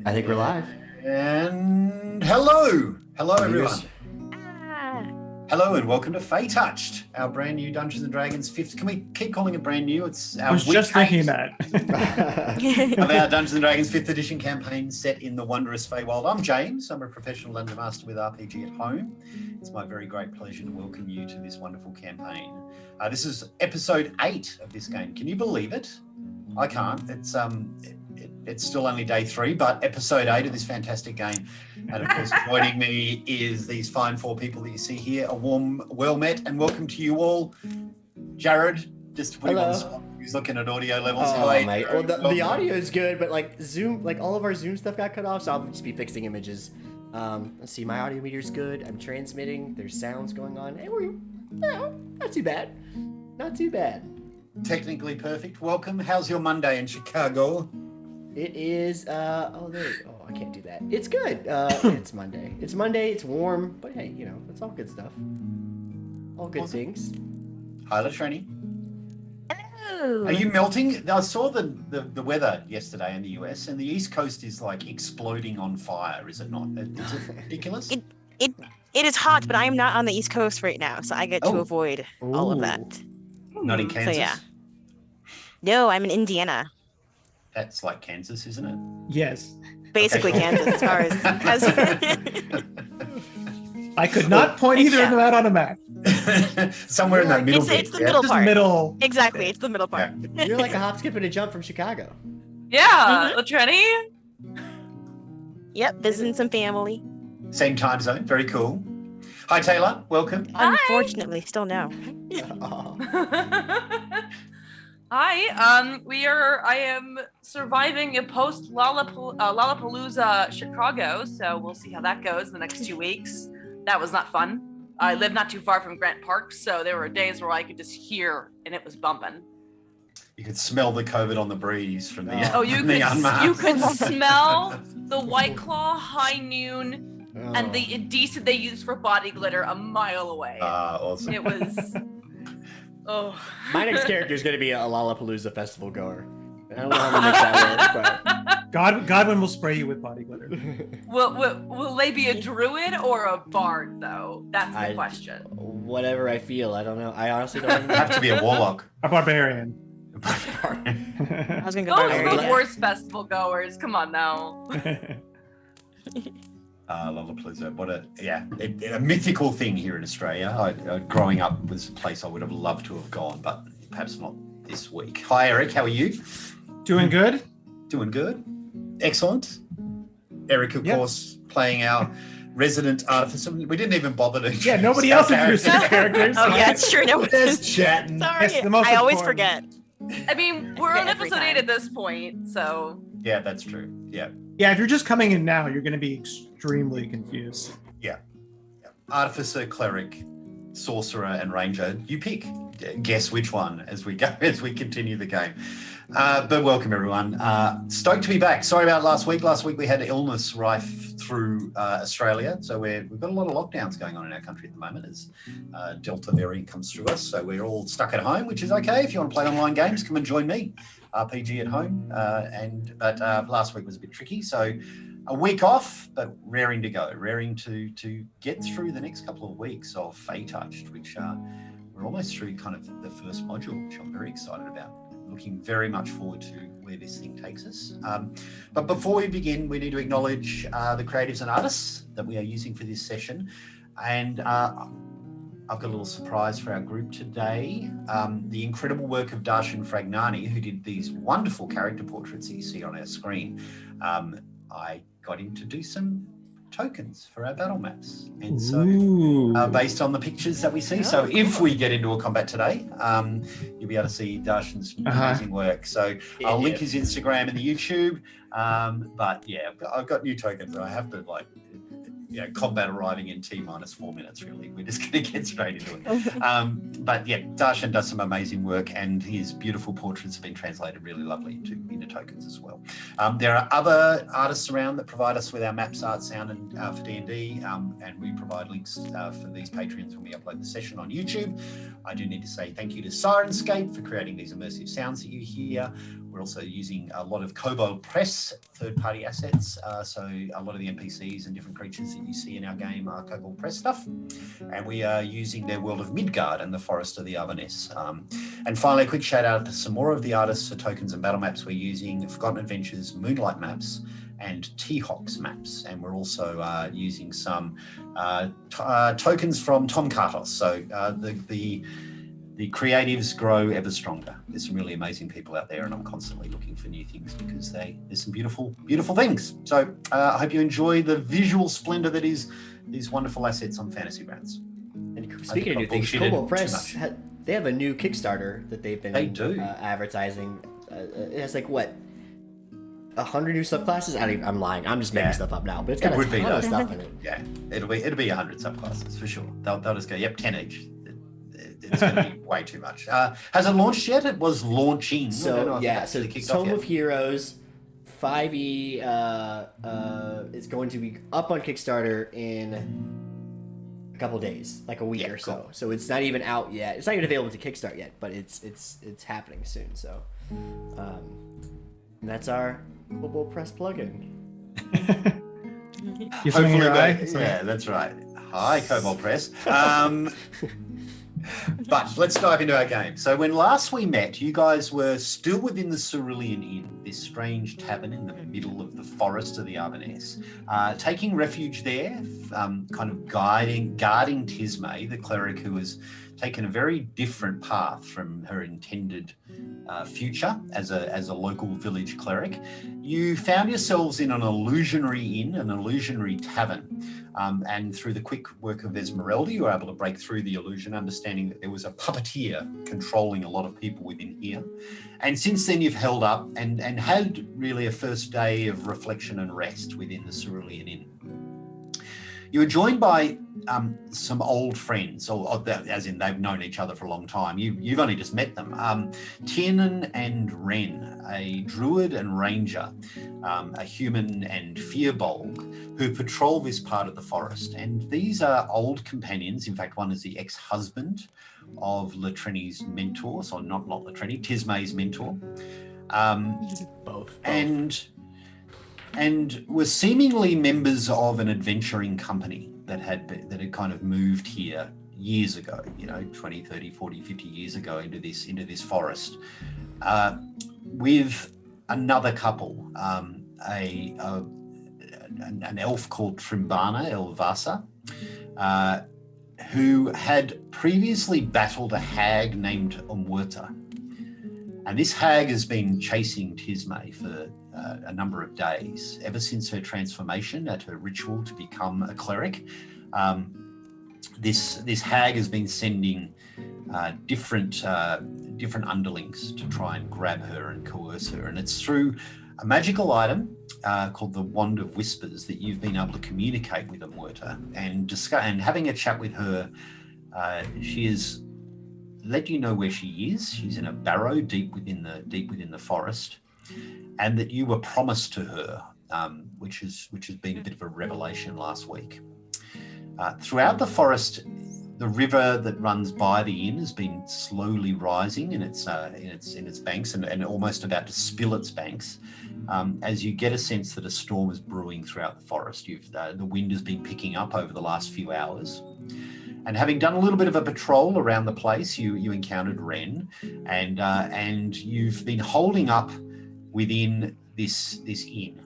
I think we're live. And hello everyone. Ah. Hello and welcome to Feytouched, our brand new Dungeons and Dragons 5th. Can we keep calling it brand new? It's our I was just thinking that. of our Dungeons and Dragons 5th edition campaign set in the wondrous Feywild. I'm James. I'm a professional dungeon master with RPG@Home. It's my very great pleasure to welcome you to this wonderful campaign. This is episode 8 of this game. Can you believe it? I can't. It's still only day 3, but episode 8 of this fantastic game. And of course, joining me is these fine 4 people that you see here. A warm, well met, and welcome to you all. Jared, just to put him on the spot, he's looking at audio levels. Oh, mate. Well, the audio is good, but like Zoom, like all of our Zoom stuff got cut off, so I'll just be fixing images. Let's see, my audio meter's good. I'm transmitting. There's sounds going on. Hey, not too bad. Not too bad. Technically perfect. Welcome. How's your Monday in Chicago? It is, I can't do that. It's good. It's Monday. It's Monday, it's warm, but hey, you know, it's all good stuff. All good things. Hi, Latrani. Hello. Are you melting? I saw the weather yesterday in the US, and the East Coast is like exploding on fire, is it not? Is it ridiculous? It is hot, but I am not on the East Coast right now, so I get to avoid all of that. Not in Kansas? So yeah. No, I'm in Indiana. That's like Kansas, isn't it? Yes. Basically Kansas as far as I could not point either of them out on a map. Somewhere in that middle bit. It's the middle Just part. middle. Exactly, it's the middle part. You're like a hop, skip, and a jump from Chicago. Yeah, Latrani. Yep, visiting some family. Same time zone. Very cool. Hi, Taylor. Welcome. Unfortunately, still no. Hi. I am surviving a post Lollapalooza Chicago, so we'll see how that goes the next 2 weeks. That was not fun. I live not too far from Grant Park, so there were days where I could just hear and it was bumping. You could smell the COVID on the breeze from the you could smell the White Claw High Noon and the adhesive they use for body glitter a mile away. Awesome. It was. Oh. My next character is going to be a Lollapalooza festival goer. I don't know how to make that work, but... Godwin will spray you with body glitter. Will they be a druid or a bard, though? That's the question. Whatever I feel, I don't know. I honestly don't even have to be a warlock. A barbarian. I was gonna go Those barbarian. are the worst festival goers. Come on now. Lollapalooza, what a mythical thing here in Australia. Growing up was a place I would have loved to have gone, but perhaps not this week. Hi, Eric. How are you? Doing good? Doing good. Excellent. Eric, of course, playing our resident artificer. We didn't even bother to. Yeah, nobody else introduced their characters. Oh yeah, it's true. No one Just chatting. Sorry, That's the most I always important. forget. I mean, we're on Every episode 8 time. at this point, so. Yeah, that's true. Yeah. Yeah, if you're just coming in now, you're going to be extremely confused. Yeah. Artificer, cleric, sorcerer, and ranger. You pick. Guess which one as we continue the game. But welcome everyone. Stoked to be back. Sorry about last week. Last week we had illness rife through Australia, so we've got a lot of lockdowns going on in our country at the moment as Delta variant comes through us. So we're all stuck at home, which is okay. If you want to play online games, come and join me. RPG@Home. But last week was a bit tricky, so a week off, but raring to go, raring to get through the next couple of weeks of Feytouched, which we're almost through kind of the first module, which I'm very excited about. Looking very much forward to where this thing takes us. But before we begin, we need to acknowledge the creatives and artists that we are using for this session. And I've got a little surprise for our group today. The incredible work of Darshan Fragnani, who did these wonderful character portraits that you see on our screen. I got him to do some tokens for our battle maps. And so based on the pictures that we see. So if we get into a combat today, you'll be able to see Darshan's amazing work. So I'll link his Instagram and the YouTube. But yeah, I've got new tokens and I have to combat arriving in T-4 minutes, really. We're just going to get straight into it. But yeah, Darshan does some amazing work and his beautiful portraits have been translated really lovely into tokens as well. There are other artists around that provide us with our maps, art, sound, and for D&D, and we provide links for these Patreons when we upload the session on YouTube. I do need to say thank you to Sirenscape for creating these immersive sounds that you hear. We're also using a lot of Kobold Press third-party assets. So a lot of the NPCs and different creatures that you see in our game are Kobold Press stuff. And we are using their World of Midgard and the Forest of the Avernus. And finally, a quick shout out to some more of the artists for tokens and battle maps. We're using Forgotten Adventures Moonlight maps and T-Hawks maps. And we're also using some tokens from Tom Kartos. So the creatives grow ever stronger. There's some really amazing people out there, and I'm constantly looking for new things because there's some beautiful, beautiful things. So I hope you enjoy the visual splendor that is these wonderful assets on Fantasy Grounds. And speaking of new things, Kobold Press, they have a new Kickstarter that they've been advertising. It has like, what, 100 new subclasses? I'm lying. I'm just making stuff up now, but it's got a ton of stuff in it. Yeah, it'll be 100 subclasses for sure. They'll just go, yep, 10 each. It's going to be way too much. Has it launched yet? It was launching. So Tome of Heroes 5e is going to be up on Kickstarter in a couple days, like a week or so. Cool. So it's not even out yet. It's not even available to Kickstart yet, but it's happening soon. So, and that's our Kobold Press plugin. Yeah, that's right. Hi, Kobold Press. But let's dive into our game. So when last we met, you guys were still within the Cerulean Inn, this strange tavern in the middle of the forest of the Avernus, taking refuge there, kind of guarding Tisme, the cleric who has taken a very different path from her intended future as a local village cleric. You found yourselves in an illusionary inn, an illusionary tavern. And through the quick work of Esmeralda, you were able to break through the illusion, understanding that there was a puppeteer controlling a lot of people within here. And since then, you've held up and had really a first day of reflection and rest within the Cerulean Inn. You were joined by some old friends, or as in they've known each other for a long time. You've only just met them. Tiernan and Ren, a druid and ranger, a human and Fearbolg, who patrol this part of the forest. And these are old companions. In fact, one is the ex-husband of Latrini's mentor, so not Latrini, Tisme's mentor. Both. And were seemingly members of an adventuring company that had kind of moved here years ago, 20, 30, 40, 50 years ago into this forest, with another couple, an elf called Trimbana, Vasa, who had previously battled a hag named Umwerta. And this hag has been chasing Tisme for a number of days, ever since her transformation at her ritual to become a cleric. This hag has been sending different underlings to try and grab her and coerce her. And it's through a magical item called the Wand of Whispers that you've been able to communicate with Umwerta and having a chat with her. She has let you know where she is. She's in a barrow deep within the forest, and that you were promised to her, which has been a bit of a revelation last week. Throughout the forest, the river that runs by the inn has been slowly rising in its banks and almost about to spill its banks. As you get a sense that a storm is brewing throughout the forest, the wind has been picking up over the last few hours. And having done a little bit of a patrol around the place, you encountered Ren, and you've been holding up within this inn.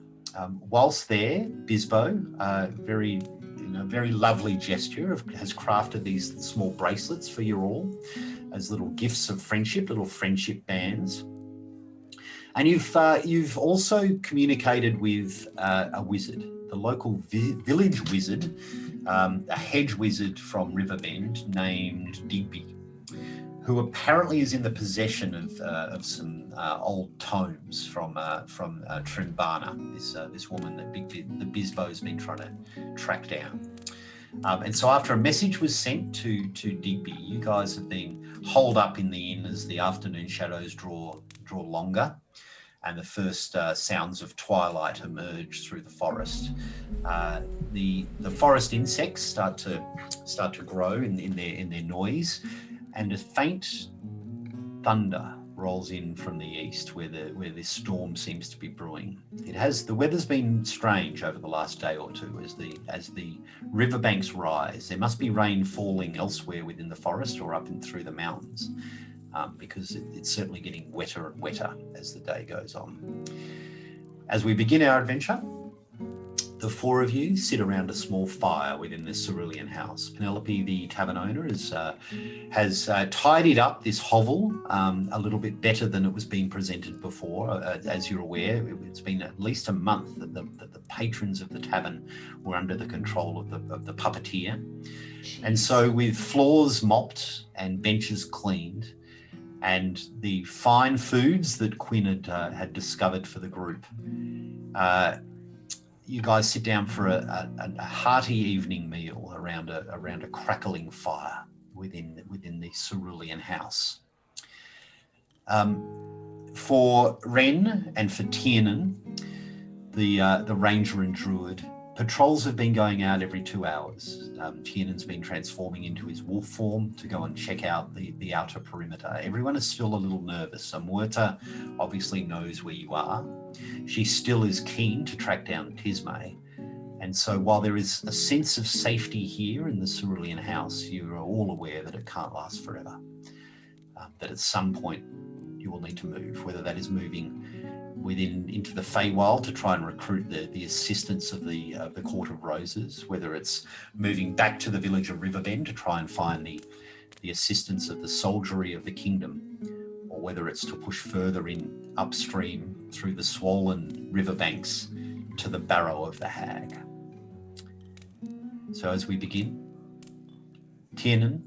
Whilst there, Bizbo, very lovely gesture, has crafted these small bracelets for you all as little gifts of friendship, little friendship bands. And you've also communicated with a wizard, the local village wizard, a hedge wizard from Riverbend named Digby, who apparently is in the possession of some old tomes from Trimbana, this woman that the Bizbo's been trying to track down. And so after a message was sent to Digby, you guys have been holed up in the inn as the afternoon shadows draw longer, and the first sounds of twilight emerge through the forest. The forest insects start to grow in their noise, and a faint thunder rolls in from the east, where this storm seems to be brewing. The weather's been strange over the last day or two as the riverbanks rise. There must be rain falling elsewhere within the forest or up and through the mountains, because it's certainly getting wetter and wetter as the day goes on. As we begin our adventure, the four of you sit around a small fire within the Cerulean House. Penelope, the tavern owner, has tidied up this hovel a little bit better than it was being presented before. As you're aware, it's been at least a month that the patrons of the tavern were under the control of the puppeteer. And so with floors mopped and benches cleaned, and the fine foods that Quinn had discovered for the group, you guys sit down for a hearty evening meal around a crackling fire within the Cerulean House. For Ren and for Tiernan, the ranger and druid, patrols have been going out every 2 hours. Tiernan's been transforming into his wolf form to go and check out the outer perimeter. Everyone is still a little nervous. Muerta obviously knows where you are. She still is keen to track down Tisme. And so while there is a sense of safety here in the Cerulean House, you are all aware that it can't last forever. That at some point you will need to move, whether that is moving into the Feywild to try and recruit the assistance of the Court of Roses, whether it's moving back to the village of Riverbend to try and find the assistance of the soldiery of the kingdom, or whether it's to push further in upstream through the swollen riverbanks to the Barrow of the Hag. So as we begin, Tiernan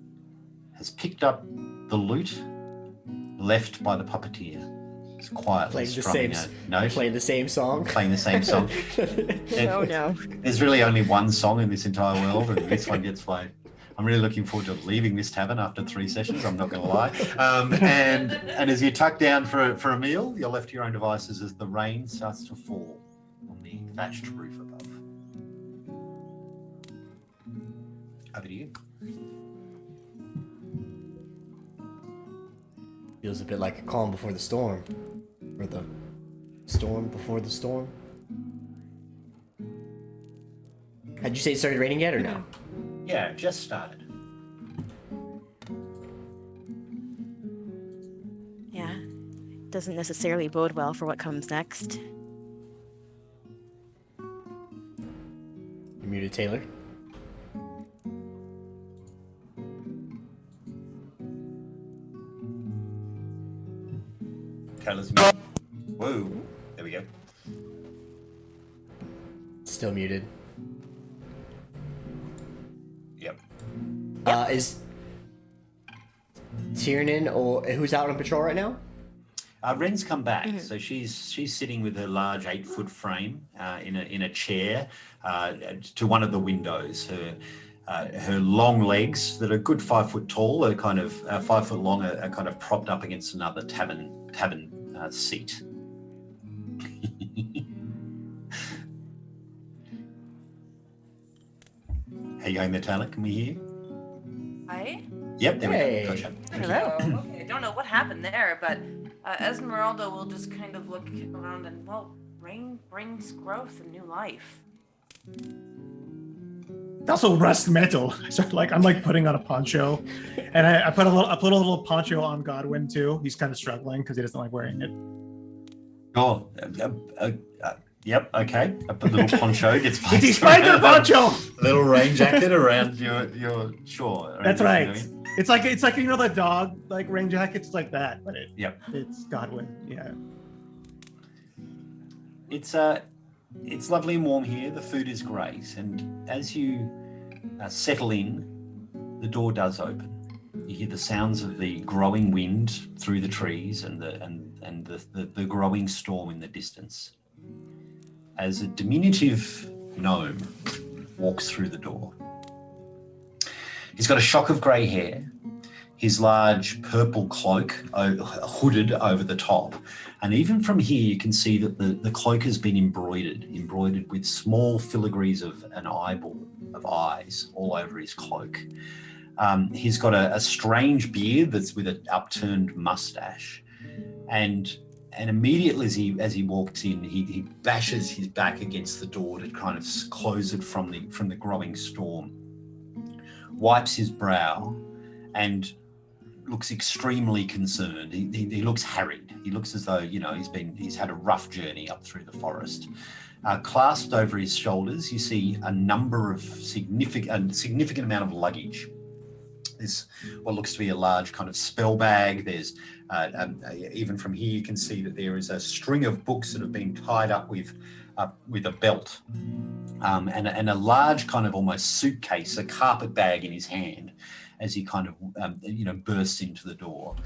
has picked up the loot left by the puppeteer. He's quietly strumming a note. Playing the same song. Playing the same song. Oh no. There's really only one song in this entire world, and this one gets played. I'm really looking forward to leaving this tavern after 3 sessions, I'm not going to lie. And as you tuck down for a meal, you're left to your own devices as the rain starts to fall on the thatched roof above. Over to you. Feels a bit like a calm before the storm. Or the storm before the storm. Had you say it started raining yet or no? Yeah, it just started. Yeah. Doesn't necessarily bode well for what comes next. You muted Taylor. Taylor's muted. Whoa. There we go. Still muted. Yep. Is Tiernan or who's out on patrol right now? Ren's come back, so she's sitting with her large 8-foot frame in a chair to one of the windows. Her long legs that are good 5 foot tall, are kind of 5 foot long, are kind of propped up against another tavern seat. How you going there, Taylor? Can we hear you? Hi. Yep, there Hey. we go. Gotcha. Hello. Okay, I don't know what happened there, but Esmeralda will just kind of look around and, well, rain brings growth and new life. It's also rust metal. So I'm putting on a poncho, and I put a little poncho on Godwin too. He's kind of struggling because he doesn't like wearing it. Oh, yep, okay. A little poncho gets placed. It's his spider poncho. Little rain jacket around your shore. That's right. It's like the dog rain jackets like that, but it's Godwin. Yeah. It's lovely and warm here. The food is great, and as you settle in, the door does open. You hear the sounds of the growing wind through the trees and the growing storm in the distance. As a diminutive gnome walks through the door. He's got a shock of grey hair, his large purple cloak hooded over the top. And even from here, you can see that the cloak has been embroidered with small filigrees of an eyeball, of eyes, all over his cloak. He's got a strange beard that's with an upturned mustache. And immediately as he walks in, he bashes his back against the door to kind of close it from the growing storm. Wipes his brow and looks extremely concerned. He looks harried. He looks as though, he's had a rough journey up through the forest. Clasped over his shoulders, you see a number of significant amount of luggage. There's what looks to be a large kind of spell bag. There's even from here you can see that there is a string of books that have been tied up with a belt, and a large kind of almost suitcase, a carpet bag in his hand, as he kind of bursts into the door.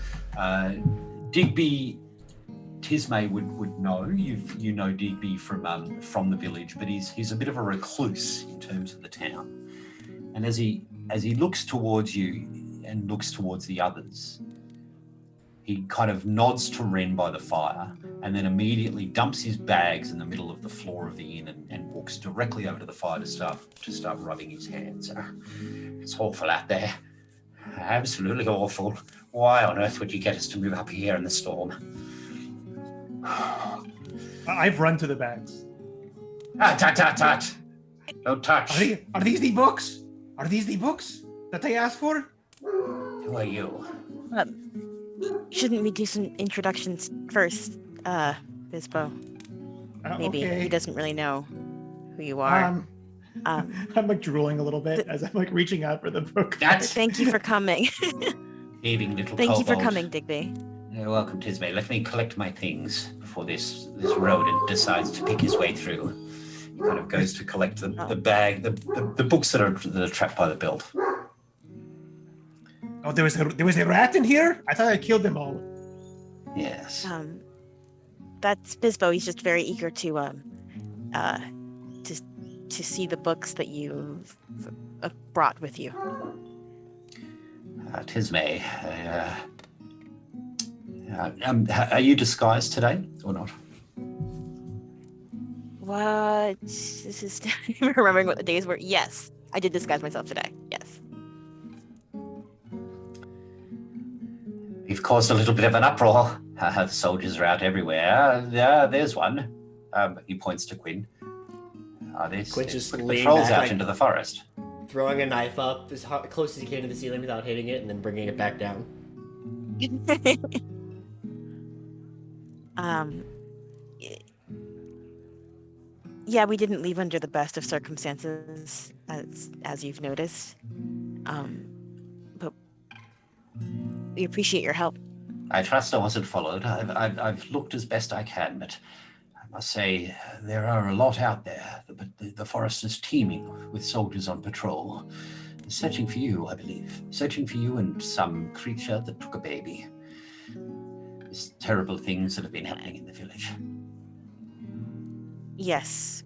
Digby, Tismay would know. You know Digby from the village, but he's a bit of a recluse in terms of the town. And as he looks towards you and looks towards the others, he kind of nods to Ren by the fire and then immediately dumps his bags in the middle of the floor of the inn and walks directly over to the fire to start rubbing his hands. It's awful out there. Absolutely awful. Why on earth would you get us to move up here in the storm? I've run to the bags. Tut. Don't touch. Are these the books? Are these the books that they asked for? Who are you? Shouldn't we do some introductions first, Bizbo? Maybe Okay. he doesn't really know who you are. I'm like drooling a little bit as I'm like reaching out for the book. Thank you for coming. Thieving little Thank you for kobold. coming, Digby. You're welcome, Tismay. Let me collect my things before this rodent decides to pick his way through. He kind of goes to collect the bag, the books that are trapped by the belt. Oh, there was a rat in here? I thought I killed them all. Yes. That's Bizbo. He's just very eager to see the books that you've brought with you. Tismay, are you disguised today or not? What? This is remembering what the days were. Yes, I did disguise myself today. Yes. We've caused a little bit of an uproar. The soldiers are out everywhere. There's one. He points to Quinn. Quinn just putting leaned patrols back, out like, into the forest. Throwing a knife up as close as he can to the ceiling without hitting it, and then bringing it back down. Yeah, we didn't leave under the best of circumstances, as you've noticed. But we appreciate your help. I trust I wasn't followed. I've looked as best I can, but I must say there are a lot out there. But the forest is teeming with soldiers on patrol. Searching for you, I believe. Searching for you and some creature that took a baby. There's terrible things that have been happening in the village. Yes.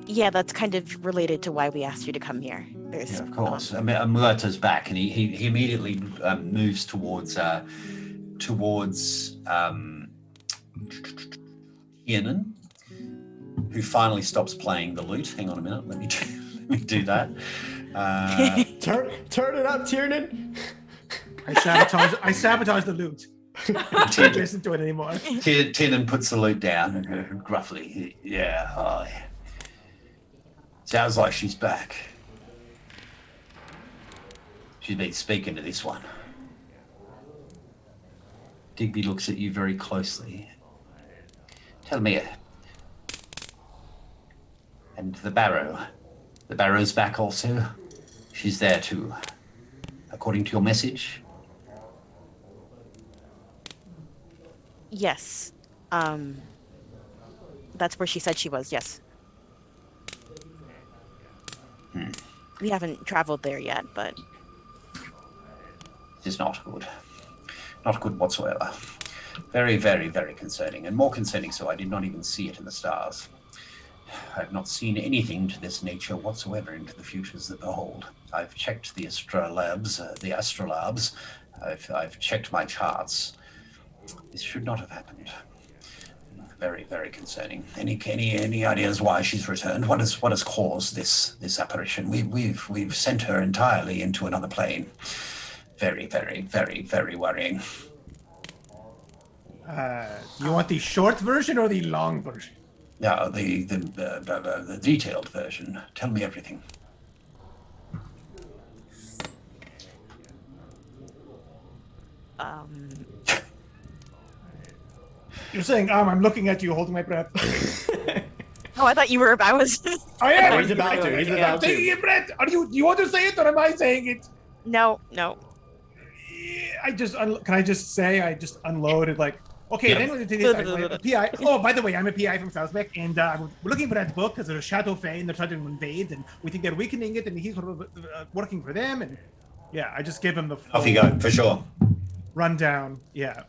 Yeah, that's kind of related to why we asked you to come here. There's, Yeah, of course. Muerta's back, and he immediately moves towards Ian, who finally stops playing the lute. Hang on a minute. Let me do that. Turn it up, Tiernan. I sabotage the loot. I can't listen to it anymore. Tiernan puts the lute down and gruffly, yeah. Sounds like she's back. She's been speaking to this one. Digby looks at you very closely. Tell me, and the barrow's back also? She's there too, according to your message? yes. That's where she said she was, yes. We haven't traveled there yet, but... It is not good. Not good whatsoever. Very, very, very concerning. And more concerning so I did not even see it in the stars. I have not seen anything to this nature whatsoever into the futures that behold. I've checked the astrolabs. I've checked my charts. This should not have happened. Very, very concerning. Any ideas why she's returned? What has caused this apparition? We've sent her entirely into another plane. Very, very, very, very worrying. You want the short version or the long version? No, the detailed version. Tell me everything. You're saying, I'm looking at you, holding my breath. Oh, I thought you were. I was. I am. He's about to. He's about Taking to. a breath. Do you want to say it or am I saying it? No. Can I just say I just unloaded like. Okay, Yeah. then we do this. I'm a PI. Oh, by the way, I'm a PI from Southbeck, and we're looking for that book because there's a Shadow Fae and they're trying to invade, and we think they're weakening it, and he's working for them, and yeah, I just give him the full Off you go, for sure. rundown. Yeah.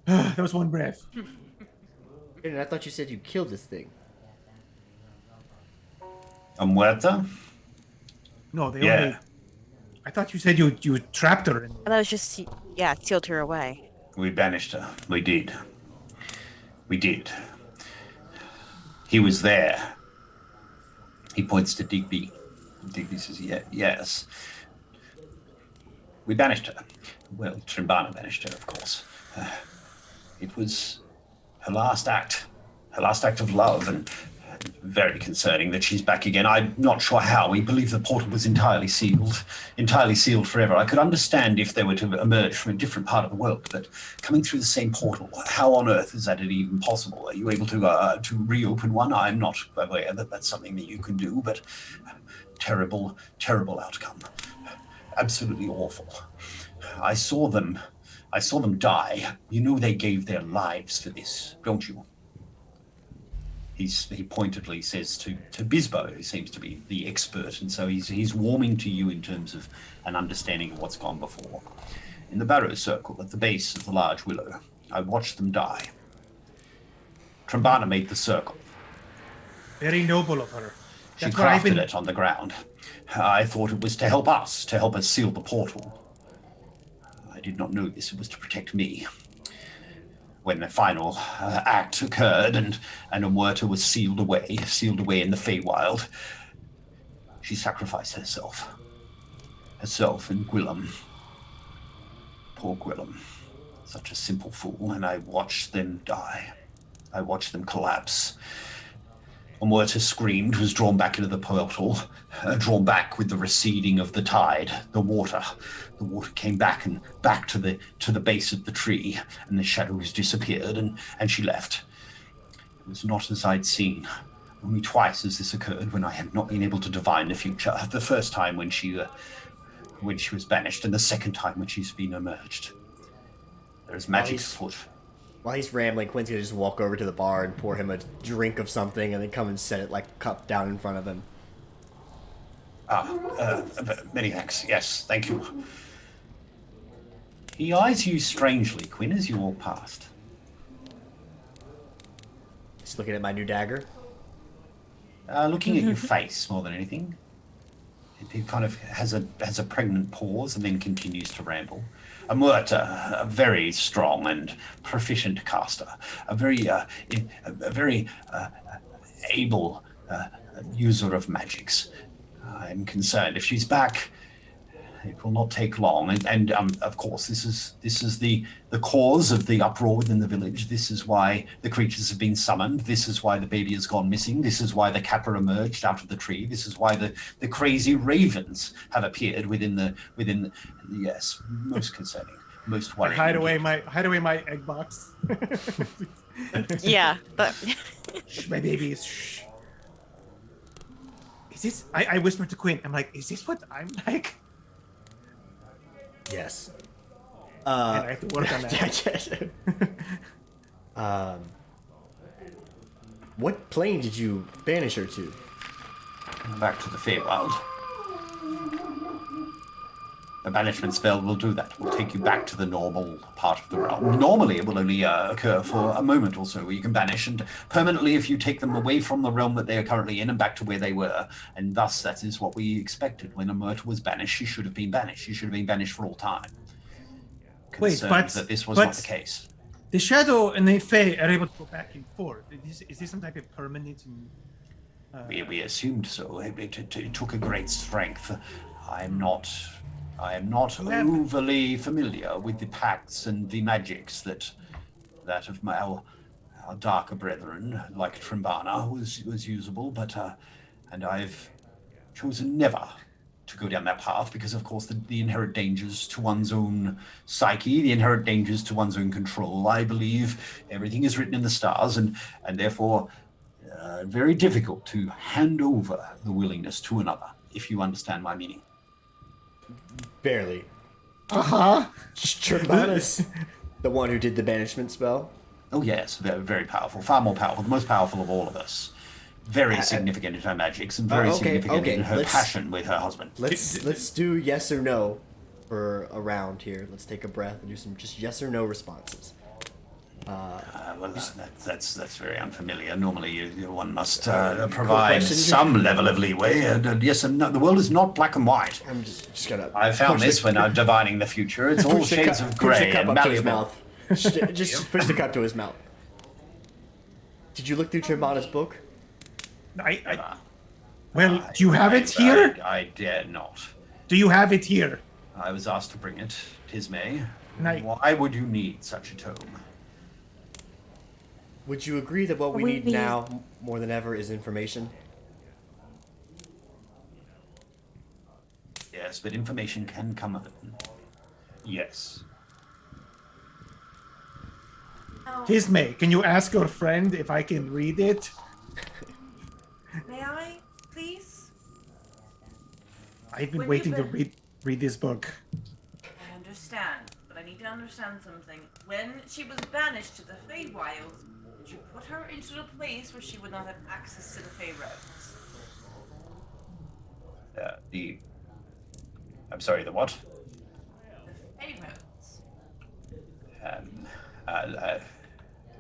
That was one breath. And I thought you said you killed this thing. A muerta? No, they Yeah. only. I thought you said you trapped her. That was just sealed her away. We banished her. We did. We did. He was there. He points to Digby. Digby says, yes. We banished her. Well, Trimbana banished her, of course. It was her last act of love, and very concerning that she's back again. I'm not sure how. We believe the portal was entirely sealed forever. I could understand if they were to emerge from a different part of the world, but coming through the same portal, how on earth is that even possible? Are you able to reopen one? I'm not aware that that's something that you can do, but terrible, terrible outcome. Absolutely awful. I saw them die. You know they gave their lives for this, don't you? He pointedly says to Bizbo, who seems to be the expert, and so he's warming to you in terms of an understanding of what's gone before. In the Barrow Circle, at the base of the large willow, I watched them die. Trimbana made the circle. Very noble of her. She crafted it on the ground. I thought it was to help us seal the portal. I did not know this was to protect me. When the final act occurred and Umwerta was sealed away in the Feywild, she sacrificed herself and Gwillem. Poor Gwillem, such a simple fool, and I watched them die. I watched them collapse. Umwerta screamed, was drawn back into the portal, drawn back with the receding of the tide, the water. The water came back to the base of the tree, and the shadows disappeared, and she left. It was not as I'd seen. Only twice has this occurred when I had not been able to divine the future. The first time when she was banished, and the second time when she's been emerged. There is magic afoot. While he's rambling, Quinn's gonna just walk over to the bar and pour him a drink of something, and then come and set it like cup down in front of him. Many thanks. Yes, thank you. He eyes you strangely, Quinn, as you walk past. Just looking at my new dagger. Looking at your face more than anything. It kind of has a pregnant pause and then continues to ramble. Umwerta, a very strong and proficient caster, a very able user of magics. I'm concerned if she's back, it will not take long. And of course, this is the cause of the uproar within the village. This is why the creatures have been summoned. This is why the baby has gone missing. This is why the kappa emerged out of the tree. This is why the crazy ravens have appeared within the yes, most concerning, most worrying. Hide away my egg box. Yeah, but Shh, my babies. Shh. Is this? I whispered to Quinn. I'm like, is this what I'm like? Yes. And I have to work on that. What plane did you banish her to? Back to the Feywild. A banishment spell will do that. It will take you back to the normal part of the realm. Normally, it will only occur for a moment or so, where you can banish, and permanently, if you take them away from the realm that they are currently in and back to where they were. And thus, that is what we expected. When Umwerta was banished, she should have been banished. She should have been banished for all time. Concerned that this was not the case. The shadow and the Fae are able to go back and forth. Is this some type of permanent? We assumed so. It took a great strength. I am not overly familiar with the pacts and the magics that of our darker brethren, like Trimbana, was usable, but and I've chosen never to go down that path because, of course, the inherent dangers to one's own psyche, the inherent dangers to one's own control. I believe everything is written in the stars, and therefore very difficult to hand over the willingness to another, if you understand my meaning. Barely. Uh-huh. Trimbana's the one who did the banishment spell. Oh yes, very, very powerful, far more powerful, the most powerful of all of us. Very significant in her magics and very significant in her passion with her husband. Let's do yes or no for a round here. Let's take a breath and do some just yes or no responses. Well, that's very unfamiliar. Normally, one must provide some level of leeway. Yes and no. The world is not black and white. I'm just gonna. I found this when I'm divining the future. It's all shades of grey and malleable. Just push the cup to his mouth. Did you look through Trimbana's book? Well, do you have it here? I dare not. Do you have it here? I was asked to bring it. 'Tis May. Night. Why would you need such a tome? Would you agree that what we need now more than ever is information? Yes, but information can come of it. Yes. Tismay, can you ask your friend if I can read it? May I, please? I've been When waiting to you've read this book. I understand, but I need to understand something. When she was banished to the Feywilds, did you put her into a place where she would not have access to the Fey roads? I'm sorry, the what? The Fey roads.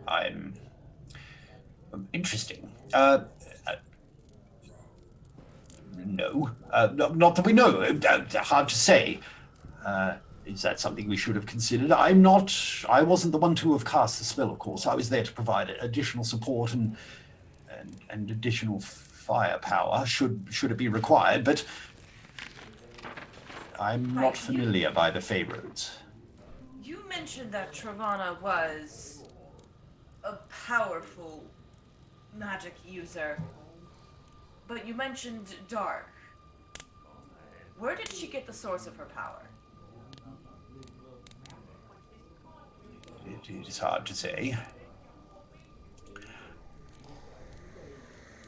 I'm interesting. No, not that we know. Hard to say. Is that something we should have considered? I wasn't the one to have cast the spell, of course. I was there to provide additional support and additional firepower should it be required, but I'm not familiar by the Fey roads. You mentioned that Travana was a powerful magic user, but you mentioned dark. Where did she get the source of her power? It is hard to say.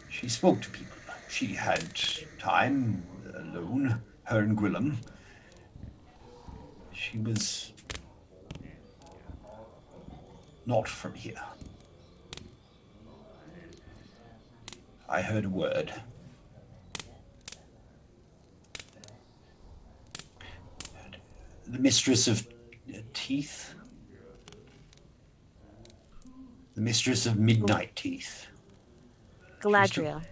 She spoke to people. She had time alone, her and Gwillem. She was not from here. I heard a word. The mistress of teeth? The mistress of midnight teeth. Galadriel.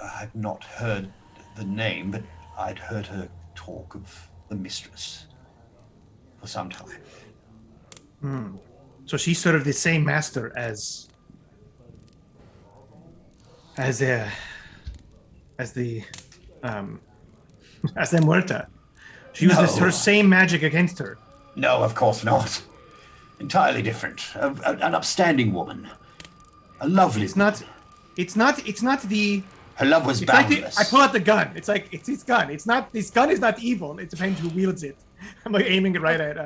I've not heard the name, but I'd heard her talk of the mistress for some time. So she's sort of the same master as the Muerta. She uses her same magic against her. No, of course not. Entirely different. An upstanding woman. A lovely. It's not the. Her love was It's like boundless. I pull out the gun. It's like it's his gun. It's not. This gun is not evil. It depends who wields it. I'm like aiming it right at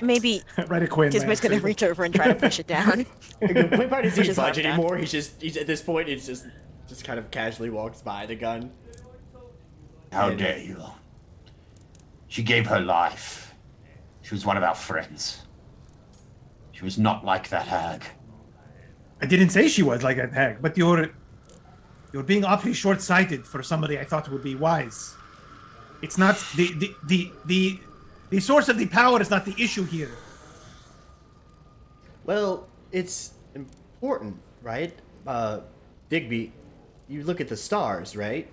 Maybe right at Quinn. Gizmo's gonna reach over and try to push it down. The part is Which he is budge not bad. anymore. He's at this point. It's just kind of casually walks by the gun. How dare you? She gave her life. She was one of our friends. She was not like that hag. I didn't say she was like that hag, but you're being awfully short-sighted for somebody I thought would be wise. It's not the source of the power is not the issue here. Well, it's important, right? Digby, you look at the stars, right?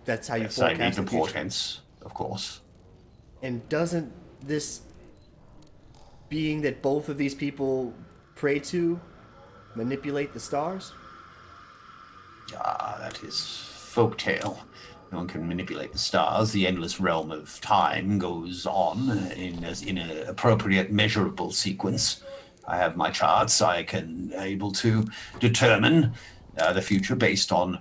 That's how you Yes, I need forecast the the future. portents, of course. And doesn't this being that both of these people pray to manipulate the stars? Ah, that is folktale. No one can manipulate the stars. The endless realm of time goes on in an appropriate measurable sequence. I have my charts. I can able to determine the future based on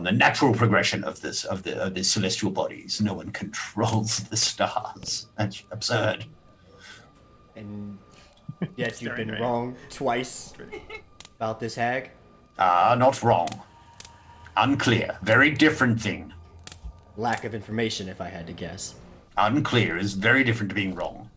the natural progression of the celestial bodies. No one controls the stars. That's absurd. And yes, you've Staring been right. wrong twice about this hag. Not wrong. Unclear. Very different thing. Lack of information, if I had to guess. Unclear is very different to being wrong.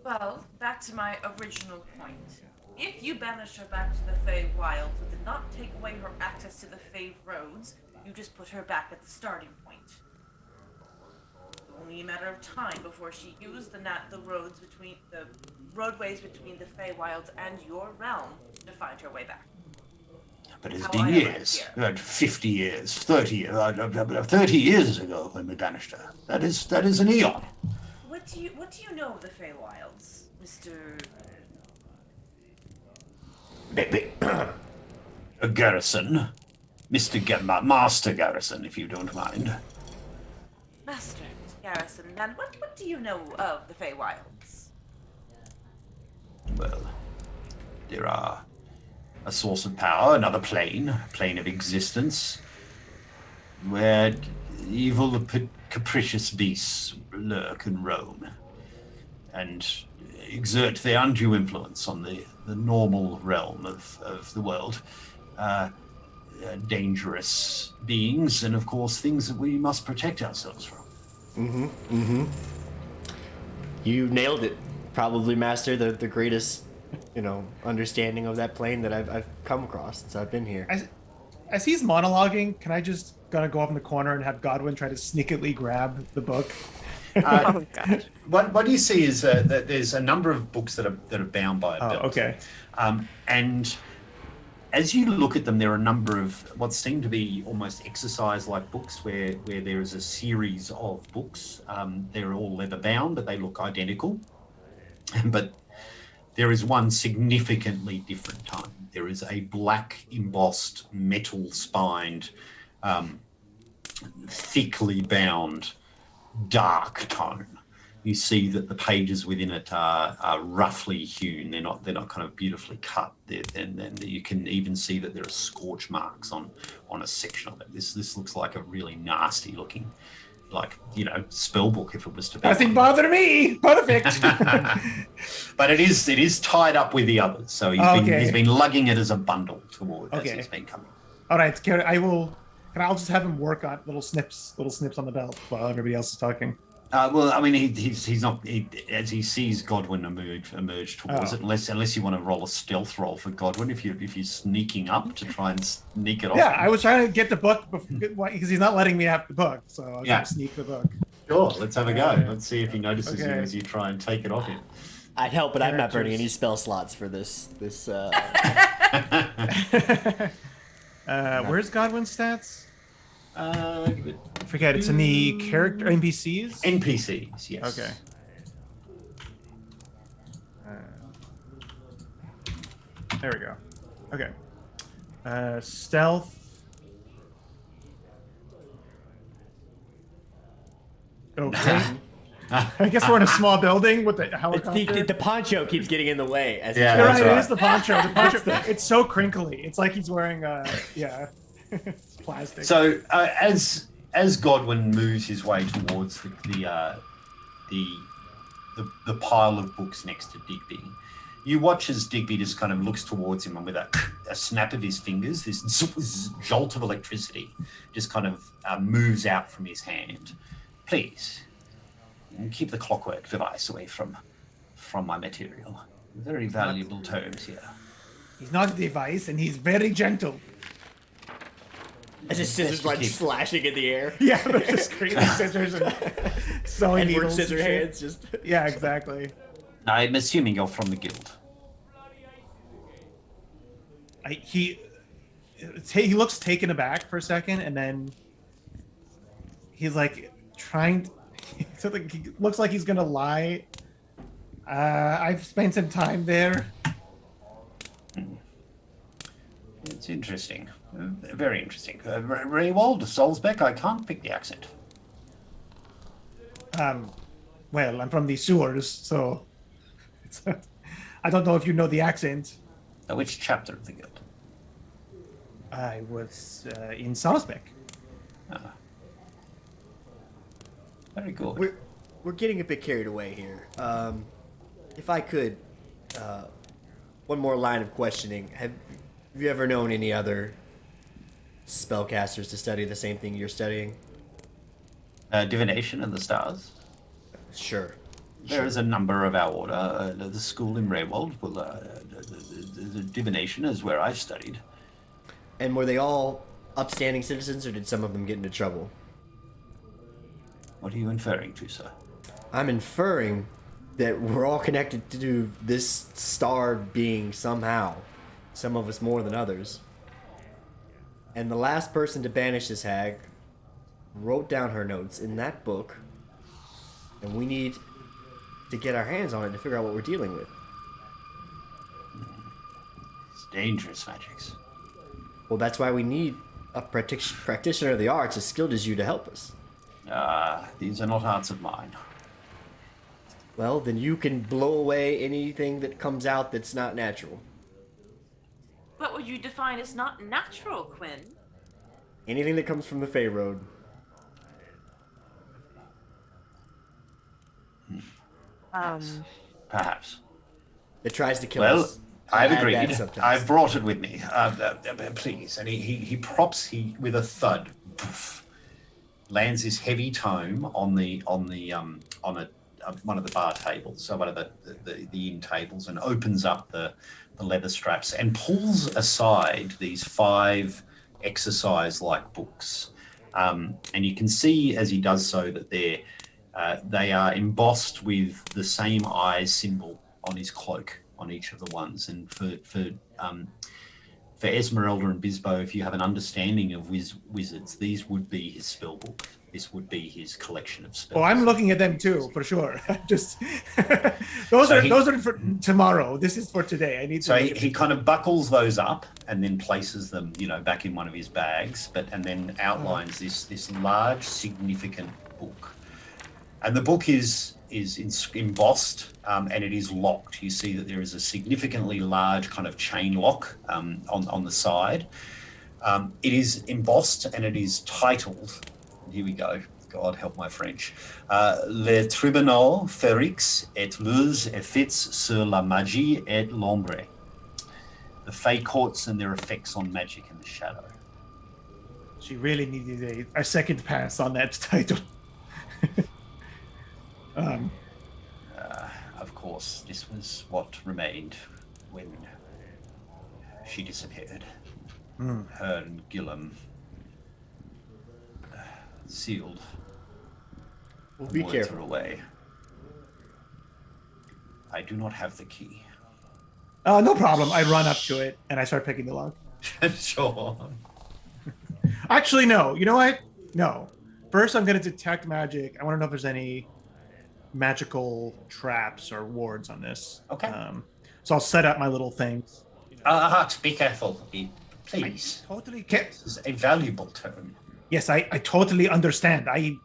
Well, back to my original point. If you banish her back to the Fey Wilds and did not take away her access to the Fey roads, you just put her back at the starting point. Only a matter of time before she used the roadways between the Fey Wilds and your realm to find her way back. But it's How been I years, arrived about 50 years, 30 years, 30 years ago when we banished her. That is an eon. What do you know of the Fey Wilds, Mr. A garrison, Master Garrison, if you don't mind. Master Garrison? And what do you know of the Fey Wilds? Well, there are a source of power, another plane of existence, where evil, capricious beasts lurk and roam, and exert their undue influence on the normal realm of the world. Dangerous beings, and of course things that we must protect ourselves from. You nailed it. Probably, Master, the greatest, understanding of that plane that I've come across since I've been here. As he's monologuing, can I just gonna go up in the corner and have Godwin try to sneakily grab the book? Oh god. What you see is that there's a number of books that are bound by a belt. Okay. And as you look at them, there are a number of what seem to be almost exercise-like books where there is a series of books. They're all leather bound, but they look identical. But there is one significantly different tome. There is a black embossed, metal spined, thickly bound, dark tome. You see that the pages within it are roughly hewn. They're not kind of beautifully cut. And you can even see that there are scorch marks on a section of it. This looks like a really nasty looking, spell book if it was to be. Nothing bother me. Perfect. But it is tied up with the others, so he's been lugging it as a bundle toward as he's been coming. All right, I'll just have him work on little snips on the belt while everybody else is talking. Well, I mean, he's not as he sees Godwin emerge towards it. Unless you want to roll a stealth roll for Godwin, if you're sneaking up to try and sneak it off. Yeah, I was trying to get the book because he's not letting me have the book, so I was trying to sneak the book. Sure, let's have a go. Let's see if he notices you as you try and take it off him. I'd help, but I'm not burning any spell slots for this. Where's Godwin's stats? Give it I forget. It's in the character NPCs. NPCs, yes. Okay. There we go. Okay. Stealth. Okay. I guess we're in a small building with the helicopter. The poncho keeps getting in the way. As Yeah, You're that's right, right. it is the poncho. The poncho. It's so crinkly. It's like he's wearing it's plastic. So as Godwin moves his way towards the pile of books next to Digby, you watch as Digby just kind of looks towards him, and with a snap of his fingers, this jolt of electricity just kind of moves out from his hand. Please, keep the clockwork device away from my material. Very valuable tomes here. He's not a device, and he's very gentle. As his scissors run slashing in the air. Yeah, they're just crazy scissors and sewing Edward needles. and shit. Scissorhands just. Yeah, exactly. I'm assuming you're from the guild. He looks taken aback for a second, and then he's like trying. So he looks like he's gonna lie. I've spent some time there. It's interesting. Very interesting. Rewald, Solsbeck, I can't pick the accent. Well, I'm from the sewers, so I don't know if you know the accent. Which chapter of the guild? I was in Salzbeck. Very good. We're getting a bit carried away here. If I could, one more line of questioning. Have you ever known any other spellcasters to study the same thing you're studying? Divination and the stars. Sure. There is a number of our order. The school in Rewald, well, the divination is where I studied. And were they all upstanding citizens, or did some of them get into trouble? What are you inferring to, sir? I'm inferring that we're all connected to this star being somehow. Some of us more than others. And the last person to banish this hag wrote down her notes in that book. And we need to get our hands on it to figure out what we're dealing with. It's dangerous magics. Well, that's why we need a practitioner of the arts as skilled as you to help us. These are not arts of mine. Well, then you can blow away anything that comes out that's not natural. What would you define as not natural, Quinn? Anything that comes from the Fey Road. Perhaps. That tries to kill Well, us. I've I add agreed. that sometimes. I've brought it with me. Please. And he props with a thud, poof, lands this heavy tome on one of the bar tables, so one of the inn tables, and opens up the leather straps and pulls aside these 5 exercise-like books. And you can see as he does so that they are embossed with the same eye symbol on his cloak on each of the ones. And for Esmeralda and Bizbo, if you have an understanding of wizards, these would be his spell book. This would be his collection of spells. Oh, I'm looking at them too, for sure. Just those are for tomorrow. This is for today. I need to. So he kind of buckles those up and then places them, back in one of his bags, and then outlines this large, significant book. And the book is embossed and it is locked. You see that there is a significantly large kind of chain lock on the side. It is embossed and it is titled. Here we go. God help my French. Le tribunal Férix et leurs effets sur la magie et l'ombre. The Fey courts and their effects on magic and the shadow. She really needed a second pass on that title. Of course, this was what remained when she disappeared. Her and Gillam sealed. Well, be careful. Away. I do not have the key. No problem. I run up to it and I start picking the lock. Sure. Actually, no. You know what? No. First, I'm going to detect magic. I want to know if there's any magical traps or wards on this. Okay. So I'll set up my little things. Be careful, please. I totally can't. This is a valuable term. Yes, I totally understand. I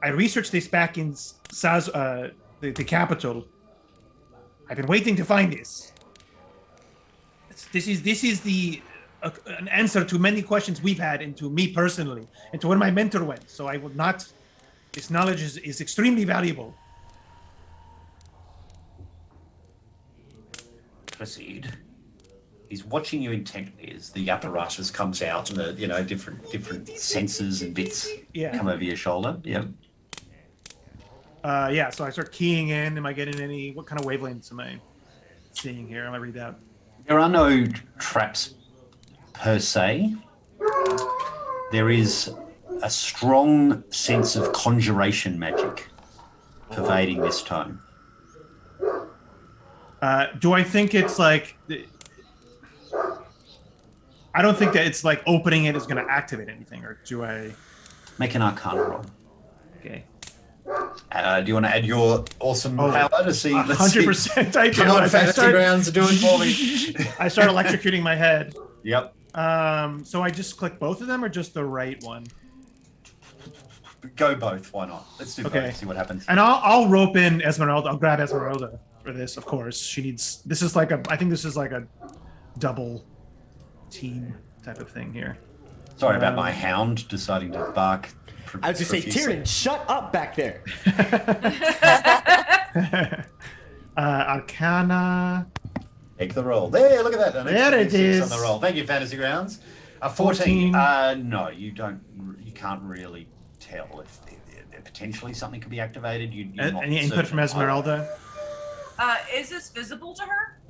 researched this back in the capital. I've been waiting to find this. This is an answer to many questions we've had, and to me personally, and to where my mentor went. So I will not. This knowledge is extremely valuable. Proceed. He's watching you intently as the apparatus comes out and the different sensors and bits come over your shoulder. Yeah. So I start keying in. Am I getting what kind of wavelengths am I seeing here? Am I read that? There are no traps per se. There is a strong sense of conjuration magic pervading this tome. Do I think it's like? I don't think that it's like opening it is going to activate anything, or do I? Make an Arcana roll. Okay. Do you want to add your awesome power to see? 100%. I do. Come on, Fantasy Grounds, do it for me. I start electrocuting my head. Yep. So I just click both of them or just the right one? Go both. Why not? Let's do Okay. both. See what happens. And I'll rope in Esmeralda. I'll grab Esmeralda for this, of course. She needs. This is like I think this is like a double team type of thing here. Sorry about my hound deciding to bark. I was just say, Tyrion, shut up back there. Arcana. Take the roll. There, look at that. An There extra it D6 is. on the roll. Thank you, Fantasy Grounds. 14. 14. No, you don't. You can't really tell if potentially something could be activated. You're not Any input certain. from Esmeralda? Is this visible to her?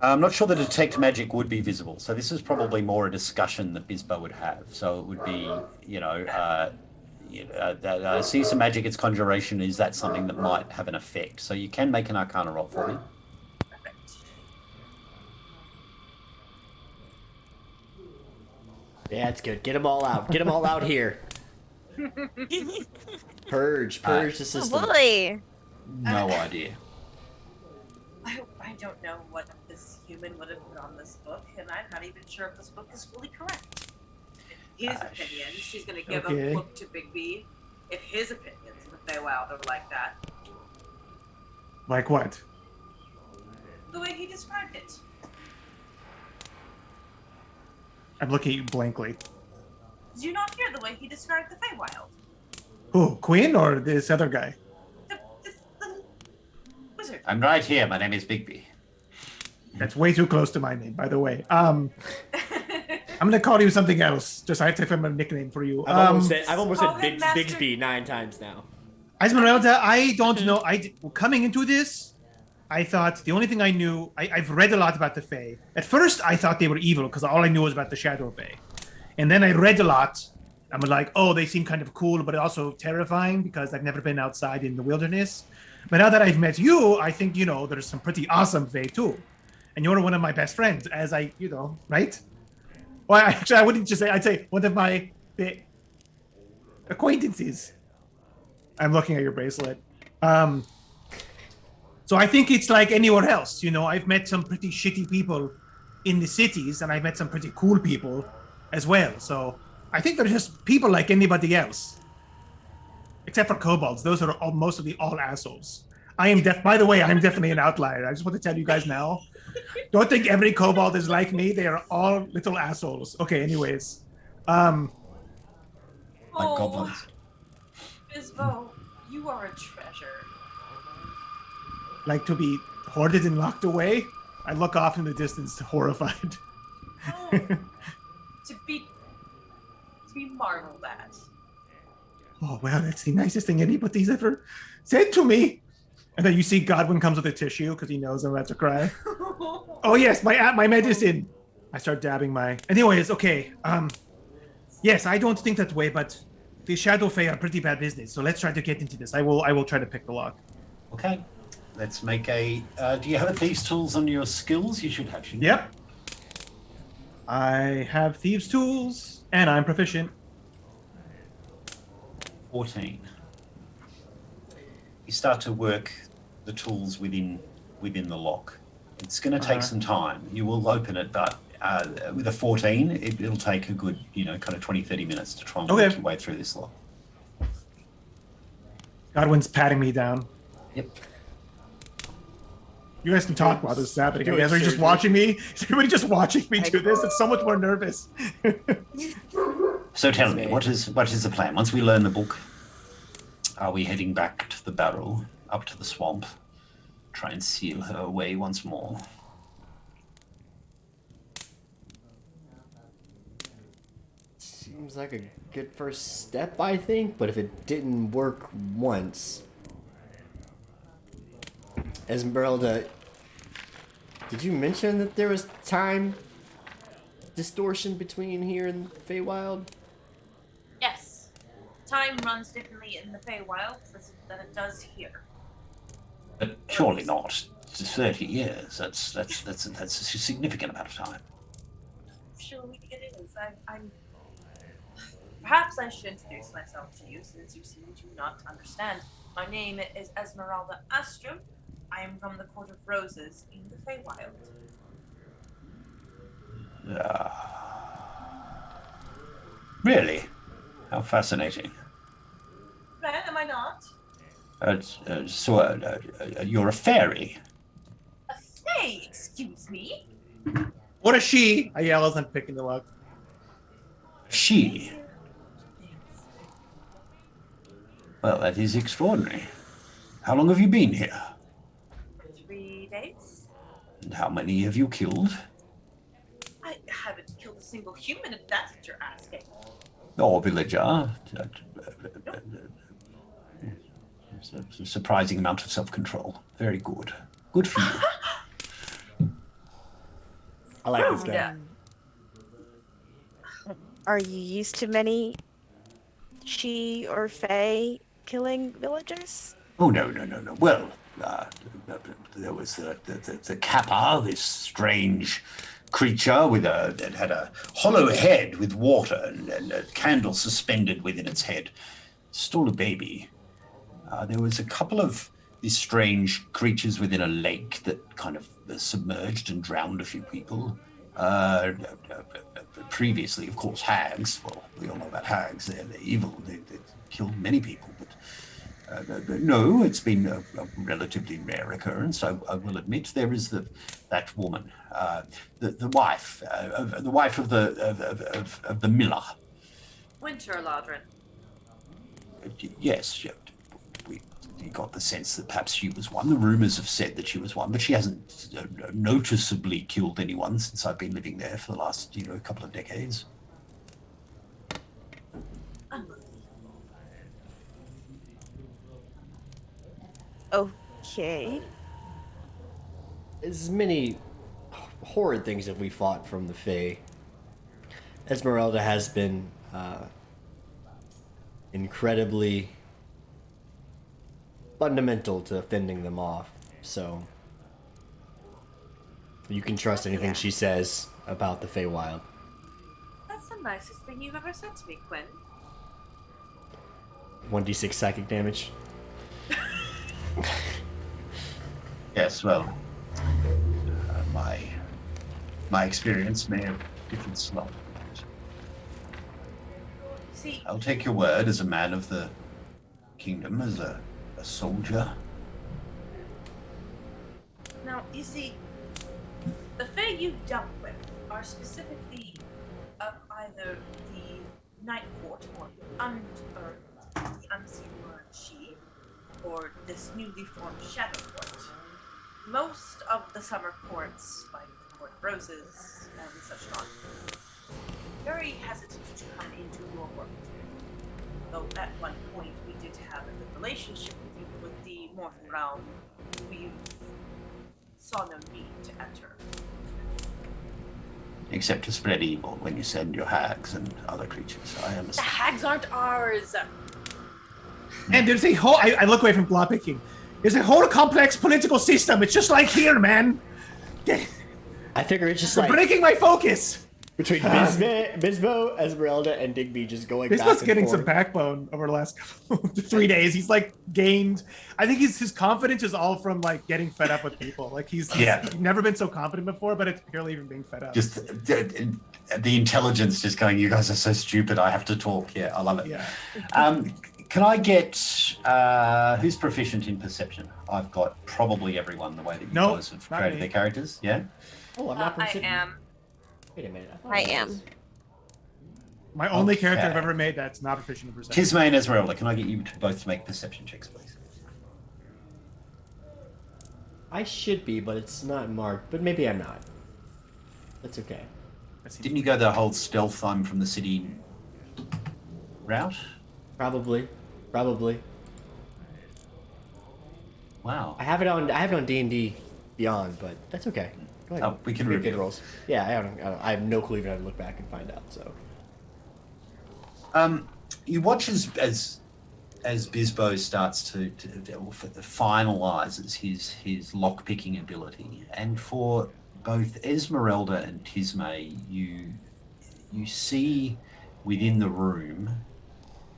I'm not sure the detect magic would be visible. So this is probably more a discussion that Bizbo would have. So it would be, see some magic, its conjuration. Is that something that might have an effect? So you can make an Arcana roll for me. Perfect. Yeah, it's good. Get them all out. Get them all out here. Purge the system. Oh boy. No idea. I don't know what this human would have put on this book, and I'm not even sure if this book is fully correct. In his opinion, she's going to give a book to Big B. If his opinions of the Feywild are like that. Like what? The way he described it. I'm looking at you blankly. Did you not hear the way he described the Feywild? Who? Queen or this other guy? The wizard. I'm right here. My name is Bigby. That's way too close to my name, by the way. I'm gonna call you something else. Just I have to find a nickname for you. I've almost said Call him Master- Bigsby 9 times now. Esmeralda, I don't know. Coming into this, I thought the only thing I knew, I've read a lot about the Fae. At first, I thought they were evil because all I knew was about the Shadow Fae. And then I read a lot. I'm like, oh, they seem kind of cool, but also terrifying because I've never been outside in the wilderness. But now that I've met you, I think, there's some pretty awesome Fae too. And you're one of my best friends, as right? Well, actually, I wouldn't just say, I'd say one of my acquaintances. I'm looking at your bracelet. So I think it's like anywhere else. I've met some pretty shitty people in the cities, and I've met some pretty cool people as well. So I think they're just people like anybody else, except for kobolds. Those are mostly all assholes. By the way, I'm definitely an outlier. I just want to tell you guys now. Don't think every kobold is like me. They are all little assholes. Okay, anyways. Like goblins. Bizbo, you are a treasure. Like to be hoarded and locked away? I look off in the distance, horrified. Oh, to be marveled at. Oh, wow, that's the nicest thing anybody's ever said to me. And then you see Godwin comes with a tissue because he knows I'm about to cry. Oh, yes, my medicine. I start dabbing my... Anyways, okay. Yes, I don't think that way, but the Shadow Fae are pretty bad business. So let's try to get into this. I will try to pick the lock. Okay. Let's make a... do you have a Thieves' Tools on your skills? You should have. Shouldn't you? Yep. I have Thieves' Tools, and I'm proficient. 14. You start to work the tools within the lock. It's going to take some time. You will open it, but with a 14, it'll take a good, kind of 20, 30 minutes to try and work your way through this lock. Godwin's patting me down. Yep. You guys can talk while this is happening. You guys are just watching me. Is everybody just watching me do this? It's so much more nervous. So tell me, what is the plan? Once we learn the book, are we heading back to the barrel, up to the swamp, try and seal her away once more? Seems like a good first step, I think, but if it didn't work once... Esmeralda, did you mention that there was time distortion between here and Feywild? Yes. Time runs differently in the Feywild than it does here. But surely not. It's 30 years. That's a significant amount of time. Surely it is. I'm. Perhaps I should introduce myself to you, since you seem to not understand. My name is Esmeralda Astrum. I am from the Court of Roses in the Feywild. Really? How fascinating. Ben, am I not? You're a fairy. A fae, excuse me. What a she! I yell as I'm picking the lock. She. Well, that is extraordinary. How long have you been here? 3 days? And how many have you killed? I haven't killed a single human, if that's what you're asking. Or villager. It's a surprising amount of self-control. Very good. Good for you. I like this guy. Yeah. Are you used to many she or fae killing villagers? Oh, no. Well, there was the Kappa, this strange creature that had a hollow head with water and a candle suspended within its head. Still a baby. There was a couple of these strange creatures within a lake that kind of submerged and drowned a few people. Previously, of course, hags. Well, we all know about hags. They're evil. They killed many people. But no, it's been a relatively rare occurrence. I will admit there is that woman, the wife of the miller. Winter Ladrin. Yes, we got the sense that perhaps she was one. The rumors have said that she was one, but she hasn't noticeably killed anyone since I've been living there for the last, couple of decades. Okay. As many horrid things have we fought from the Fae. Esmeralda has been incredibly fundamental to fending them off, so you can trust anything she says about the Feywild. That's the nicest thing you've ever said to me, Quinn. 1d6 psychic damage. Yes, well, my experience may have differed slightly. See, I'll take your word as a man of the kingdom, as a soldier. now, you see, the Fae you've dealt with are specifically of either the Night Court or the Unseen She, or this newly formed Shadow Court. Most of the summer courts, like the Court of Roses and such not, very hesitant to come into your world. Though at one point we did have a good relationship with the Mortal Realm, we saw no need to enter. Except to spread evil when you send your hags and other creatures. I The understand. hags aren't ours! And there's a whole. I look away from block picking. There's a whole complex political system. It's just like here, man. I figure it's just You're like breaking my focus. between Bizbo, Esmeralda, and Digby just going back Bizbo's and getting forth. some backbone over the last 3 days. He's like gained. I think his confidence is all from like getting fed up with people. Like he's never been so confident before, but it's purely even being fed up. Just the intelligence just going, you guys are so stupid, I have to talk. Yeah, I love it. Yeah. Can I get who's proficient in perception? I've got probably everyone the way that you guys have not created me. their characters. Yeah. Oh, I'm not I considering. am. Wait a minute. thought I was. am. My only character I've Okay. ever made that's not proficient in perception. Tismay and Esmeralda, can I get you to both make perception checks, please? I should be, but it's not marked. But maybe I'm not. That's okay. Didn't you go the whole stealth I'm from the city route? Probably. Wow. I have it on D&D Beyond, but that's okay. Go ahead. Oh, we can Give me review. good rolls. Yeah, I have no clue even how to look back and find out. So You watch as Bizbo starts to finalizes his lock-picking ability, and for both Esmeralda and Tismay, you see within the room,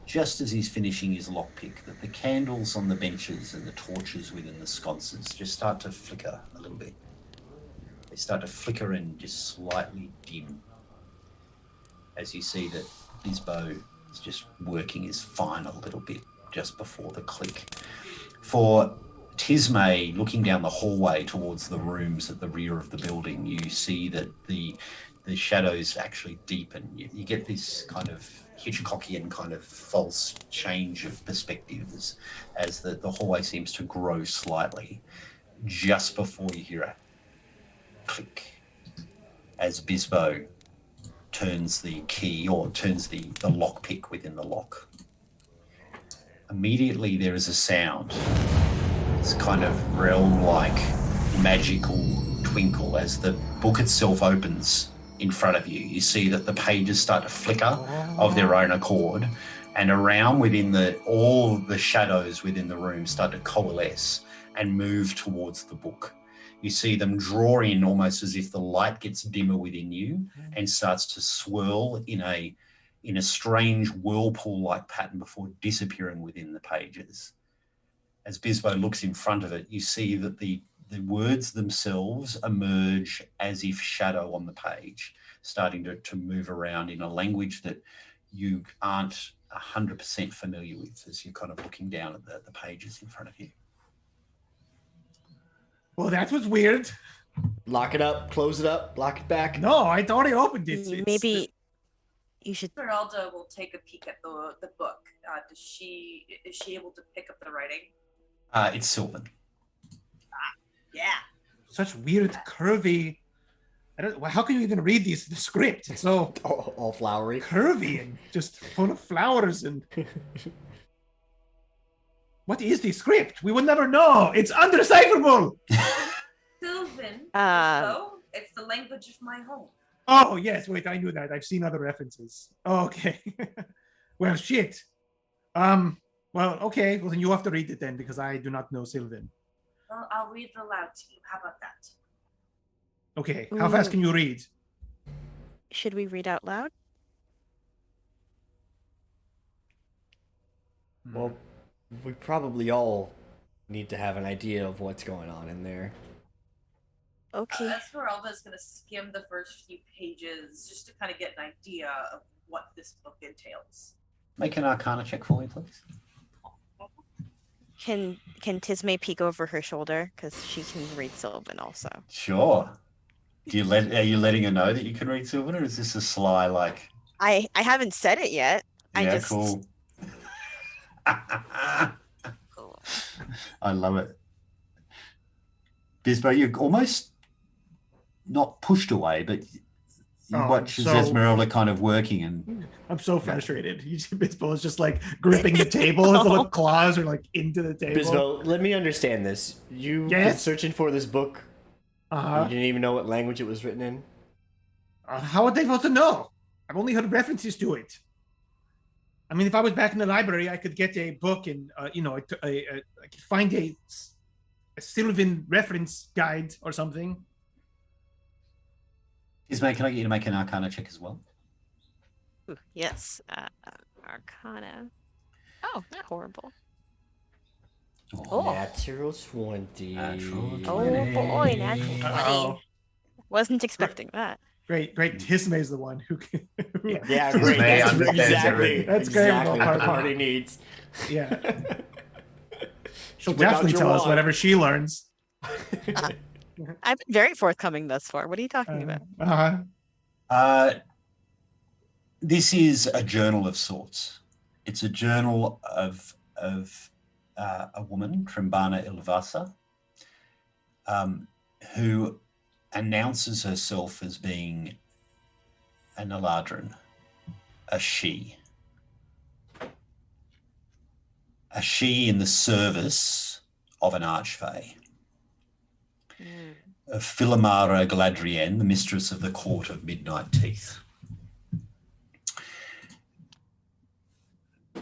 just as he's finishing his lockpick, that the candles on the benches and the torches within the sconces just start to flicker a little bit. They start to flicker and just slightly dim as you see that Bizbo is just working his fine a little bit just before the click. For Tismay, looking down the hallway towards the rooms at the rear of the building, you see that the shadows actually deepen. You get this kind of Hitchcockian kind of false change of perspectives as the hallway seems to grow slightly just before you hear a click as Bizbo turns the key or turns the lockpick within the lock. Immediately there is a sound. It's kind of realm-like magical twinkle as the book itself opens in front of you. You see that the pages start to flicker of their own accord, and around within all the shadows within the room start to coalesce and move towards the book. You see them draw in almost as if the light gets dimmer within you and starts to swirl in a strange whirlpool-like pattern before disappearing within the pages. As Bizbo looks in front of it, you see that the words themselves emerge as if shadow on the page, starting to move around in a language that you aren't 100% familiar with as you're kind of looking down at the pages in front of you. Well, that was weird. Lock it up, close it up, lock it back. No, I already opened it. Maybe you should. Esmeralda will take a peek at the book. Is she able to pick up the writing? It's Sylvan. Yeah. Such weird, curvy. How can you even read the script? It's so All flowery. curvy and just full of flowers and. What is the script? We will never know. It's undecipherable. Sylvan. So it's the language of my home. Oh yes, wait, I knew that. I've seen other references. Okay. Well, shit. Well, okay. Well, then you have to read it then because I do not know Sylvan. Well, I'll read it aloud to you. How about that? Okay. How fast can you read? Should we read out loud? Well, we probably all need to have an idea of what's going on in there. Okay. Esmeralda's going to skim the first few pages just to kind of get an idea of what this book entails. Make an Arcana check for me, please. Can Tismay peek over her shoulder because she can read Sylvan also? Sure. Are you letting her know that you can read Sylvan, or is this a sly like? I haven't said it yet. Yeah, cool. I love it. Bizbo, you're almost not pushed away, but you watch as Esmeralda kind of working and... I'm so frustrated. Bizbo is just like gripping the table. His little claws are like into the table. Bizbo, let me understand this. You've been searching for this book. You didn't even know what language it was written in? How would they supposed to know? I've only heard references to it. I mean, if I was back in the library, I could get a book and, I could find a Sylvan reference guide or something. Ismay, can I get you to make an Arcana check as well? Ooh, yes. Arcana. Oh, not horrible. Oh. Natural 20. Natural 20. Oh boy, natural 20. Wasn't expecting that. Great. Tismay's the one who can. Yeah, great. That's exactly That's exactly what the party needs. Yeah. She'll definitely tell us whatever she learns. I've been very forthcoming thus far. What are you talking about? This is a journal of sorts. It's a journal of a woman, Trimbana Vasa, who announces herself as being an Eladrin, a she in the service of an archfey, of Philomara Gladrienne, the mistress of the Court of Midnight Teeth.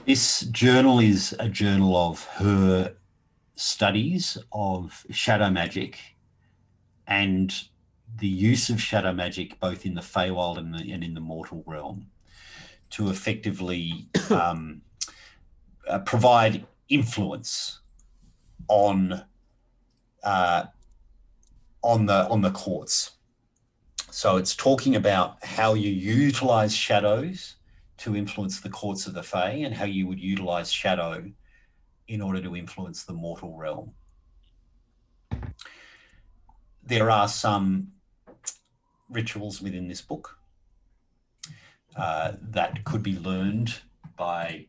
This journal is a journal of her studies of shadow magic and the use of shadow magic both in the Feywild and in the mortal realm to effectively provide influence on the courts So it's talking about how you utilize shadows to influence the courts of the Fae and how you would utilize shadow in order to influence the mortal realm. There are some rituals within this book that could be learned by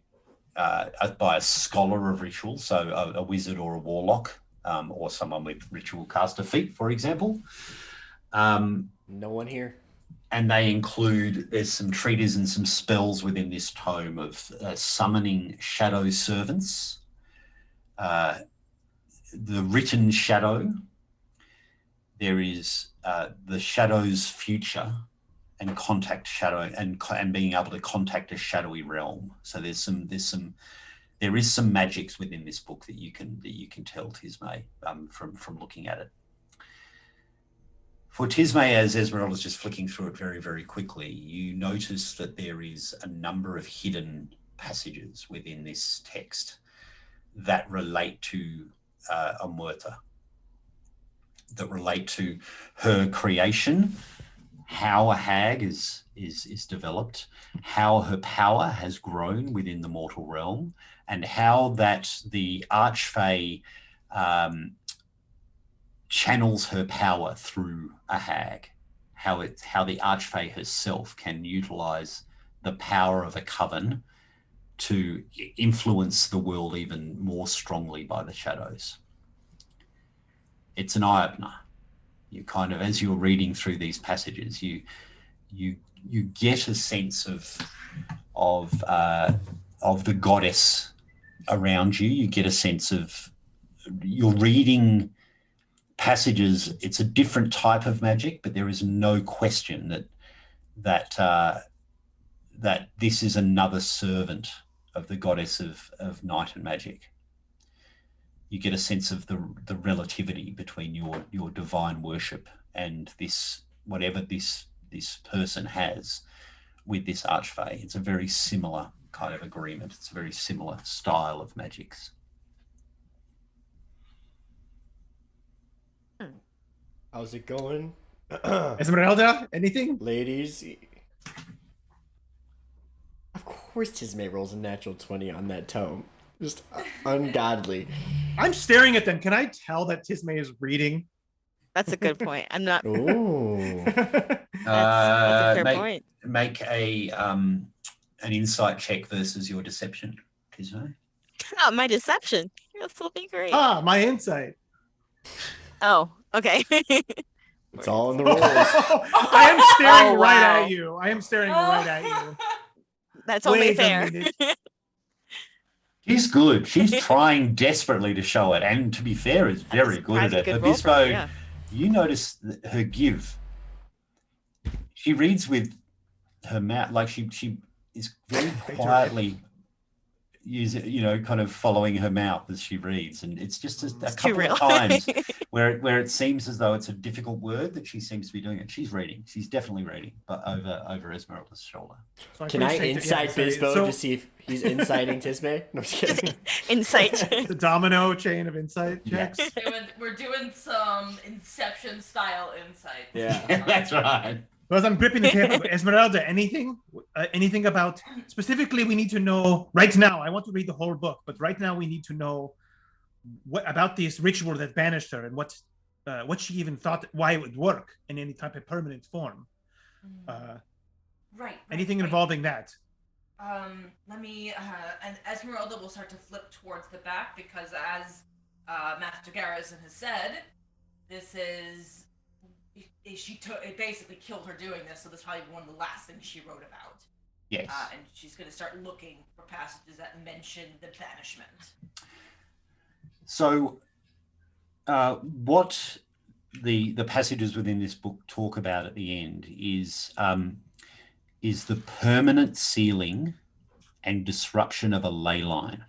a scholar of ritual, so a wizard or a warlock, or someone with ritual caster feat, for example. No one here. And they include, there's some treatises and some spells within this tome of summoning shadow servants, the written shadow. There is the shadow's future, and contact shadow, and being able to contact a shadowy realm. So there is some magics within this book that you can tell Tisme from looking at it. For Tisme, as Esmeralda's just flicking through it very, very quickly, you notice that there is a number of hidden passages within this text that relate to Amurta, that relate to her creation, how a hag is developed, how her power has grown within the mortal realm, and how that the Archfey channels her power through a hag, how the Archfey herself can utilize the power of a coven to influence the world even more strongly by the shadows. It's an eye-opener. You kind of, as you're reading through these passages, you get a sense of the goddess around you. You get a sense of, you're reading passages. It's a different type of magic, but there is no question that this is another servant of the goddess of night and magic. You get a sense of the relativity between your divine worship and this, whatever this person has with this Archfey. It's a very similar kind of agreement. It's a very similar style of magics. How's it going? Esmeralda, anything? Ladies. Of course Tisme rolls a natural 20 on that tome. Just ungodly. I'm staring at them. Can I tell that Tisme is reading? That's a good point. I'm not. Ooh. That's a fair point. Make an insight check versus your deception, Tisme. Oh, my deception. This will be great. My insight. Oh, okay. It's all in the rolls. I am staring Oh, right wow. at you. I am staring right at you. That's only Wait a fair. minute. She's good. She's trying desperately to show it, and to be fair, is very good at it. Good Her roll for her, Bizbo, yeah. you notice her give. She reads with her mouth, like she is very quietly kind of following her mouth as she reads, and it's just a couple of times where it seems as though it's a difficult word that she seems to be doing it. She's reading. She's definitely reading, but over Esmeralda's shoulder. So Can I appreciate it. insight Yeah, Bizbo so to see if he's inciting Tisme? No, I'm just kidding. Insight. the domino chain of insight Yeah. checks. We're doing some Inception style insight. Yeah. That's right. Well, as I'm gripping the table, Esmeralda, anything about, specifically we need to know right now. I want to read the whole book, but right now we need to know what about this ritual that banished her and what she even thought, why it would work in any type of permanent form. Right. Anything involving that. Let me, and Esmeralda will start to flip towards the back because as Master Garrison has said, this is, it basically killed her doing this, so this is probably one of the last things she wrote about. Yes. And she's going to start looking for passages that mention the banishment. So, what the passages within this book talk about at the end is the permanent sealing and disruption of a ley line.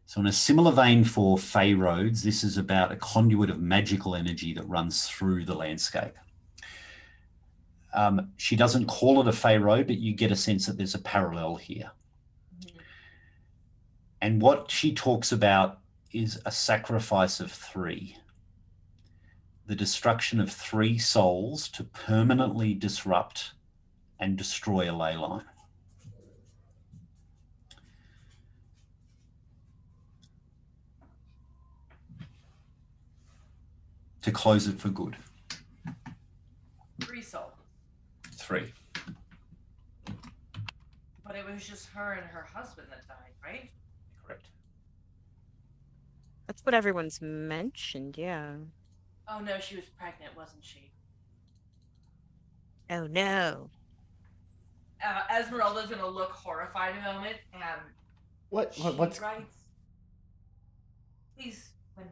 So in a similar vein for Fey roads, this is about a conduit of magical energy that runs through the landscape. She doesn't call it a Fey road, but you get a sense that there's a parallel here. Mm-hmm. And what she talks about is a sacrifice of 3. the destruction of 3 souls to permanently disrupt and destroy a ley line. To close it for good. 3 souls. 3. But it was just her and her husband that died, right? Correct. That's what everyone's mentioned, yeah. Oh no, she was pregnant, wasn't she? Oh no. Esmeralda's gonna look horrified a moment, and What's she writes. Please, when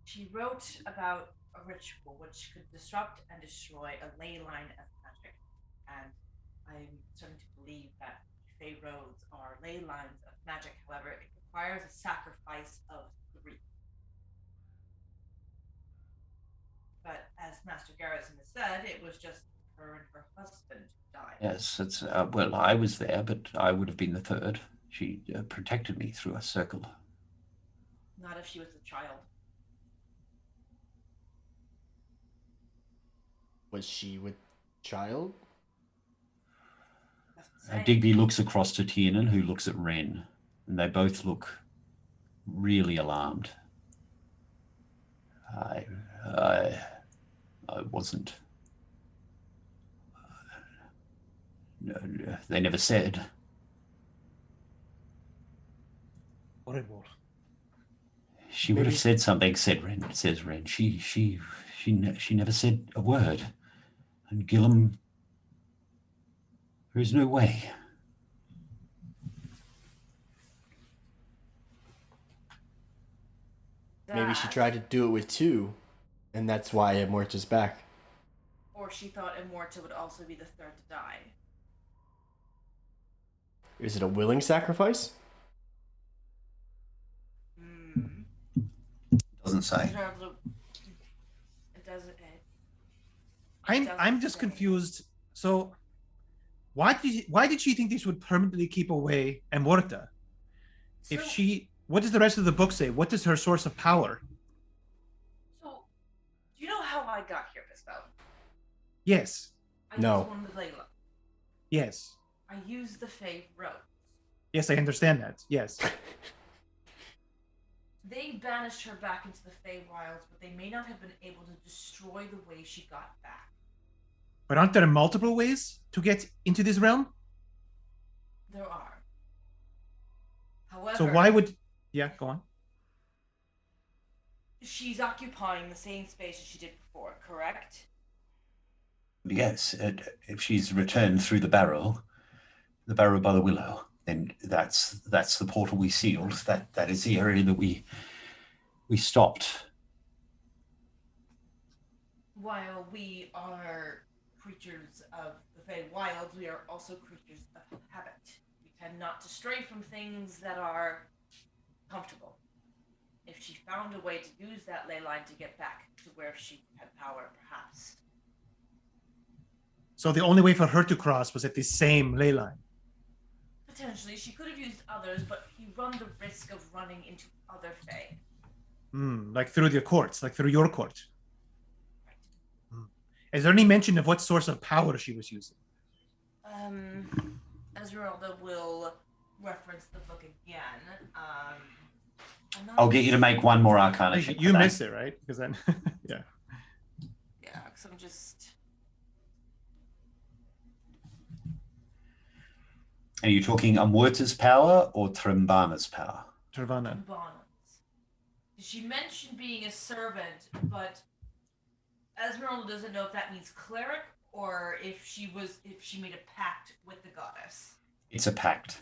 she wrote about a ritual which could disrupt and destroy a ley line of magic, and I'm starting to believe that Fey roads are ley lines of magic. However, it requires a sacrifice of 3. But as Master Garrison has said, it was just her and her husband who died. Yes, it's well, I was there, but I would have been the 3rd. She protected me through a circle. Not if she was a child. Was she with child? That's the same. Digby looks across to Tiernan, who looks at Ren, and they both look really alarmed. I wasn't. No, they never said. Horrible. She would have said something. Says Ren. She never said a word. And Gillum, there is no way. Maybe she tried to do it with 2, and that's why Immorta's back. Or she thought Immorta would also be the 3rd to die. Is it a willing sacrifice? Doesn't say. It doesn't. I'm just confused. So, why did she think this would permanently keep away Immorta? If she, what does the rest of the book say? What is her source of power? So, do you know how I got here, Bizbo? Yes. I No. used one of the Layla. Yes. I used the Fey road. Yes, I understand that. Yes. They banished her back into the Fey Wilds, but they may not have been able to destroy the way she got back. But aren't there multiple ways to get into this realm? There are. However, So why would... Yeah, go on. she's occupying the same space as she did before, correct? Yes, if she's returned through the barrow by the willow, then that's the portal we sealed. That is the area that we stopped. While we are creatures of the Fey Wilds, we are also creatures of habit. We tend not to stray from things that are comfortable. If she found a way to use that ley line to get back to where she had power, perhaps. So the only way for her to cross was at the same ley line. Potentially, she could have used others, but you run the risk of running into other Fey. Like through the courts, like through your court. Is there any mention of what source of power she was using? Esmeralda will reference the book again. I'll get you to make one more Arcana check. You missed it, right? Because then, yeah. Yeah, because I'm just... Are you talking Amwerta's power or Trimbana's power? Trimbana. She mentioned being a servant, but Esmeralda doesn't know if that means cleric or if she made a pact with the goddess. It's a pact.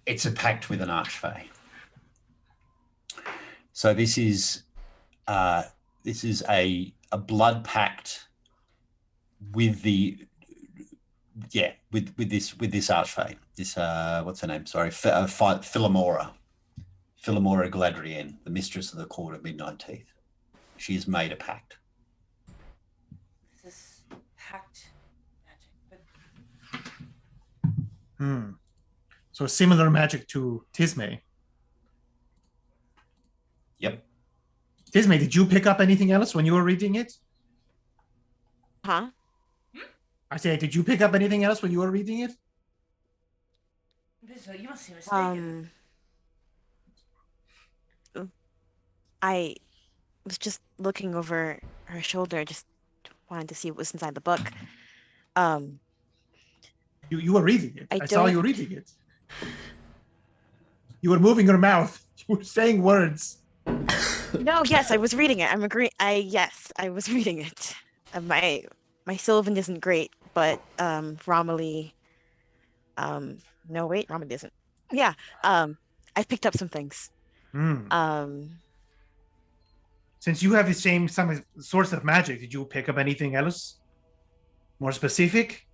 It's a pact with an archfey. So this is a blood pact with this archfey. This what's her name? Sorry, Philomora Gladrienne, the mistress of the Court of Midnight Teeth. She has made a pact. This is pact magic, but So similar magic to Tisme. Yep. Tisme, did you pick up anything else when you were reading it? Huh? I said, did you pick up anything else when you were reading it? Bizbo, you must be mistaken. I was just looking over her shoulder, just wanted to see what was inside the book. You were reading it. I saw don't- you reading it. You were moving your mouth. You were saying words. No, yes, I was reading it. Yes, I was reading it. My Sylvan isn't great, but Romilly. No, wait, Romilly isn't. Yeah. I picked up some things. Since you have the same source of magic, did you pick up anything else? More specific?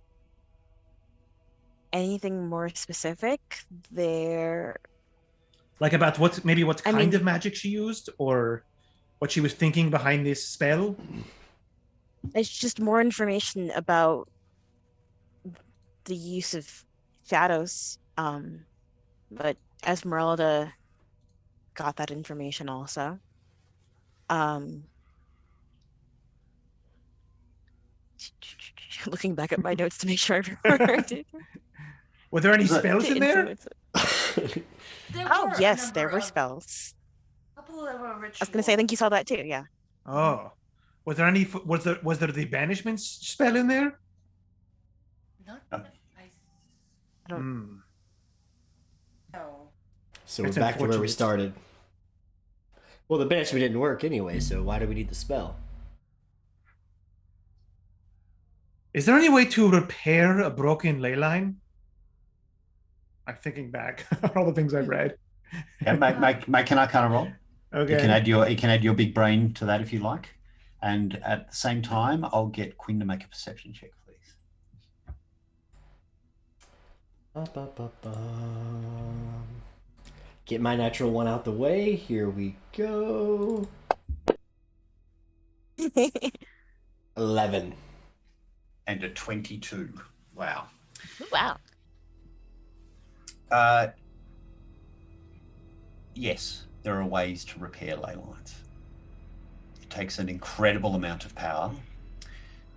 Anything more specific? Like about what kind mean- of magic she used, or what she was thinking behind this spell? It's just more information about the use of shadows. But Esmeralda got that information also. Looking back at my notes to make sure I remembered it. Were there any Was that- spells To in there? influence it. Oh, yes, there were spells. A couple that were I was gonna say, I think you saw that too, yeah. Oh, was there the banishment spell in there? Not Oh. that I don't- know. So That's we're back to where we unfortunate. started. Well, the banishment didn't work anyway, so why do we need the spell? Is there any way to repair a broken ley line? I'm thinking back on all the things I've read. Yeah, make an Arcana roll. Okay. You can add your big brain to that if you like, and at the same time, I'll get Quinn to make a perception check, please. Get my natural one out the way. Here we go. 11. And a 22. Wow. Wow. Yes, there are ways to repair ley lines. It takes an incredible amount of power.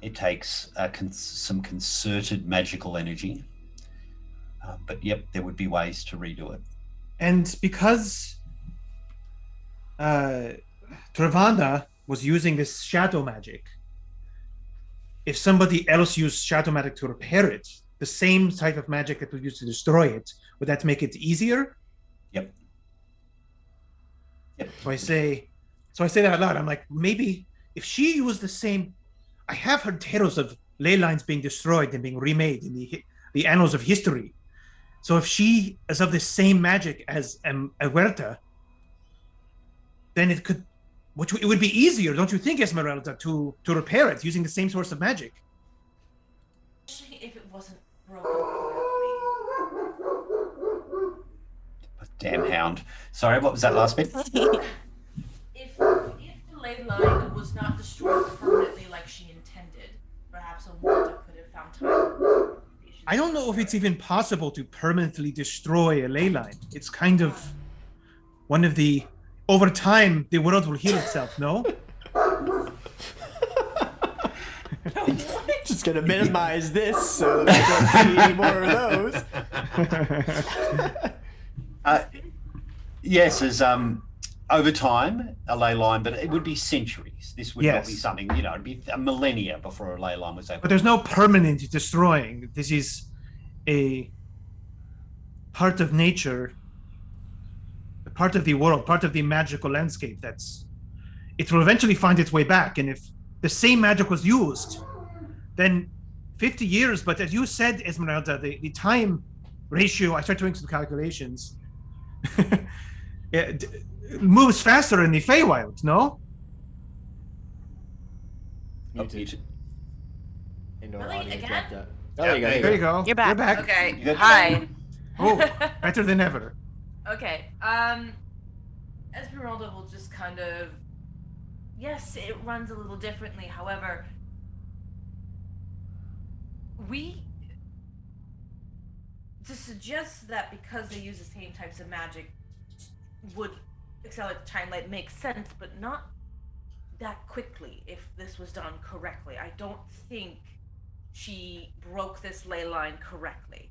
It takes some concerted magical energy. But yep, there would be ways to redo it. And because Trimbana was using this shadow magic, if somebody else used shadow magic to repair it, the same type of magic that was used to destroy it, would that make it easier? Yep. So I say that out loud. I'm like, maybe if she used the same, I have heard tales of ley lines being destroyed and being remade in the annals of history. So if she is of the same magic as Huerta, then it would be easier, don't you think, Esmeralda, to repair it using the same source of magic? Especially if it wasn't broken. Damn hound. Sorry, what was that last bit? If the ley line was not destroyed permanently like she intended, perhaps a Walter could have found time. I don't know if it's even possible to permanently destroy a ley line. It's kind of one of the... Over time, the world will heal itself, no? Just gonna minimize this so that I don't see any more of those. Yes, as over time, a ley line, but it would be centuries. This would not be Yes. something, it'd be a millennia before a ley line was able. But there's no permanent destroying. This is a part of nature, a part of the world, part of the magical landscape it will eventually find its way back. And if the same magic was used, then 50 years, but as you said, Esmeralda, the time ratio, I started doing some calculations, it moves faster in the Feywild, no? Muted. Indoor Really? audio Again? dropped out. Yeah, Oh, there you go. There you go. You're back. Okay. You good? Hi. Oh, better than ever. Okay. Esmeralda will just kind of. Yes, it runs a little differently. However, to suggest that because they use the same types of magic would accelerate the timeline makes sense, but not that quickly if this was done correctly. I don't think she broke this ley line correctly.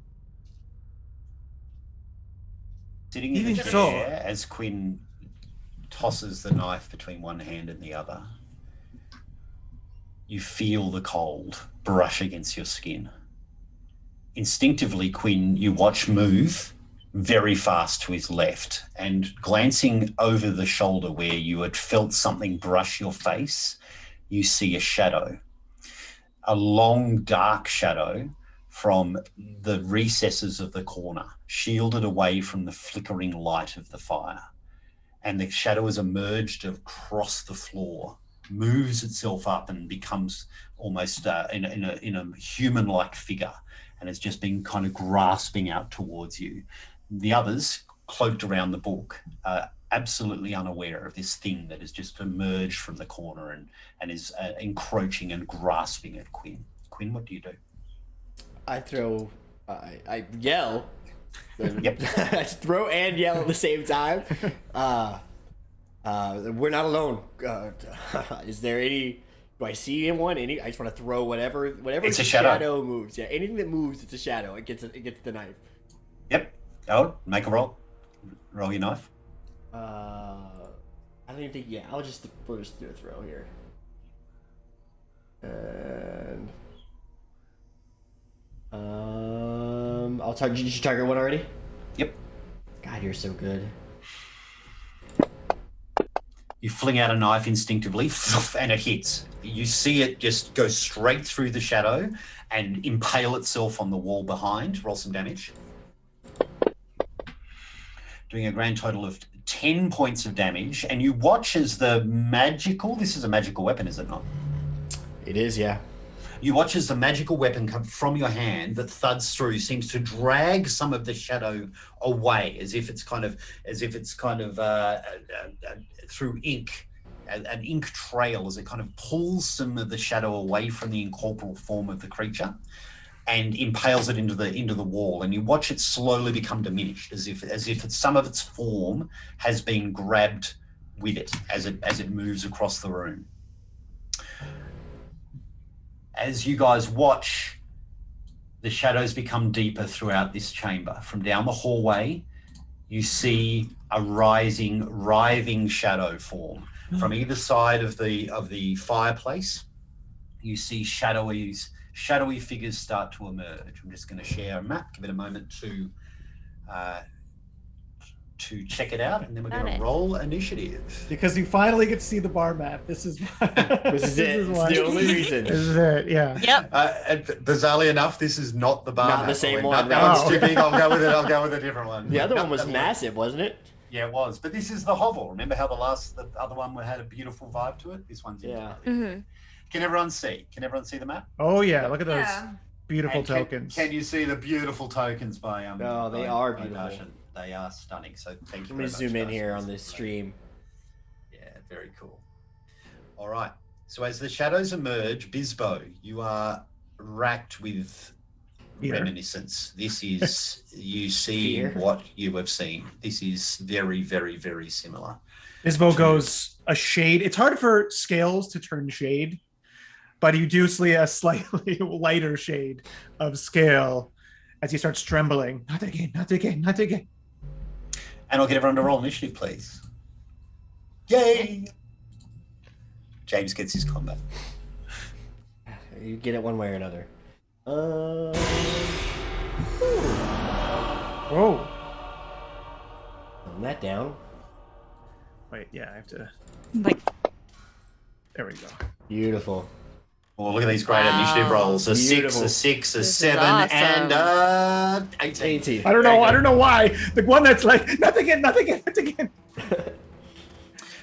Sitting in the Even chair so- as Quinn tosses the knife between one hand and the other, you feel the cold brush against your skin. Instinctively, Quinn, you watch move very fast to his left, and glancing over the shoulder where you had felt something brush your face, you see a shadow. A long, dark shadow from the recesses of the corner, shielded away from the flickering light of the fire. And the shadow has emerged across the floor, moves itself up and becomes almost in a human-like figure, and has just been kind of grasping out towards you. The others, cloaked around the book, are absolutely unaware of this thing that has just emerged from the corner and is encroaching and grasping at Quinn. Quinn, what do you do? I yell. Yep. I throw and yell at the same time. We're not alone. Is there any? Do I see anyone? I just want to throw whatever. It's a shadow. Moves. Yeah, anything that moves, it's a shadow. It gets the knife. Yep. Oh, make a roll. Roll your knife. I don't even think. Yeah, we'll just do a throw here. And I'll target. Did you target one already? Yep. God, you're so good. You fling out a knife instinctively, and it hits. You see it just go straight through the shadow and impale itself on the wall behind. Roll some damage. Doing a grand total of 10 points of damage. And you watch as the magical... This is a magical weapon, is it not? It is, yeah. You watch as the magical weapon come from your hand that thuds through, seems to drag some of the shadow away, as if it's kind of through ink, an ink trail, as it kind of pulls some of the shadow away from the incorporeal form of the creature, and impales it into the wall. And you watch it slowly become diminished, as if some of its form has been grabbed with it as it moves across the room. As you guys watch, the shadows become deeper throughout this chamber. From down the hallway, you see a rising, writhing shadow form. From either side of the fireplace, you see shadowy figures start to emerge. I'm just going to share a map, give it a moment to check it out, and then we're going to roll initiative. Because you finally get to see the bar map. This is This is it. It's the only reason. This is it. Yeah. Yep. And bizarrely enough, this is not the bar Not map. the same No, one, that no. one's too big. I'll go with a different one. The other No, one was that massive, wasn't it? Yeah, it was. But this is the hovel. Remember how the other one had a beautiful vibe to it? This one's Yeah. Mm-hmm. Can everyone see? Can everyone see the map? Oh yeah. Look at those Yeah. beautiful And tokens. Can you see the beautiful tokens by No, they by- are by beautiful. Darshan? They are stunning. So thank you. Let me very zoom much, in here Darshan. on this stream. Yeah, very cool. All right. So as the shadows emerge, Bizbo, you are racked with Fear. reminiscence. This is you see Fear. what you have seen. This is very, very, very similar. Bizbo goes a shade. It's hard for scales to turn shade, but you do see a slightly lighter shade of scale as he starts trembling. Not again, not again, not again. And I'll get everyone to roll initiative, please. Yay! James gets his combat. You get it one way or another. Whoa. Putting that down. Wait, yeah, I have to. Like, There we go. Beautiful. Oh, look at these great Wow. initiative rolls. A Beautiful. 6, a This is 7, awesome. and 18. 18. I don't know. I don't know why. The one that's like, not again, not again, not again.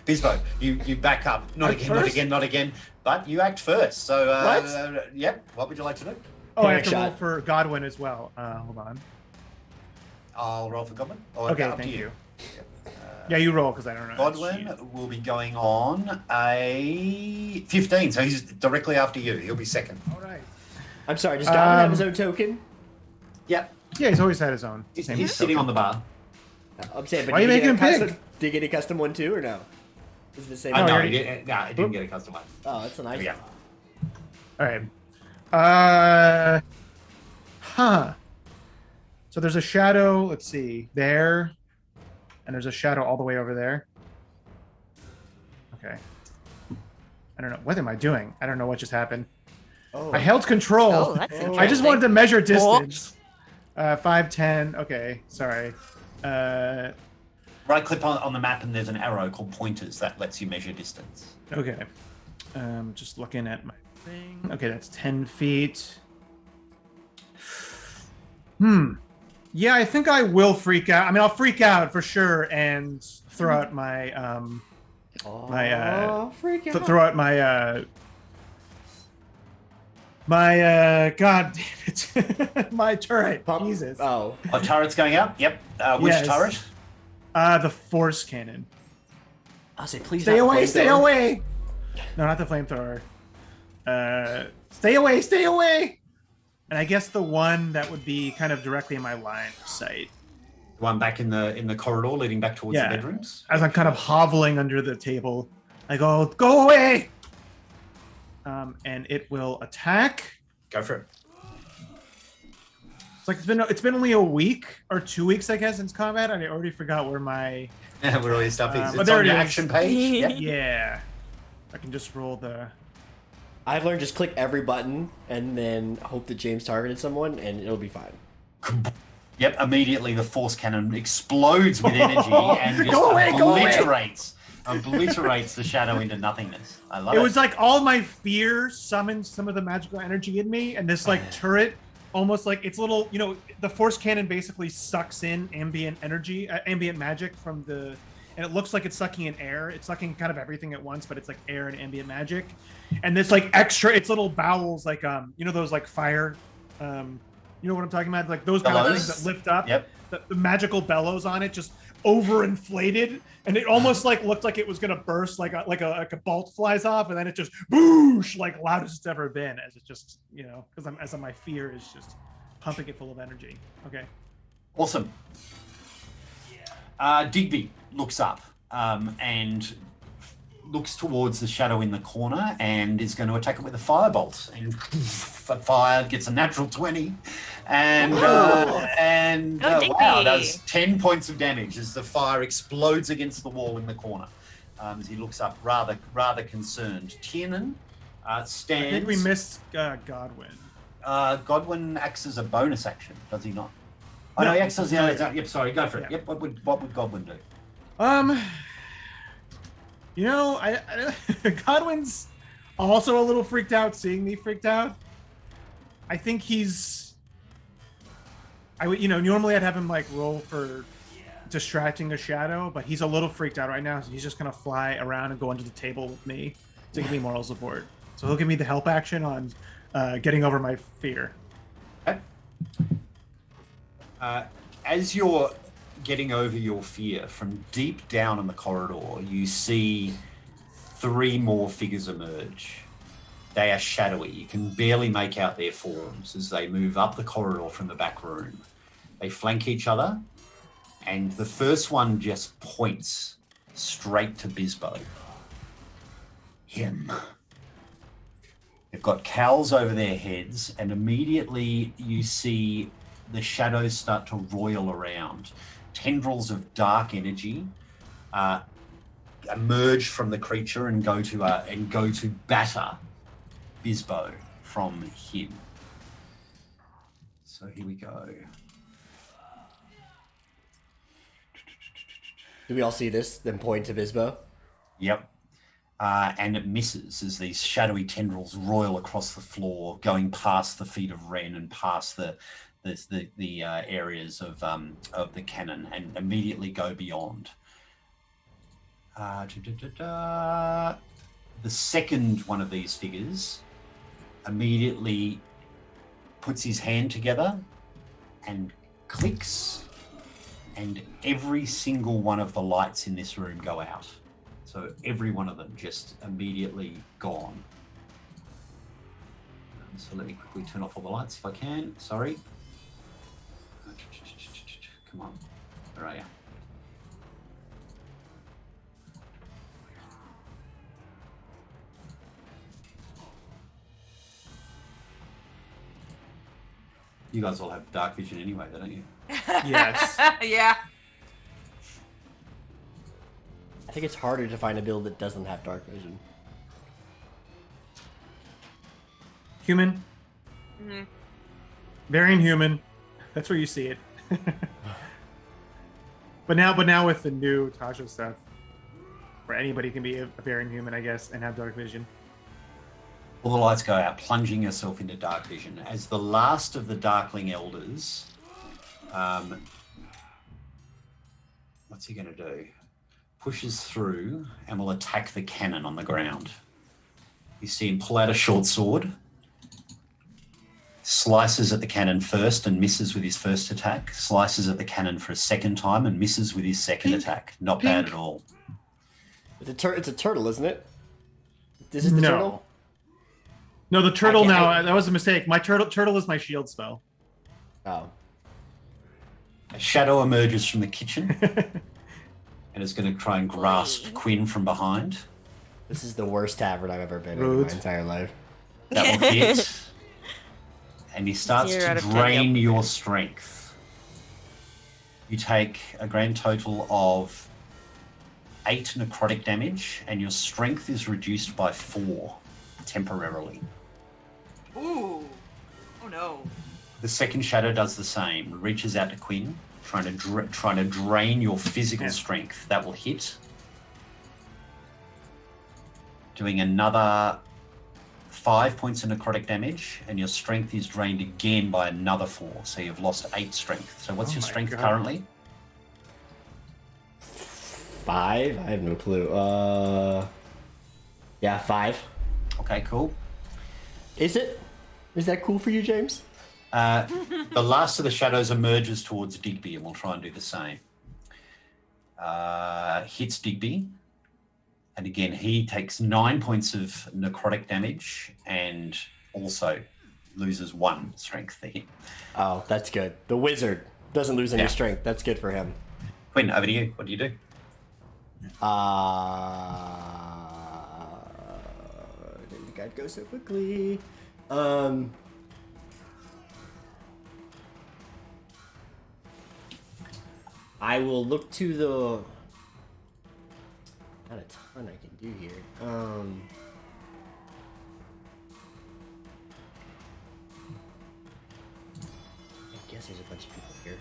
Bizbo, you back up. Not Act again, not first? again, not again. But you act first. So, What? Yep. What would you like to do? Oh, I have to Panic roll shot. for Godwin as well. Hold on. I'll roll for Godwin. Or Okay, up to thank you. Uh, Yeah, you roll because I don't know. Godwin will be going on a 15, so he's directly after you. He'll be second. All right. I'm sorry, does Goblin have his own token? Yep. Yeah, he's always had his own. He's Same sitting on the bar. I'm saying, but Why are you did making get a him custom, big? Did you get a custom one too, or no? Is it the same? Oh, no, already- it didn't get a custom one. Oh, that's a nice Yeah. one. All right. So there's a shadow. Let's see there, and there's a shadow all the way over there. Okay. I don't know. What am I doing? I don't know what just happened. Oh, I held control. Oh, that's interesting. I just wanted to measure distance. 5, 10. Okay, sorry. Right click on the map and there's an arrow called pointers that lets you measure distance. Okay. Just looking at my thing. Okay, that's 10 feet. Yeah, I think I will freak out. I mean, I'll freak out for sure and throw out my freak out. throw out my god damn it. My turret. Jesus. Oh. Oh, turret's going up? Yep. Which Yes. turret? The force cannon. I'll say, please Stay not away, flamethrower. stay away. No, not the flamethrower. Stay away, stay away. And I guess the one that would be kind of directly in my line of sight. The one back in the corridor leading back towards Yeah. the bedrooms? As I'm kind of hoveling under the table, I go away. And it will attack. Go for it. It's like it's been only a week or 2 weeks, I guess, since combat. I already forgot where my Where all your stuff is. but It's there on it your is. action page. Yep. yeah. I can just roll the. I've learned just click every button and then hope that James targeted someone and it'll be fine. Yep, immediately the force cannon explodes with energy and just Go away, go away. obliterates the shadow into nothingness. I love It it. was like all my fear summoned some of the magical energy in me, and this like turret, almost like it's little. You know, the force cannon basically sucks in ambient energy, ambient magic from the. And it looks like it's sucking in air. It's sucking kind of everything at once, but it's like air and ambient magic. And this like extra, it's little bowels, like you know those like fire, you know what I'm talking about, like those kind of Bellows? things that lift up. Yep. The magical bellows on it just overinflated, and it almost like looked like it was gonna burst, like a bolt flies off, and then it just boosh, like loudest it's ever been, as it just because my fear is just pumping it full of energy. Okay. Awesome. Digby looks up and looks towards the shadow in the corner and is going to attack it with a firebolt. And fire gets a natural 20, and Digby. wow, does 10 points of damage as the fire explodes against the wall in the corner. As he looks up, rather concerned. Tiernan stands. I think we missed Godwin. Godwin acts as a bonus action, does he not? Oh no, he acts as yep. Sorry, go for it. Yeah. Yep. What would Godwin do? You know, I Godwin's also a little freaked out seeing me freaked out. I think he's. I would, normally I'd have him like roll for distracting a shadow, but he's a little freaked out right now, so he's just gonna fly around and go under the table with me to give me moral support. So he'll give me the help action on getting over my fear. Okay. As you're getting over your fear, from deep down in the corridor, you see 3 more figures emerge. They are shadowy. You can barely make out their forms as they move up the corridor from the back room. They flank each other, and the first one just points straight to Bizbo. Him. They've got cowls over their heads, and immediately you see the shadows start to roil around. Tendrils of dark energy emerge from the creature and go to batter Bizbo from him. So here we go. Do we all see this? Then point to Bizbo. Yep. And it misses as these shadowy tendrils roil across the floor, going past the feet of Ren and past the areas of the cannon, and immediately go beyond. The second one of these figures immediately puts his hand together and clicks, and every single one of the lights in this room go out. So every one of them just immediately gone. So let me quickly turn off all the lights if I can. Sorry. Come on. Where are you? You guys all have dark vision anyway, don't you? Yes. Yeah. I think it's harder to find a build that doesn't have dark vision. Human. Mhm. Variant human. That's where you see it. But now with the new Tasha stuff, where anybody can be a variant human, I guess, and have dark vision. All the lights go out, plunging yourself into dark vision. As the last of the Darkling Elders, what's he going to do? Pushes through and will attack the cannon on the ground. You see him pull out a short sword, slices at the cannon first and misses with his first attack, slices at the cannon for a second time and misses with his second attack. Not bad at all. It's a turtle, isn't it? This is the turtle? No, the turtle that was a mistake. My turtle is my shield spell. Oh. A shadow emerges from the kitchen and is going to try and grasp Quinn from behind. This is the worst tavern I've ever been in my entire life. That will hit. And he starts to drain your strength. You take a grand total of 8 necrotic damage, and your strength is reduced by 4 temporarily. Ooh. Oh no. The second shadow does the same. Reaches out to Quinn, trying to drain your physical strength. That will hit. Doing another 5 points of necrotic damage, and your strength is drained again by another 4. So you've lost 8 strength. So what's your strength currently? 5? I have no clue. Yeah, 5. Okay, cool. Is it? Is that cool for you, James? The last of the shadows emerges towards Digby, and we'll try and do the same. Hits Digby. And again, he takes 9 points of necrotic damage and also loses 1 strength to hit. Oh, that's good. The wizard doesn't lose any strength. That's good for him. Quinn, over to you. What do you do? Didn't think I'd go so quickly. I will look to the... Not a ton I can do here. I guess there's a bunch of people here.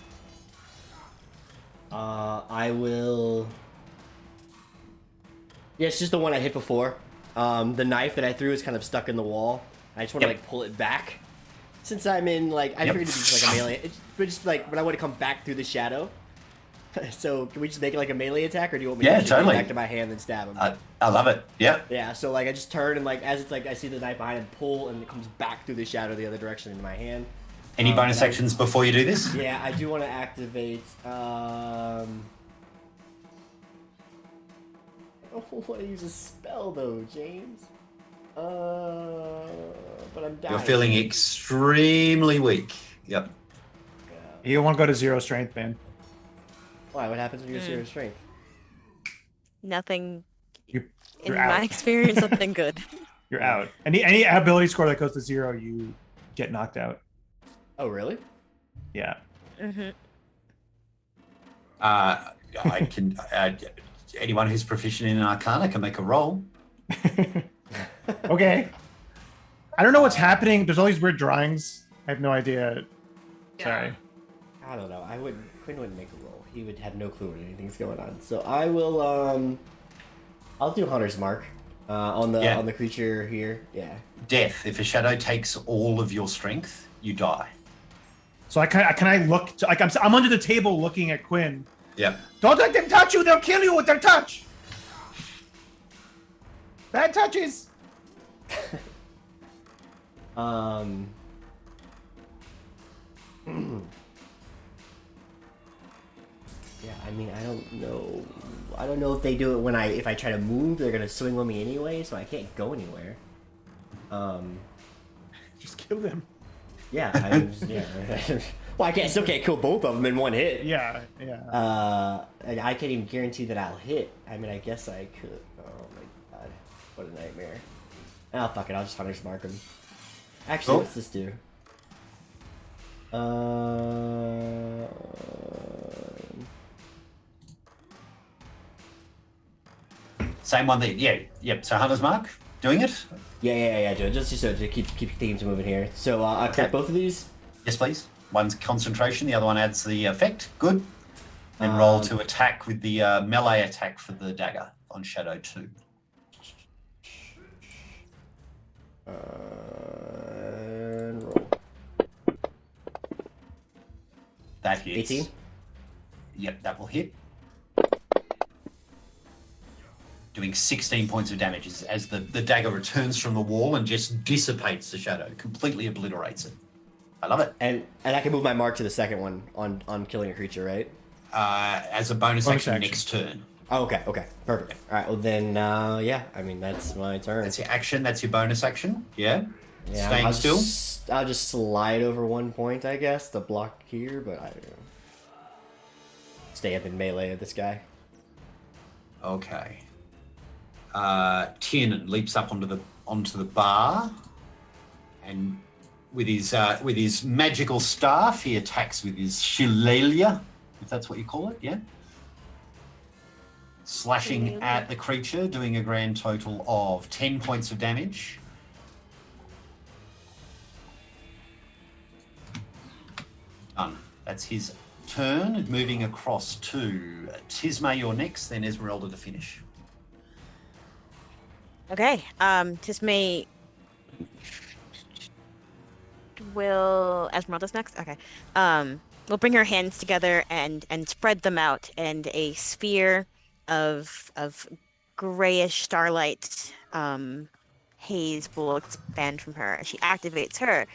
I will... Yeah, it's just the one I hit before. The knife that I threw is kind of stuck in the wall. I just want to like pull it back. Since I'm in like, I figured it'd be just like a melee. But just like, but I want to come back through the shadow. So can we just make it like a melee attack, or do you want me to totally. back to my hand and stab him? I love it. Yeah. Yeah. So like I just turn and like as it's like I see the knife behind him, pull, and it comes back through the shadow the other direction into my hand. Any bonus actions before you do this? Yeah, I do want to activate. I don't want to use a spell though, James. But I'm dying. You're feeling extremely weak. Yep. You don't want to go to 0 strength, man. Why? What happens when you have 0 strength? Nothing. You're In out. my experience, something good. You're out. Any ability score that goes to 0, you get knocked out. Oh, really? Yeah. Mm-hmm. I can. Anyone who's proficient in Arcana can make a roll. Okay. I don't know what's happening. There's all these weird drawings. I have no idea. Sorry. I don't know. Quinn wouldn't make a roll. He would have no clue when anything's going on. So I will. I'll do Hunter's Mark on the creature here. Yeah. Death. If a shadow takes all of your strength, you die. So can I look? Like I'm under the table looking at Quinn. Yep. Don't let them touch you. They'll kill you with their touch. Bad touches. Yeah, I mean, I don't know. I don't know if they do it if I try to move, they're gonna swing on me anyway, so I can't go anywhere. Just kill them. Yeah, well, I still can't kill both of them in one hit. Yeah. I can't even guarantee that I'll hit. I mean, I guess I could. Oh my god, what a nightmare. Oh fuck it, I'll just Hunter's Mark him. Actually, what's this do? Same one that, yep. So Hunter's Mark, doing it? Yeah. Just so to keep themes moving here. So I click both of these. Yes, please. One's concentration, the other one adds the effect. Good. Then roll to attack with the melee attack for the dagger on Shadow 2. And roll. That hits. 18. Yep, that will hit. Doing 16 points of damage as the dagger returns from the wall and just dissipates the shadow, completely obliterates it. I love it. And I can move my mark to the second one on killing a creature, right? As a bonus action next turn. Oh, okay, perfect. All right, well then, yeah. I mean, that's my turn. That's your action. That's your bonus action. Yeah. Yeah. Staying still. I'll just slide over 1 point, I guess, to block here, but I don't know. Stay up in melee of this guy. Okay. Tiernan leaps up onto the bar, and with his magical staff, he attacks with his shillelagh, if that's what you call it, yeah. Slashing at the creature, doing a grand total of 10 points of damage. Done. That's his turn. Moving across to Tisma, you're next, then Esmeralda to finish. Okay. Tisme will Esmeralda's next? Okay. We'll bring her hands together and spread them out, and a sphere of grayish starlight haze will expand from her. She activates her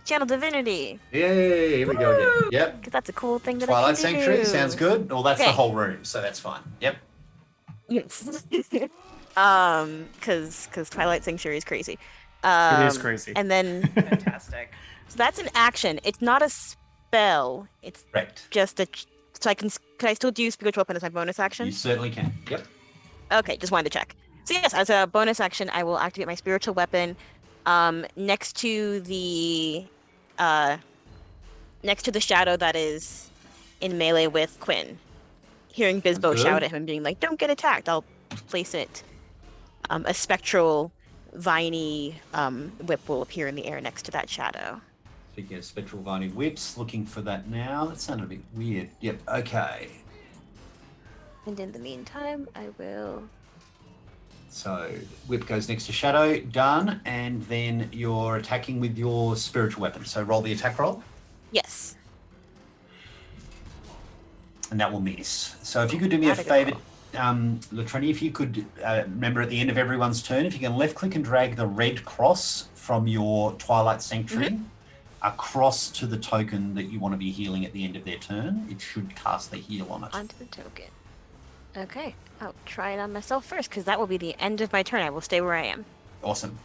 channel divinity. Yay, here we go again. Yep. Because that's a cool thing that Twilight I can Sanctuary do. sounds good. Well, that's the Okay. whole room, so that's fine. Yep. Yes. Because Twilight Sanctuary is crazy. It is crazy. And then Fantastic. so that's an action. It's not a spell. It's Correct. just a. So can I still do spiritual weapon as my bonus action? You certainly can. Yep. Okay, just wanted to check. So yes, as a bonus action, I will activate my spiritual weapon next to the shadow that is in melee with Quinn. Hearing Bizbo Good. shout at him and being like, "Don't get attacked," I'll place it. A spectral, viney whip will appear in the air next to that shadow. So you get spectral viney whips. Looking for that now. That sounded a bit weird. Yep. Okay. And in the meantime, I will. So whip goes next to shadow. Done. And then you're attacking with your spiritual weapon. So roll the attack roll. Yes. And that will miss. So if you could do me a That'd favour, go. Latreni, if you could remember at the end of everyone's turn, if you can left click and drag the red cross from your Twilight Sanctuary across to the token that you want to be healing at the end of their turn, it should cast the heal on it. Onto the token. Okay, I'll try it on myself first, because that will be the end of my turn. I will stay where I am. Awesome.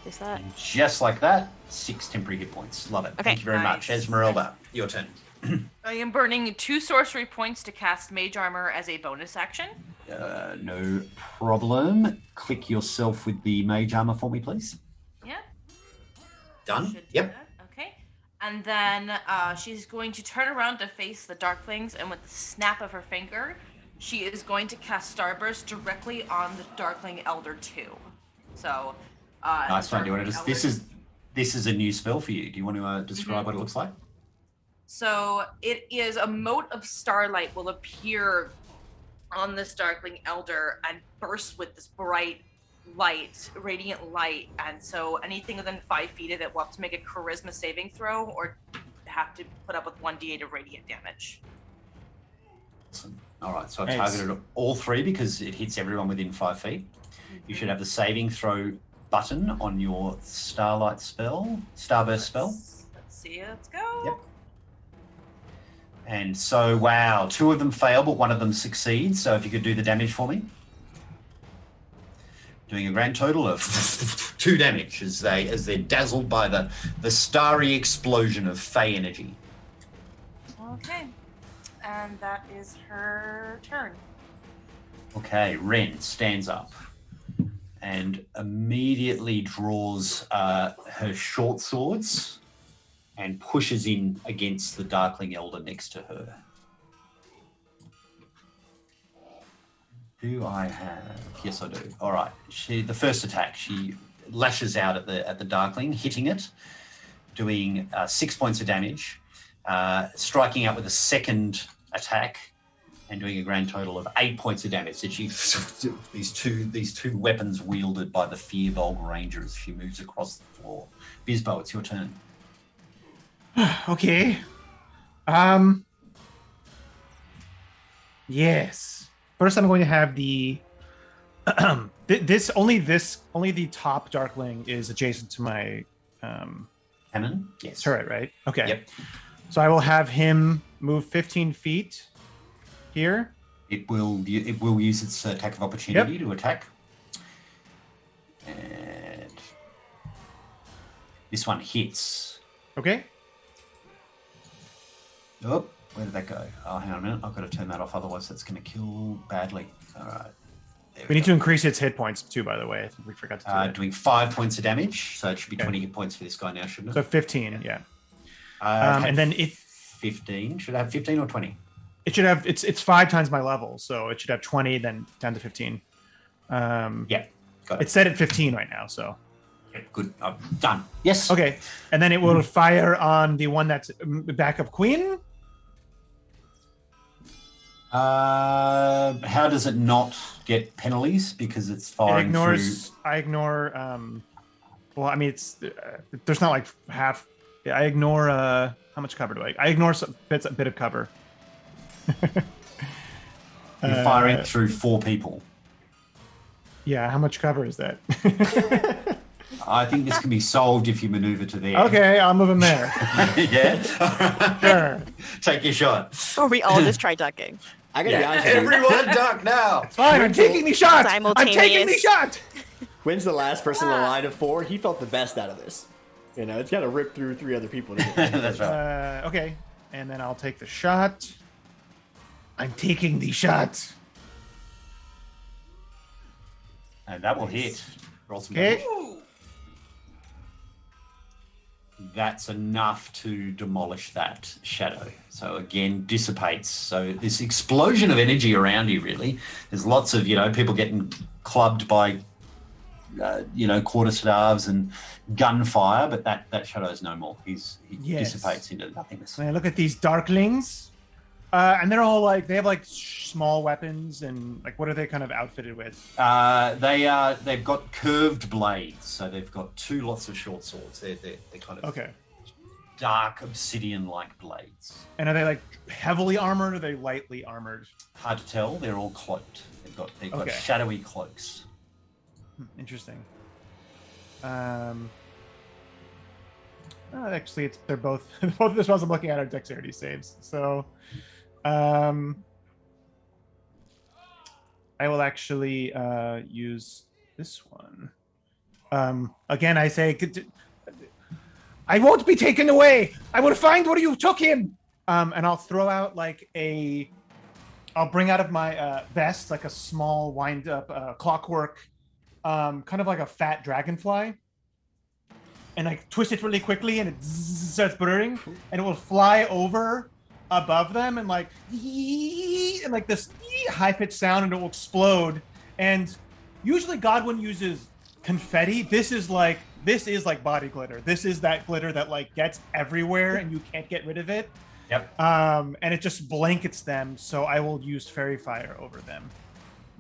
Is that? And just like that, 6 temporary hit points. Love it. Okay. Thank you very much. Nice. Esmeralda, your turn. I am burning 2 sorcery points to cast Mage Armor as a bonus action. No problem. Click yourself with the mage armor for me, please. Yeah. Done. Should do Yep. that. Okay. And then she's going to turn around to face the Darklings, and with the snap of her finger, she is going to cast Starburst directly on the Darkling Elder 2. So, Nice one. Do you want to Darkling just? Elder- This is a new spell for you. Do you want to describe what it looks like? So it is a mote of starlight will appear on this Darkling Elder and burst with this bright light, radiant light. And so anything within 5 feet of it will have to make a charisma saving throw or have to put up with 1d8 of radiant damage. Awesome. All right. So I've Nice. targeted all 3 because it hits everyone within 5 feet. You should have the saving throw button on your starburst spell. Let's see. Let's go. Yep. And so, wow, 2 of them fail, but 1 of them succeeds. So if you could do the damage for me. Doing a grand total of 2 damage as they're dazzled by the starry explosion of Fey energy. Okay. And that is her turn. Okay, Ren stands up and immediately draws her short swords and pushes in against the Darkling Elder next to her. Do I have? Yes, I do. All right. The first attack, she lashes out at the Darkling, hitting it, doing 6 points of damage, striking out with a second attack, and doing a grand total of 8 points of damage. So she these two weapons wielded by the Firbolg Ranger as she moves across the floor. Bizbo, it's your turn. Okay. Yes. First, I'm going to have the only the top Darkling is adjacent to my Cannon? Yes. turret, right? Okay. Yep. So I will have him move 15 feet here. It will use its attack of opportunity to attack. And this one hits. Okay. Oh, where did that go? Oh, hang on a minute. I've got to turn that off, otherwise that's going to kill badly. All right. We need to increase its hit points too, by the way. I think we forgot to do that. Doing 5 points of damage, so it should be Okay. 20 hit points for this guy now, shouldn't it? So 15, yeah. And then it 15. Should I have 15 or 20? it should have it's 5 times my level, so it should have 20, then down to 15. Yeah, got it. It's set at 15 right now, so Good. Done. Yes. okay. And then it will fire on the one that's back of Queen. How does it not get penalties? Because it's It firing ignores. through. I ignore. Well, I mean, it's there's not like half. Yeah, I ignore. How much cover do I? I ignore a bit of cover. You're firing through 4 people. Yeah, how much cover is that? I think this can be solved if you maneuver to there. Okay, I'll move him there. Yeah. Sure. Take your shot. Or we all just try ducking. I gotta be honest with you. Everyone duck now. Fine, I'm taking the shot. I'm taking the Simultaneous. shot. Quinn's the last person in the line of 4. He felt the best out of this. You know, it's got to rip through 3 other people. To get That's right. Okay, and then I'll take the shot. I'm taking the shot. And that will hit. Roll some Okay. damage. That's enough to demolish that shadow. So again, dissipates. So this explosion of energy around you, really. There's lots of, people getting clubbed by, quarterstaves and gunfire, but that shadow is no more. He Yes. dissipates into nothingness. When I look at these Darklings, and they're all they have small weapons, and what are they kind of outfitted with? They've got curved blades, so they've got 2 lots of short swords. They're kind of Okay. dark obsidian-like blades. And are they heavily armored, or are they lightly armored? Hard to tell. They're all cloaked. They've got Okay. shadowy cloaks. Interesting. Actually, they're both of the spells I'm looking at are dexterity saves. So, I will actually use this one. Again, I say, I won't be taken away. I will find where you took him. And I'll throw out I'll bring out of my vest a small wind-up clockwork, kind of like a fat dragonfly. And I twist it really quickly, and it starts blurring, and it will fly over above them, and this high-pitched sound, and it will explode. And usually Godwin uses confetti. This is like body glitter. This is that glitter that gets everywhere, and you can't get rid of it. Yep. And it just blankets them. So I will use fairy fire over them.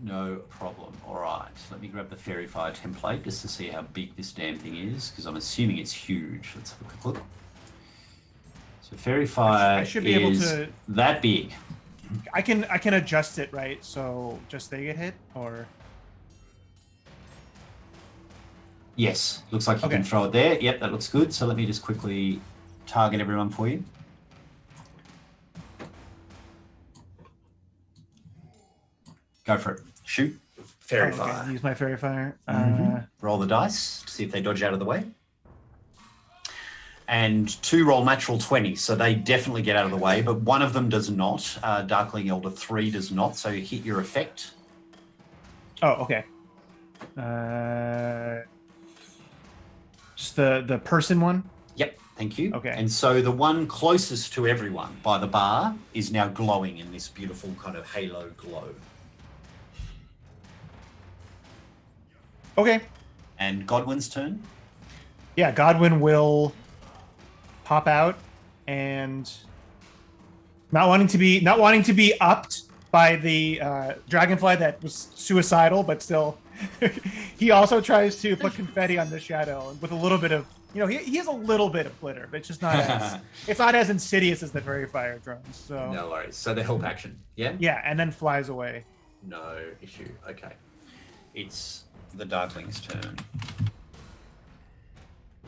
No problem. All right. Let me grab the Fairy Fire template just to see how big this damn thing is, because I'm assuming it's huge. Let's have a quick look. So Fairy Fire I should be able to. that big. I can adjust it, right? So just they get hit, or Yes. Looks like you Okay. can throw it there. Yep, that looks good. So let me just quickly target everyone for you. Go for it. Shoot. Fairy Fire. Use my fairy fire. Roll the dice to see if they dodge out of the way. And 2 roll natural 20, so they definitely get out of the way, but one of them does not. Darkling Elder 3 does not, so you hit your effect. Oh, okay. Just the person one. Yep, Thank you. Okay. And so the one closest to everyone by the bar is now glowing in this beautiful kind of halo glow. Okay. And Godwin's turn. Yeah, Godwin will pop out and not wanting to be upped by the dragonfly that was suicidal, but still, he also tries to put confetti on the shadow with a little bit of, he has a little bit of glitter, but it's not as insidious as the fairy fire drones. So No worries. So the help action, yeah? yeah, and then flies away. No issue. Okay. It's the Darkling's turn.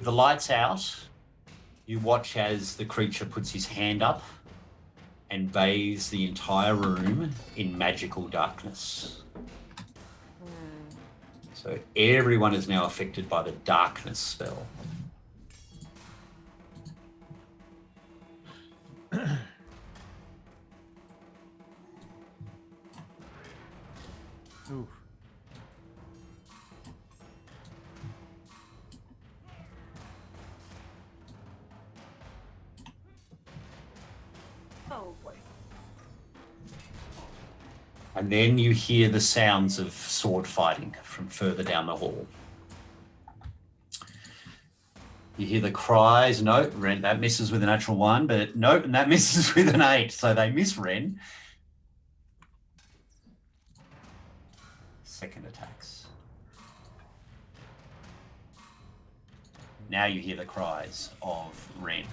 The lights out. You watch as the creature puts his hand up and bathes the entire room in magical darkness. So everyone is now affected by the darkness spell. Ooh. Oh boy. And then you hear the sounds of sword fighting from further down the hall. You hear the cries. No, Ren, that misses with a natural 1, but nope, and that misses with an 8. So they miss Ren. Second attacks. Now you hear the cries of Ren.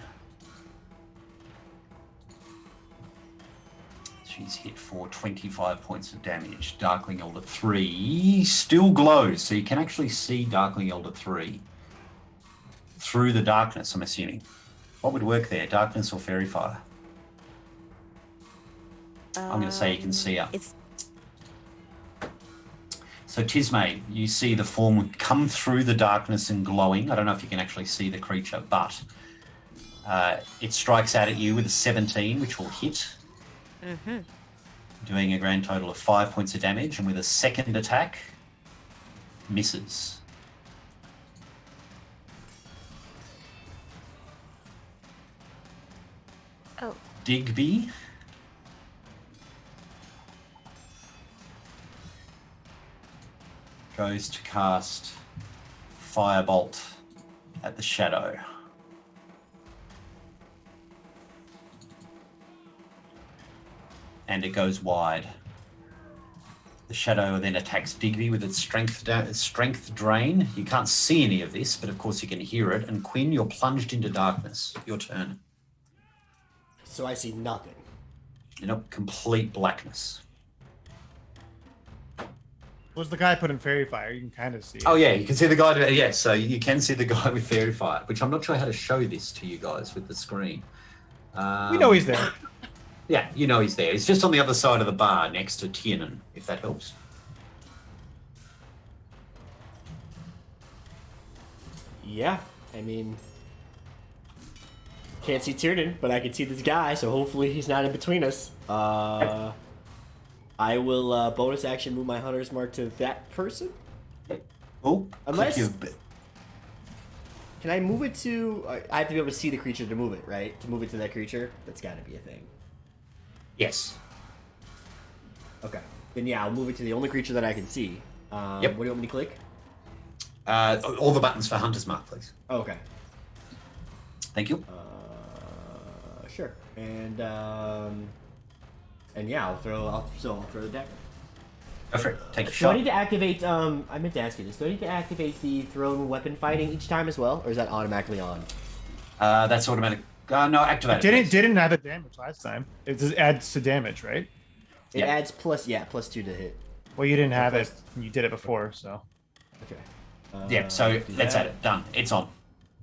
She's hit for 25 points of damage. Darkling Eld at 3 still glows, so you can actually see Darkling Eld at 3 through the darkness, I'm assuming. What would work there, darkness or fairy fire? I'm going to say you can see her. So Tismay, you see the form come through the darkness and glowing. I don't know if you can actually see the creature, but it strikes out at you with a 17, which will hit. Mm-hmm. Doing a grand total of 5 points of damage, and with a second attack, misses. Oh. Digby. Goes to cast Firebolt at the shadow. And it goes wide. The shadow then attacks Digby with its strength drain. You can't see any of this, but of course you can hear it. And Quinn, you're plunged into darkness. Your turn. So I see nothing. Complete blackness. Was the guy put in fairy fire? You can kind of see it. Oh yeah, you can see the guy. Yeah, so you can see the guy with fairy fire, which I'm not sure how to show this to you guys with the screen. We know he's there. Yeah, you know he's there. He's just on the other side of the bar next to Tiernan, if that helps. Yeah, I mean, can't see Tiernan, but I can see this guy, so hopefully he's not in between us. I will bonus action move my Hunter's Mark to that person. Oh, Unless... Can I move it to... I have to be able to see the creature to move it, right? To move it to that creature? That's got to be a thing. Yes. Okay. Then yeah, I'll move it to the only creature that I can see. Yep. What do you want me to click? All the buttons for Hunter's Mark, please. Oh, okay. Thank you. Sure. And yeah, I'll throw the dagger. Go for it. Take a Do I shot. need to activate, I meant to ask you this. Do I need to activate the thrown weapon fighting each time as well? Or is that automatically on? That's automatic. No, activate it. Didn't add the damage last time. It just adds to damage, right? It Yeah. adds plus 2 to hit. Well, you didn't have it. You did it before, so. Okay. Yeah, so do let's that. add it. Done. It's on.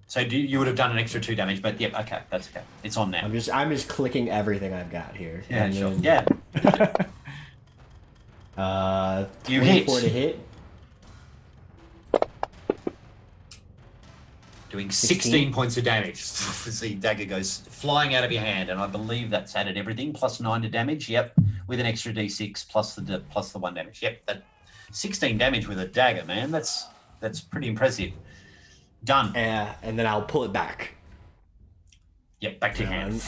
So you would have done an extra 2 damage, but yep, okay, that's okay. It's on now. I'm just clicking everything I've got here. Yeah, And sure. then, Yeah. You 24 hit. to hit. Doing 16 16 points of damage. The dagger goes flying out of your hand, and I believe that's added everything, plus 9 to damage. Yep, with an extra d6 plus the 1 damage. Yep, that 16 damage with a dagger, man. That's pretty impressive. Done. And then I'll pull it back. Yep, back to your hand.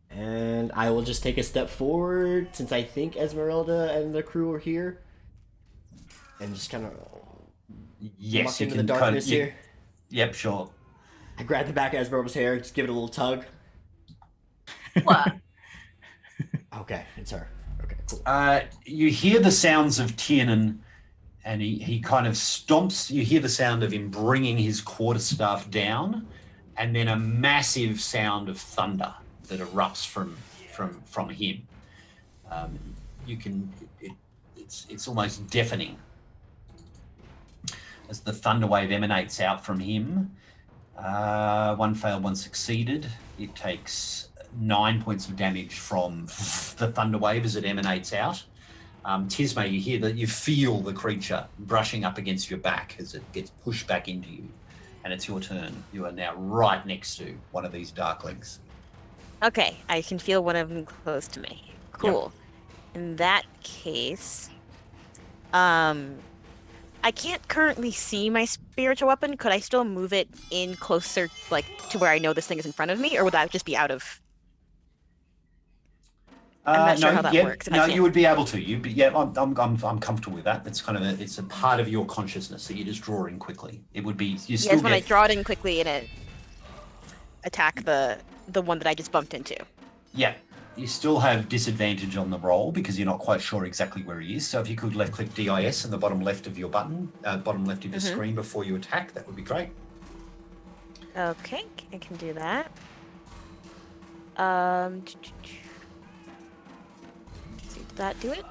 And I will just take a step forward since I think Esmeralda and the crew are here. And just kind of Yes, muck you into can the darkness here. Yep, sure. I grab the back of Esmeralda's hair, just give it a little tug. What? Okay, it's her. Okay, cool. You hear the sounds of Tiernan, and he kind of stomps. You hear the sound of him bringing his quarterstaff down, and then a massive sound of thunder that erupts from him. It's almost deafening as the thunder wave emanates out from him. One failed, one succeeded. It takes 9 points of damage from the thunder wave as it emanates out. Tisma, you feel the creature brushing up against your back as it gets pushed back into you. And it's your turn. You are now right next to one of these darklings. Okay, I can feel one of them close to me. Cool. In that case, I can't currently see my spiritual weapon. Could I still move it in closer, like, to where I know this thing is in front of me, or would that just be out of? I'm not sure how that works. No, you would be able to. I'm comfortable with that. That's it's a part of your consciousness that you just draw in quickly. It would be When I draw it in quickly and it attack the one that I just bumped into. Yeah, you still have disadvantage on the roll because you're not quite sure exactly where he is. So if you could left click DIS in the bottom left of your button, bottom left of your screen before you attack, that would be great. Okay, I can do that. Did that do it?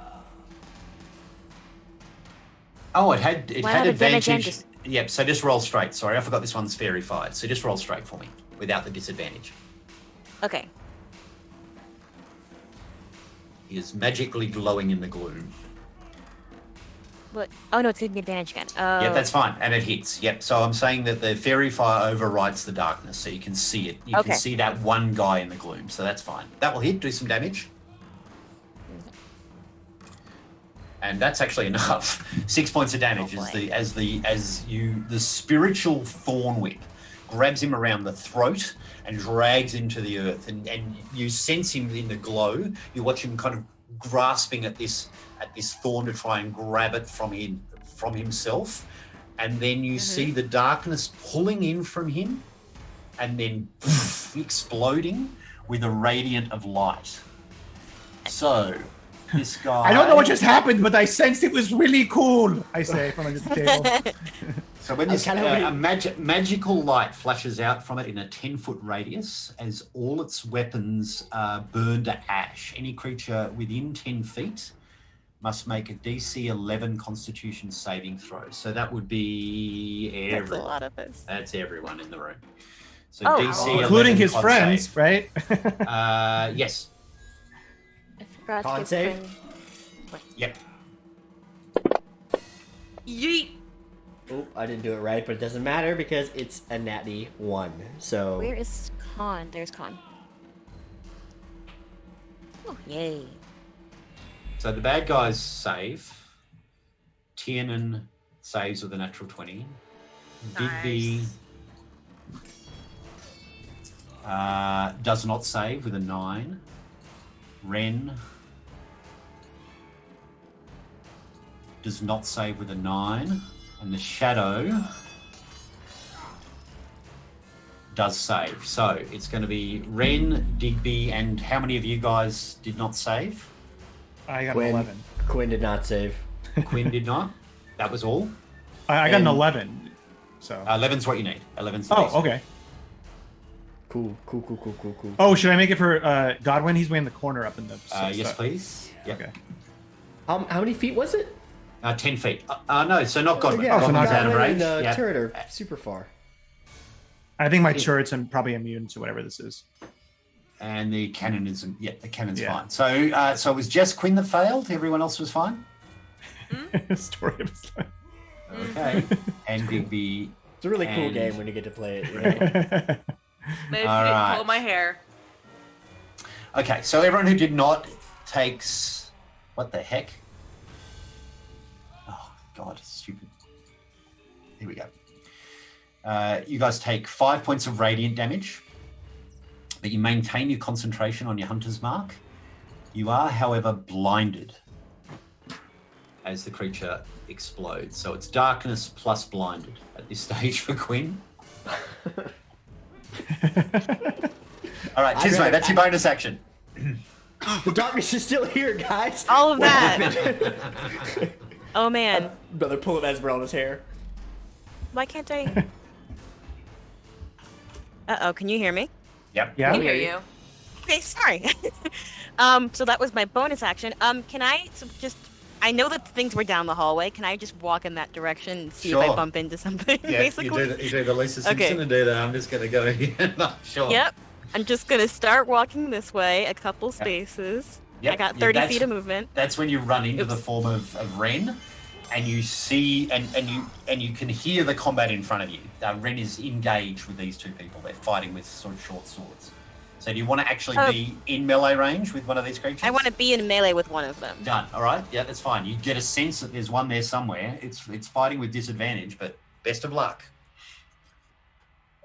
Oh, it had advantage. Just... Yep. So just roll straight. Sorry, I forgot this one's fairy-fied. So just roll straight for me without the disadvantage. Okay. He is magically glowing in the gloom. What? Oh no, it's giving me advantage again. Oh. Yep, that's fine, and it hits. Yep. So I'm saying that the fairy fire overrides the darkness, so you can see it. You can see that one guy in the gloom, so that's fine. That will hit. Do some damage. And that's actually enough. 6 points of damage as the spiritual thorn whip grabs him around the throat and drags him to the earth, and you sense him in the glow. You watch him kind of grasping at this thorn to try and grab it from himself, and then you see the darkness pulling in from him, and then exploding with a radiant of light. So. This guy. I don't know what just happened, but I sensed it was really cool. I say from under the table. So when this magical light flashes out from it in a 10-foot radius, as all its weapons burn to ash, any creature within 10 feet must make a DC 11 Constitution saving throw. So that would be everyone. That's a lot of us. That's everyone in the room. So DC 11 including his con friends, save. right? Yes. I forgot Con to save? Yep. Yeet. Oh, I didn't do it right, but it doesn't matter because it's a natty 1. So Where is Con? There's Con. Oh, yay. So the bad guys save. Tiernan saves with a natural 20. Digby does not save with a 9. Ren does not save with a 9. And the Shadow does save. So it's going to be Ren, Digby, and how many of you guys did not save? I got Quinn, an 11. Quinn did not save. Quinn did not. That was all. I got an 11. So 11's what you need. 11's the Oh, DC. okay. Cool. Oh, should I make it for Godwin? He's way in the corner up in the. Yes, please. Yep. Okay. How many feet was it? 10 feet. No, so not Godwin. Yeah, so not Godwin's out of Godwin range. and Yeah. turret are super far. I think my turret's probably immune to whatever this is. And the cannon is, the cannon's Yeah. fine. So it was just Quinn that failed. Everyone else was fine. Story of his life. Okay. And Digby. It's a really cool And- game when you get to play it. You know? Maybe All right. pull my hair. Okay, so everyone who did not takes what the heck? Oh God, stupid. Here we go. You guys take 5 points of radiant damage. but you maintain your concentration on your hunter's mark. You are, however, blinded as the creature explodes. So it's darkness plus blinded at this stage for Quinn. All right, cheers, mate. That's your bonus action. The darkness is still here, guys. All of What that. happened? Oh man. Brother, pull up Esmeralda's hair. Why can't I? Uh-oh, can you hear me? Yep. Yeah. I can hear you. Okay, sorry. So that was my bonus action. Can I I know that things were down the hallway. Can I just walk in that direction and see if I Sure. bump into something, Yeah, basically? you do the Lisa Okay. Simpson and do that. I'm just going to go here. No, sure. Yep. I'm just gonna start walking this way, a couple spaces. Yep. I got Yeah, 30 that's- feet of movement. That's when you run into the Oops. form of Ren, and you see and you can hear the combat in front of you. Ren is engaged with these two people. They're fighting with sort of short swords. So do you want to actually be in melee range with one of these creatures? I want to be in melee with one of them. Done. All right. Yeah, that's fine. You get a sense that there's one there somewhere. It's fighting with disadvantage, but best of luck.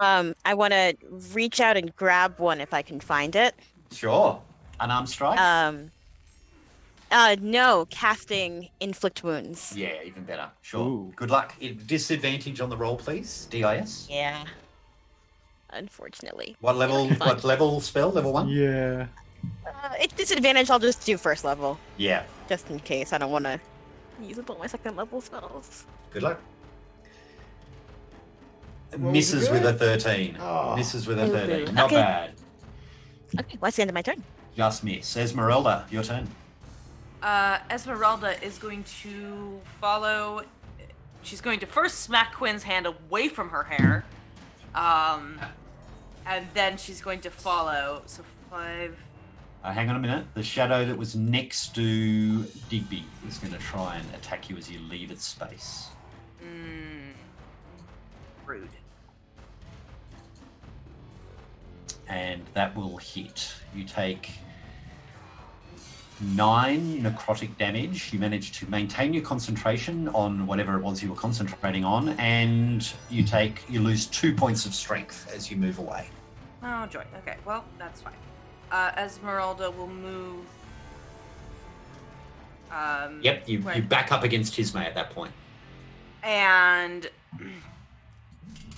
I want to reach out and grab one if I can find it. Sure. Unarmed strike. No, casting inflict wounds. Yeah, even better. Sure. Ooh. Good luck. Disadvantage on the roll, please. DIS. Yeah. Unfortunately. What level? Fine. What level spell? Level 1. Yeah. It's disadvantage. I'll just do first level, Yeah. just in case. I don't want to use up all my second level spells. Good luck. Rolls Misses are with a good. 13. Oh. Misses with a 13. Not Okay. bad. Okay, well, that's the end of my turn. Just miss. Esmeralda, your turn. Esmeralda is going to follow. She's going to first smack Quinn's hand away from her hair, and then she's going to follow. So 5. Hang on a minute. The shadow that was next to Digby is going to try and attack you as you leave its space. Rude. And that will hit. You take 9 necrotic damage. You manage to maintain your concentration on whatever it was you were concentrating on, and you lose 2 points of strength as you move away. Oh joy. Okay, well that's fine. Esmeralda will move. Yep, you right. back up against Tisme at that point. And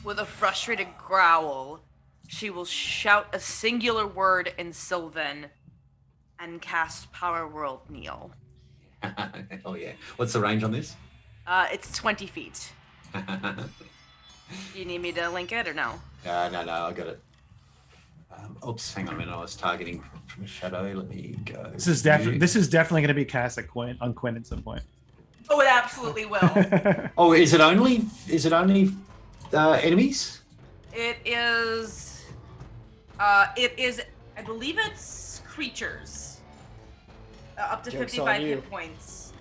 with a frustrated growl, she will shout a singular word in Sylvan and cast Power World Kneel. Oh yeah. What's the range on this? It's 20 feet. You need me to link it or no? No, I got it. Oops, hang on a minute. I was targeting from a shadow. Let me go. This is definitely going to be cast at Quinn at some point. Oh, it absolutely will. Oh, is it only enemies? It is, I believe it's creatures. Up to Joke's 55 on you. hit points.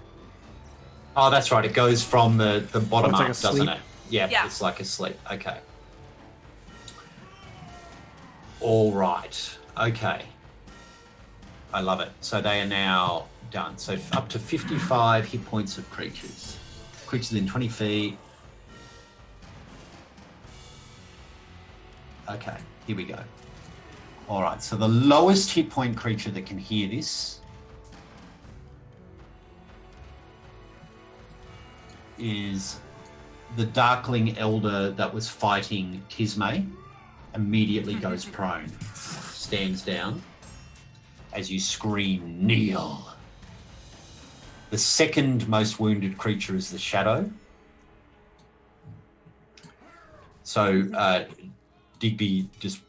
Oh, that's right. It goes from the bottom it's up, like a doesn't sleep. it? Yeah, Yeah. it's like a sleep. Okay. All right. Okay. I love it. So they are now done. So up to 55 hit points of creatures. Creatures in 20 feet. Okay, here we go. All right, so the lowest hit point creature that can hear this is the Darkling Elder that was fighting Tisme. Immediately goes prone, stands down as you scream, kneel. The second most wounded creature is the Shadow. So Digby just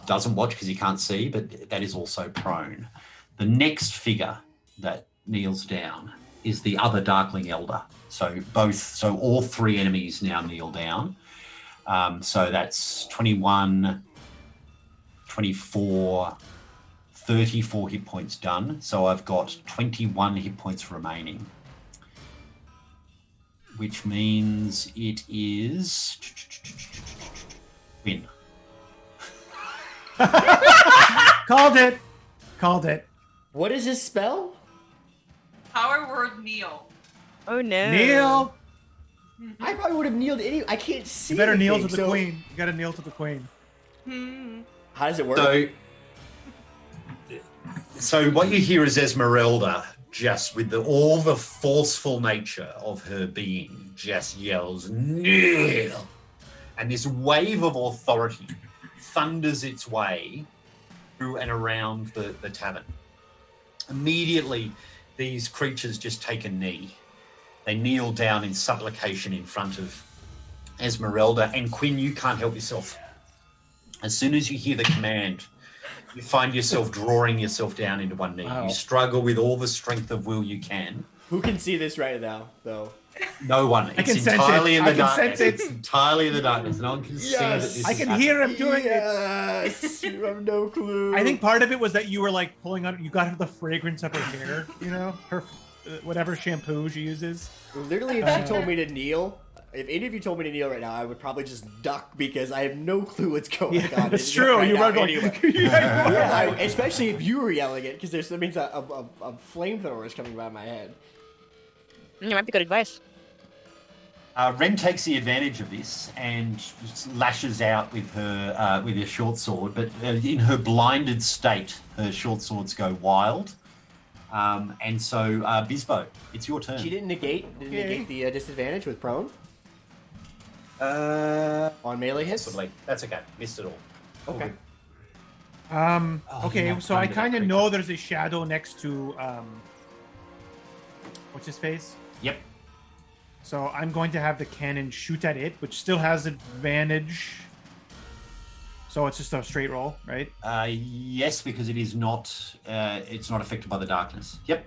doesn't watch because he can't see, but that is also prone. The next figure that kneels down is the other Darkling Elder. So all 3 enemies now kneel down. So that's 21, 24, 34 hit points done. So I've got 21 hit points remaining, which means it is win. Called it. What is his spell? Power Word Kneel. Oh no. Kneel. I probably would have kneeled anyway. I can't see. You better kneel to anything, the so- queen. You got to kneel to the queen. How does it work? So So what you hear is Esmeralda, just with all the forceful nature of her being, just yells, "Kneel!" And this wave of authority thunders its way through and around the tavern. Immediately, these creatures just take a knee. They kneel down in supplication in front of Esmeralda. And Quinn, you can't help yourself. As soon as you hear the command, you find yourself drawing yourself down into one knee. Wow. You struggle with all the strength of will you can. Who can see this right now, though? No one. I can It's sense entirely it. in I the can darkness. sense it. It's entirely in the darkness. No one can see that this I is can happening. hear him doing it. Yes, you have no clue. I think part of it was that you were like pulling on. You got the fragrance of her hair. You know, her whatever shampoo she uses. Literally, if she told me to kneel, if any of you told me to kneel right now, I would probably just duck because I have no clue what's going Yeah, on. that's true. Right You now were going. anyway. Yeah, Especially if you were yelling it, because that means a flamethrower is coming by my head. It might be good advice. Ren takes the advantage of this and lashes out with her short sword, but in her blinded state, her short swords go wild. And so, Bizbo, it's your turn. She didn't negate the disadvantage with prone Uh, on melee hits. possibly. That's okay. Missed it all. Okay. Okay, yeah, so I under that kind of creature. know there's a shadow next to what's his face. Yep. So I'm going to have the cannon shoot at it, which still has advantage. So it's just a straight roll, right? Yes, because it is not. It's not affected by the darkness. Yep.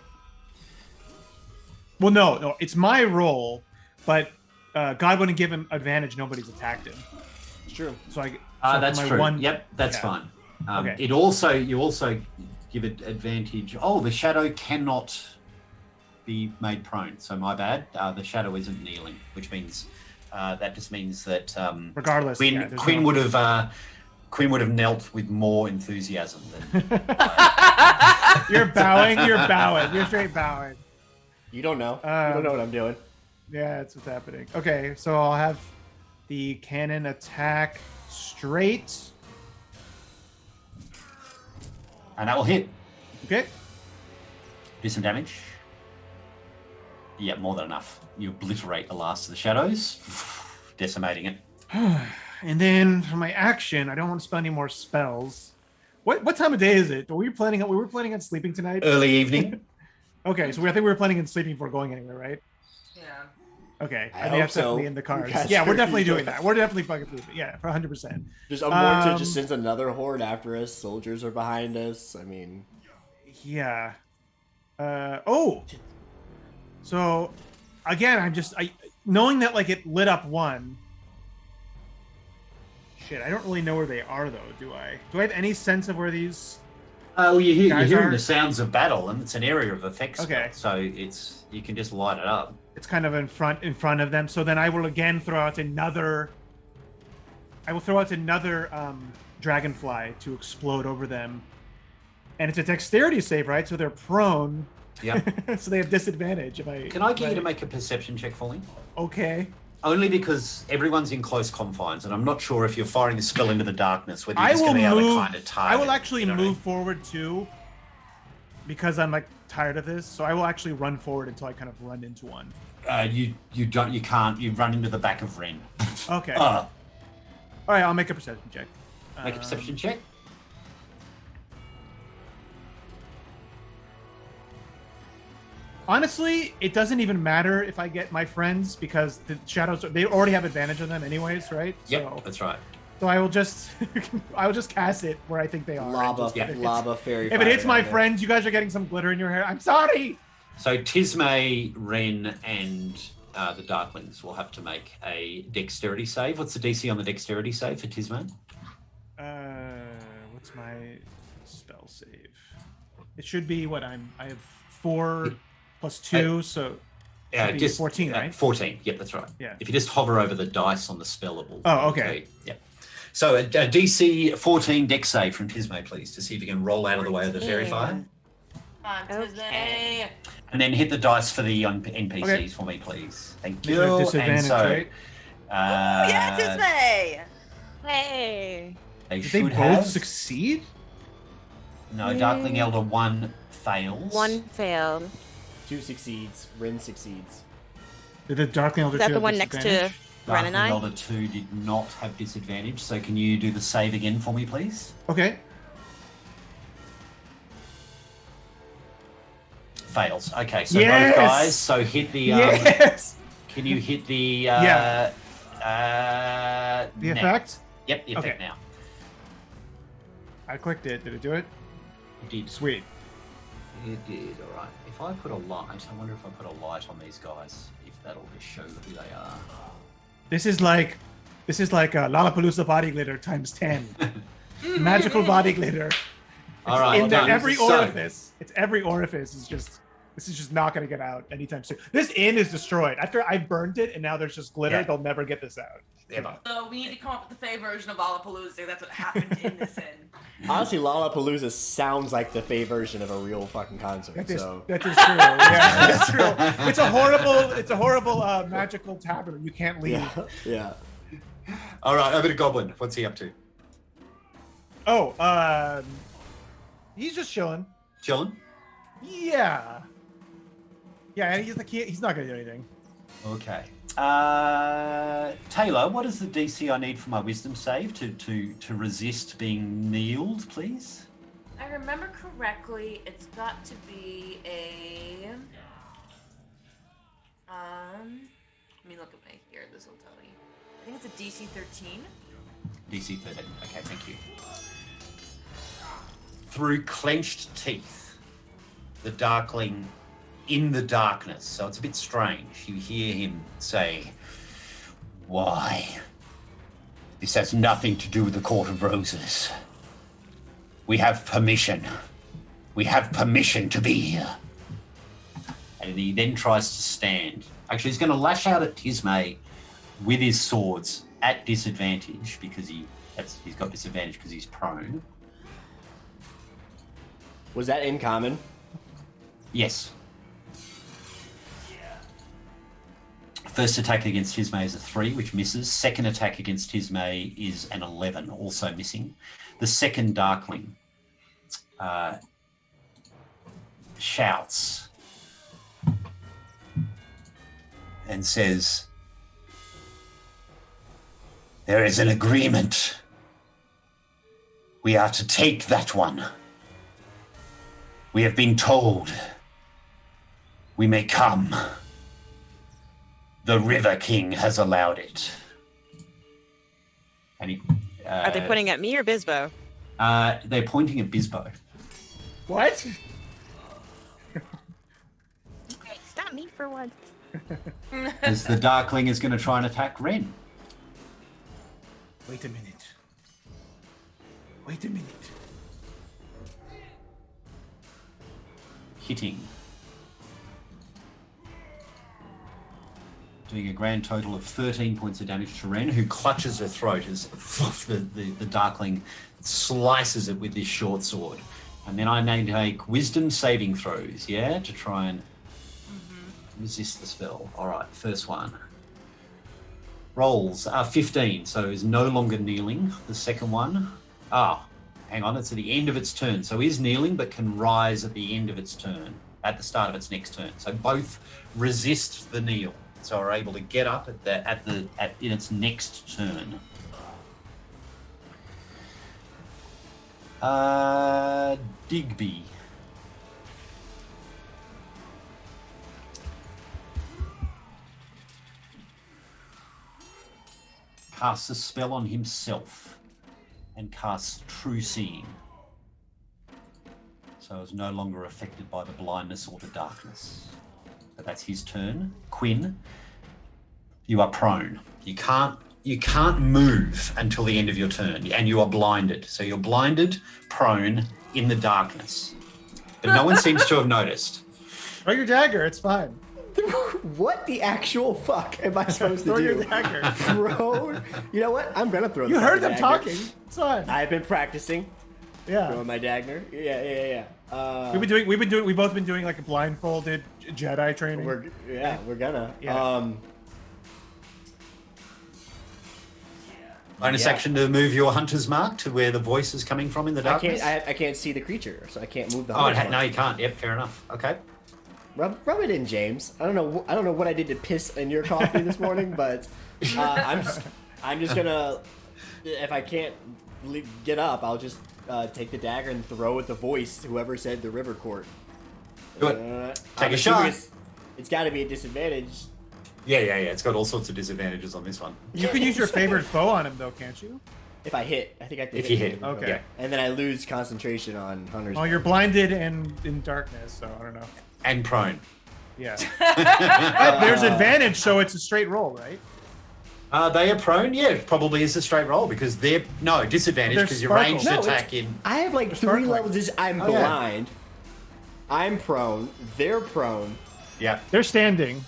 Well, no, it's my roll, but God wouldn't give him advantage. Nobody's attacked him. It's true. So I. That's my true. one- Yep, that's Yeah. fine. Okay. You also give it advantage. Oh, the shadow cannot be made prone. So my bad. The shadow isn't kneeling, which means that just means that Regardless, yeah, there's Quinn no- would have knelt with more enthusiasm than. You're bowing. You're bowing. You're straight bowing. You don't know. You don't know what I'm doing. Yeah, that's what's happening. Okay, so I'll have the cannon attack straight. And that will hit. Okay. Do some damage. Yeah, more than enough. You obliterate the last of the shadows, decimating it. And then for my action, I don't want to spend any more spells. What time of day is it? We were planning on sleeping tonight. Early evening. Okay, so I think we were planning on sleeping before going anywhere, right? Yeah. Okay, I think hope that's so. definitely in the cards. You guys Yeah, we're are- definitely doing that. We're definitely fucking doing it. Yeah, for 100%. Just Amorta Um, just sends another horde after us. Soldiers are behind us. I mean, Yeah. So again, knowing that like it lit up one. Shit, I don't really know where they are though. Do I? Do I have any sense of where these? Oh, you're Guys hearing are- the sounds of battle, and it's an area of effects. Okay. So you can just light it up. It's kind of in front of them. So then I will again throw out another. I will throw out another dragonfly to explode over them, and it's a dexterity save, right? So they're prone. Yeah. So they have disadvantage. If I Can I get you to make a perception check for me? Okay. Only because everyone's in close confines, and I'm not sure if you're firing a spell into the darkness, whether you're I just will going to be able move. to kind of target. I will actually you know what I move mean? forward too, because I'm like tired of this. So I will actually run forward until I kind of run into one. You can't. You run into the back of Ren. Okay. Make All right. I'll make a perception check. a perception check. Honestly, it doesn't even matter if I get my friends because the shadows they already have advantage on them anyways, right? Yep, So, that's right. so I will just cast it where I think they are. lava, Just- if it's- lava fairy. If it hits my friends, you guys are getting some glitter in your hair. I'm sorry. So Tisme, Ren, and the Darklings will have to make a dexterity save. What's the DC on the dexterity save for Tisme? What's my spell save? It should be what I have 4 plus 2, so should be 14, right? 14. Yep, that's right. Yeah. If you just hover over the dice on the spell, it will. Oh, okay. Yep. So a DC 14 dex save from Tisme, please, to see if you can roll out of the way of the fairy fire. Okay. And then hit the dice for the NPCs Okay. for me, please. Thank These you. are disadvantage, and so, right? Yeah, Disney. Hey. they Did they should both have. succeed? No, Darkling Elder 1 fails. 1 failed. 2 succeeds. Rin succeeds. Did the Darkling Elder Is that 2 the have one next to disadvantage? Ren and Darkling I? Elder 2 did not have disadvantage, so can you do the save again for me, please? Okay. Fails. Okay, so Yes! both guys, so hit the... Yes! Can you hit the... Yeah. The now. effect? Yep, the effect Okay. now. I clicked it. Did it do it? It did. Sweet. It did, alright. If I put a light, I wonder if I put a light on these guys, if that'll just show who they are. This is like Lollapalooza body glitter times 10. Magical body glitter. Alright, In done. every So- orifice. It's every orifice is just. This is just not going to get out anytime soon. This inn is destroyed. After I burned it and now there's just glitter, Yeah. they'll never get this out. Ever. So we need to come up with the Fey version of Lollapalooza. That's what happened in this inn. Honestly, Lollapalooza sounds like the Fey version of a real fucking concert. That is, So that is true. Yeah, that's true. It's a horrible magical tavern. You can't leave. yeah. Alright, over to Goblin. What's he up to? Oh, he's just chilling. Chilling? Yeah. Yeah, and he's not gonna do anything. Okay. Taylor, what is the DC I need for my wisdom save to resist being kneeled, please? I remember correctly, it's got to be a. Let me look at my here. This will tell you. I think it's a DC 13. DC 13. Okay, thank you. Through clenched teeth, the Darkling in the darkness, so it's a bit strange. You hear him say, "Why? This has nothing to do with the Court of Roses. We have permission. We have permission to be here." And he then tries to stand. Actually, he's going to lash out at Tismay with his swords at disadvantage because he's got disadvantage because he's prone. Was that in common? Yes. First attack against Tismay is a 3, which misses. Second attack against Tismay is an 11, also missing. The second Darkling shouts and says, "There is an agreement. We are to take that one. We have been told we may come. The River King has allowed it." And he, Are they pointing at me or Bizbo? they're pointing at Bizbo. What? Okay, stop me for once. As the Darkling is going to try and attack Ren. Wait a minute. Wait a minute. Hitting. Doing a grand total of 13 points of damage to Ren, who clutches her throat as the Darkling slices it with this short sword. And then I need to take wisdom saving throws, yeah, to try and resist the spell. All right, first one. Rolls are 15, so is no longer kneeling. The second one, hang on, it's at the end of its turn. So is kneeling, but can rise at the end of its turn, at the start of its next turn. So both resist the kneel, so are able to get up in its next turn. Digby. Casts a spell on himself and casts True Seeing. So is no longer affected by the blindness or the darkness. But that's his turn. Quinn, you are prone. You can't move until the end of your turn, and you are blinded. So you're blinded, prone, in the darkness. But no one seems to have noticed. Throw your dagger. It's fine. What the actual fuck am I supposed to Throw do? your dagger. Throw? You know what? I'm gonna throw. You the heard fucking them dagger. talking. It's fine. I've been practicing Yeah. throwing my dagger. Yeah. We've both been doing like a blindfolded Jedi training. We're gonna. Yeah. Bonus action to move your hunter's mark to where the voice is coming from in the darkness. I can't see the creature, so I can't move the. Oh, hunter's mark. no, you can't. Yep, fair enough. Okay. Rub it in, James. I don't know what I did to piss in your coffee this morning, but I'm just gonna. If I can't get up, I'll just take the dagger and throw at the voice. Whoever said the river court. Do it. Take I'm a shot. It's got to be a disadvantage. Yeah. It's got all sorts of disadvantages on this one. You can use your favorite foe on him, though, can't you? If I hit, I think I have to If you hit. Okay. Yeah. And then I lose concentration on Hunter's. Oh, you're blinded and in darkness, so I don't know. And prone. Yeah. But there's advantage, so it's a straight roll, right? They are prone? Yeah, it probably is a straight roll because they're... No, disadvantage They're because your sparkle. ranged No, attack in... I have like 3 sparkling. levels. I'm Oh, yeah. blind. I'm prone. They're prone. Yeah. They're standing,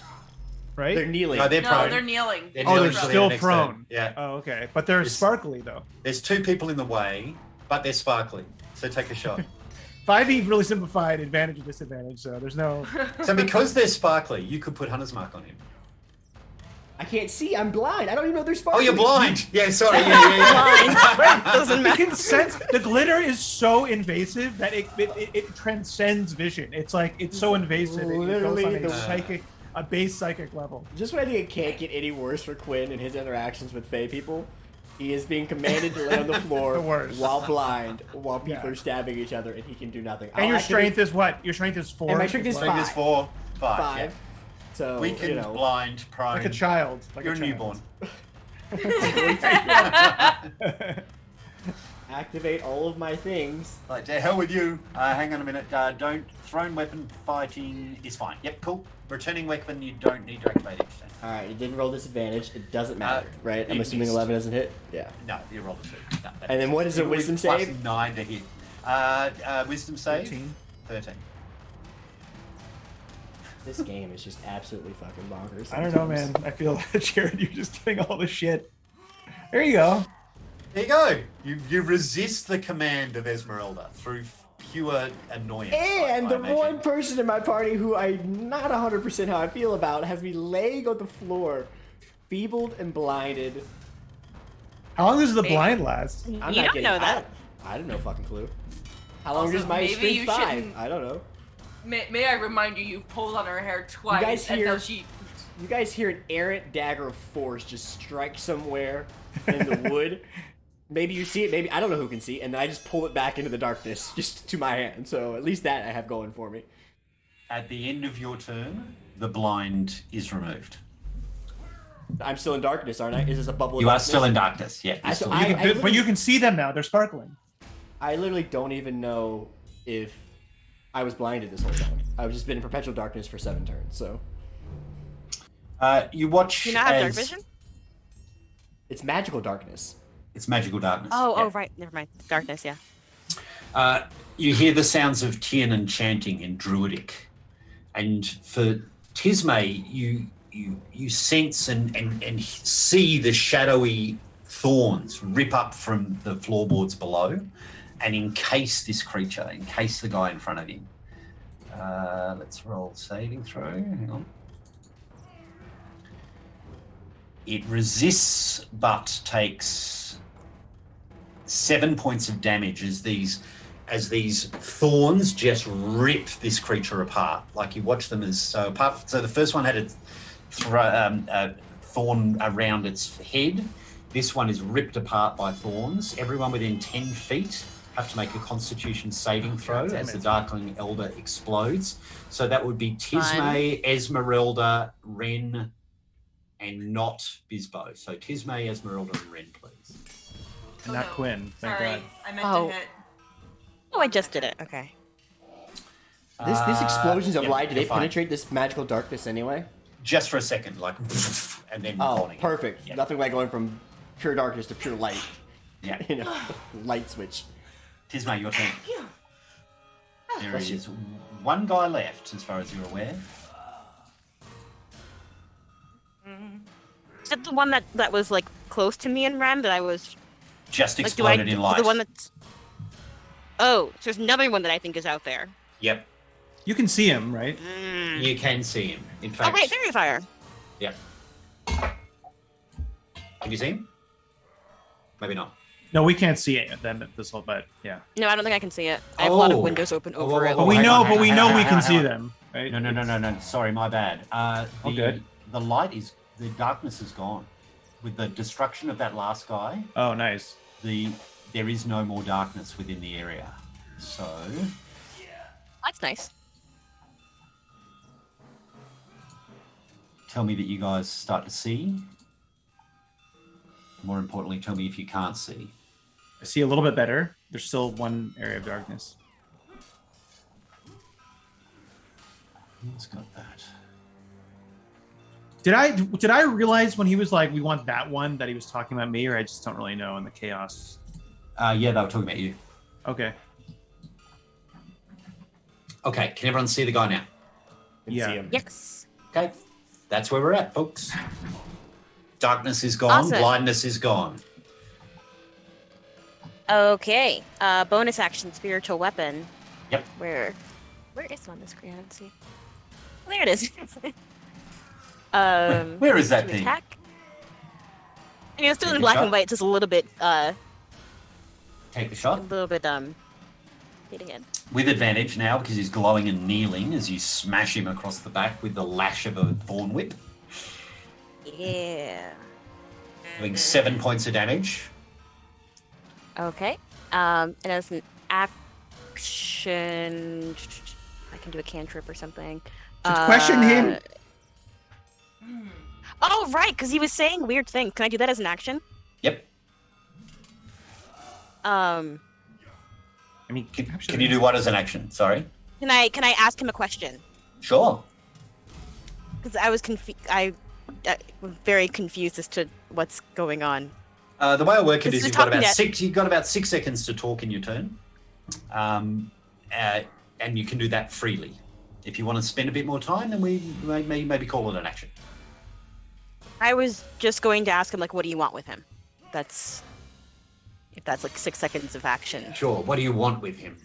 right? They're kneeling. No, they're No, prone. they're kneeling. They're Oh, kneeling they're till still next prone. turn. Yeah. Oh, okay. But they're It's- sparkly, though. There's 2 people in the way, but they're sparkly. So take a shot. 5e really simplified advantage and disadvantage, so there's no... So because they're sparkly, you could put Hunter's Mark on him. I can't see. I'm blind. I don't even know they're Oh, sparkling. you're blind! Yeah, sorry. Yeah. Blind. Doesn't You matter. can sense the glitter is so invasive that it transcends vision. It's like it's so invasive. It goes Literally on the- a base psychic level. Just when I think it can't get any worse for Quinn and his interactions with Fey people, he is being commanded to lay on the floor The worst. while blind, while people Yeah. are stabbing each other, and he can do nothing. And your strength is what? Your strength is 4. And my strength is as well. Strength is 4, 5. 5. Yeah. So Weakened, you know, blind, prone. Like a child. Like You're a a child. newborn. activate all of my things. Like, to hell with you. Hang on a minute. Don't... Thrown weapon fighting is fine. Yep, cool. Returning weapon, you don't need to activate each time. All right, you didn't roll disadvantage. It doesn't matter, right? I'm it assuming missed. 11 doesn't hit. Yeah. No, you rolled a 2. No, that And then what is a You would wisdom plus save? 9 to hit. Wisdom save? 13. 13. This game is just absolutely fucking bonkers. I don't know, man. I feel Jared, you're just doing all this shit. There you go. There you go. You resist the command of Esmeralda through pure annoyance. And I the imagine. one person in my party who I'm not 100% how I feel about has me laying on the floor, feebled and blinded. How long does the blind last? You I'm don't not getting, know that. I don't know fucking clue. How long Also, is my maybe strength you 5? shouldn't- I don't know. May I remind you, you've pulled on her hair twice, guys and hear- now she... You guys hear an errant dagger of force just strike somewhere in the wood. Maybe you see it, maybe I don't know who can see, and then I just pull it back into the darkness, just to my hand. So at least that I have going for me. At the end of your turn, the blind is removed. I'm still in darkness, aren't I? Is this a bubble? of You are darkness? still in darkness. Yeah. I- you're so still- I- You can, but you can see them now. They're sparkling. I literally don't even know if I was blinded this whole time. I've just been in perpetual darkness for 7 turns, so you watch Do you not have dark as- vision? it's magical darkness. It's magical darkness. Oh, yeah. oh, right. Never mind. Darkness, yeah. You hear the sounds of Tiernan chanting in Druidic. And for Tisme, you sense and see the shadowy thorns rip up from the floorboards below and encase this creature, encase the guy in front of him. Let's roll saving throw. Hang on. It resists but takes 7 points of damage as these thorns just rip this creature apart. Like you watch them as so the first one had a thorn around its head. This one is ripped apart by thorns. Everyone within 10 feet have to make a Constitution saving throw damn as the it. Darkling Elder explodes. So that would be Tisme, Esmeralda, Ren, and not Bizbo. So Tisme, Esmeralda, and Ren, please. And not no. Quinn. Thank Sorry, God. I meant Oh. to hit. Oh, I just did it. Okay. These explosions of yeah, light, do they you're fine. penetrate this magical darkness anyway? Just for a second, like, and then Oh, gone again. perfect. Yeah. Nothing like going from pure darkness to pure light. Yeah. You know, light switch. Tisme, your turn. There Bless you. is one guy left, as far as you're aware. Is that the one that was like close to me and Ren that I was Just like? Do I exploded in light. the one that's? Oh, so there's another one that I think is out there. Yep, You can see him, right? you can see him. In Oh fact, wait, fairy fire. Yep. Have you seen him? Maybe not. No, we can't see it. Then this whole, but yeah. No, I don't think I can see it. I have a lot of Oh. windows open Whoa, over whoa, it. whoa, But whoa, we hang know, on, but we hang know on, we hang can on, see hang on. them. Right? No. Sorry, my bad. good. The light is the darkness is gone. With the destruction of that last guy, Oh, nice. there is no more darkness within the area. So That's nice. tell me that you guys start to see. More importantly, tell me if you can't see. I see a little bit better. There's still one area of darkness. Who's got that? Did I realize when he was like, "We want that one," that he was talking about me, or I just don't really know in the chaos? Yeah, they were talking about you. Okay. Okay, can everyone see the guy now? Can Yeah. see him. Yes. Okay, that's where we're at, folks. Darkness is gone. Awesome. Blindness is gone. Okay. Bonus action, spiritual weapon. Yep. Where is it on the screen? I don't see. Oh, there it is. Where is that to thing? attack. I mean, it's still Take in a black shot. and white, just a little bit, Take the shot. hitting it. With advantage now because he's glowing and kneeling as you smash him across the back with the lash of a thorn whip, Yeah. doing 7 points of damage. Okay. And as an action, I can do a cantrip or something. Question him. Oh, right, because he was saying weird things. Can I do that as an action? Yep. I mean, Can you do what as an action? Sorry. Can I ask him a question? Sure. Because I was I'm very confused as to what's going on. The way I work it This is is you've got talking about at- you've got about 6 seconds to talk in your turn, and you can do that freely. If you want to spend a bit more time, then we maybe call it an action. I was just going to ask him, like, what do you want with him? If that's like 6 seconds of action. Sure. What do you want with him?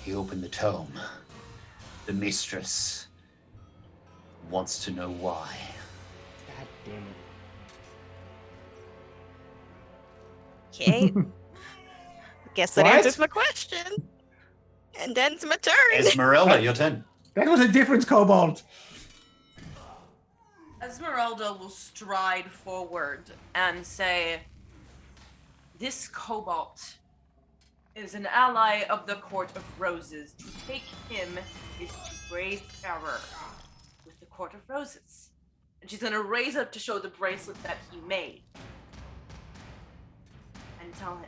He opened the tome. The mistress wants to know why. God damn it. Okay. Guess that What? answers my question. And ends my turn. Esmeralda, your turn. That was a different kobold. Esmeralda will stride forward and say, "This cobalt is an ally of the Court of Roses. To take him is to brave error with the Court of Roses." And she's going to raise up to show the bracelet that he made. And tell him,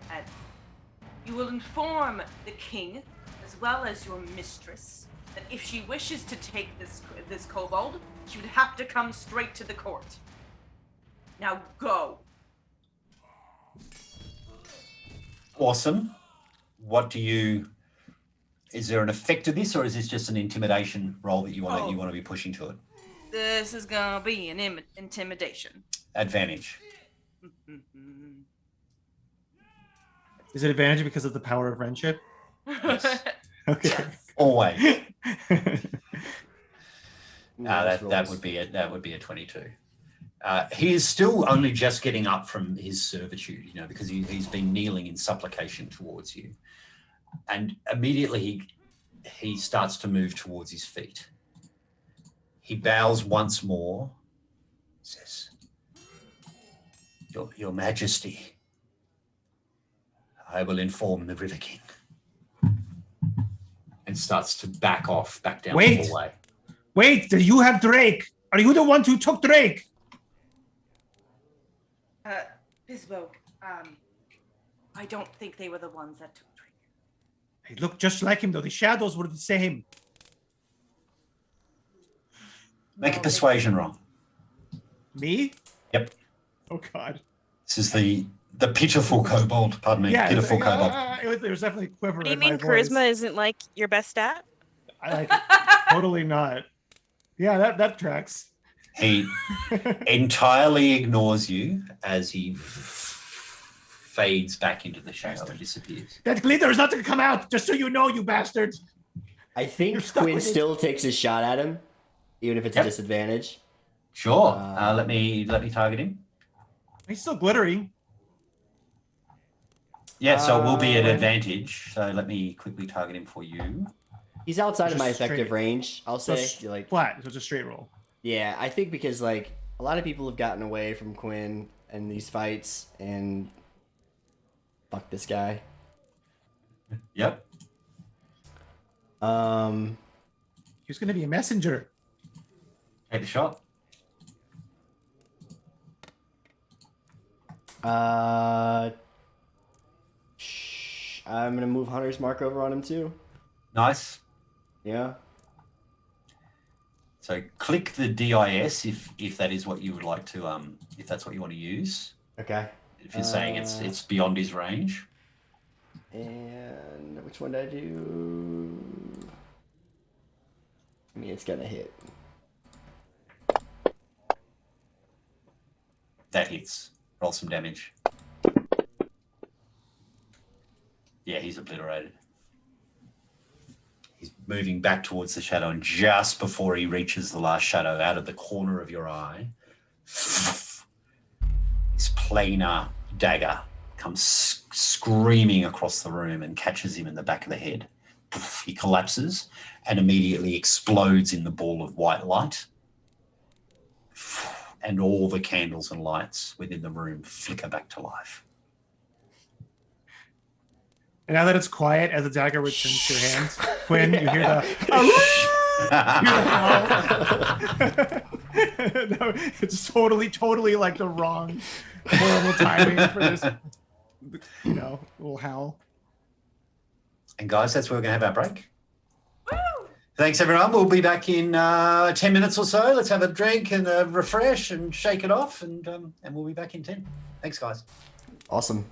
you will inform the king, as well as your mistress, that if she wishes to take this kobold, she would have to come straight to the court. Now go. Awesome. What do you? Is there an effect to this, or is this just an intimidation roll that you want to be pushing to it? This is gonna be an intimidation. Advantage. Is it advantage because of the power of friendship? Yes. Okay. Yes. Always. Nice That rolls. would be it. That would be a 22. He is still only just getting up from his servitude, because he's been kneeling in supplication towards you, and immediately he starts to move towards his feet. He bows once more, says, Your Majesty, I will inform the River King, and starts to back down Wait. the hallway. Wait, do you have Drake? Are you the one who took Drake? Bizbo, I don't think they were the ones that took Drake. He looked just like him, though. The shadows were the same. Make a persuasion roll. Me? Yep. Oh, God. This is the pitiful kobold. Pardon me. Yeah, Pitiful it's like, kobold. there was definitely a quiver What do you in mean my voice. charisma isn't like your best stat? I like it. Totally not. Yeah, that tracks. He entirely ignores you as he fades back into the shadow and disappears. That glitter is not to come out, just so you know, you bastards. I think You're stuck Quinn with it. still takes a shot at him, even if it's Yep. a disadvantage. Sure. Let me target him. He's still glittering. Yeah, so it will be an Uh, advantage. So let me quickly target him for you. He's outside of Just my effective straight. range, I'll So say. it's Like, flat. So it's a straight roll. yeah, I think because like a lot of people have gotten away from Quinn in these fights, and fuck this guy. Yep. He's going to be a messenger. Take the shot. I'm gonna move Hunter's Mark over on him too. Nice. Yeah. So click the DIS if that is what you would like to if that's what you want to use. Okay. If you're saying it's beyond his range. And which one did I do? I mean, it's gonna hit. That hits. Roll some damage. Yeah, he's obliterated. He's moving back towards the shadow, and just before he reaches the last shadow out of the corner of your eye, this planar dagger comes screaming across the room and catches him in the back of the head. He collapses and immediately explodes in the ball of white light. And all the candles and lights within the room flicker back to life. And now that it's quiet, as the dagger returns to your hands, Quinn, you hear the. No, it's totally like the wrong, horrible timing for this, little howl. And guys, that's where we're going to have our break. Thanks, everyone. We'll be back in 10 minutes or so. Let's have a drink and a refresh and shake it off, and we'll be back in 10. Thanks, guys. Awesome.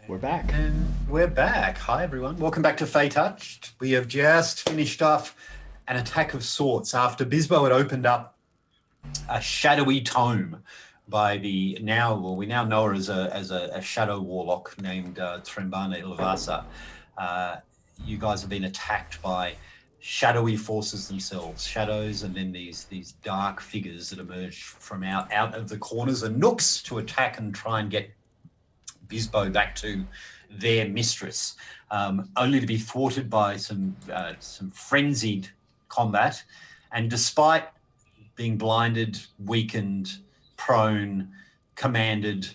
We're back. And we're back. Hi, everyone. Welcome back to Feytouched. We have just finished off an attack of sorts after Bizbo had opened up a shadowy tome by we now know her as a shadow warlock named Trimbana Vasa. You guys have been attacked by shadowy forces themselves, shadows, and then these dark figures that emerge from out of the corners and nooks to attack and try and get Bizbo back to their mistress, only to be thwarted by some frenzied combat. And despite being blinded, weakened, prone, commanded,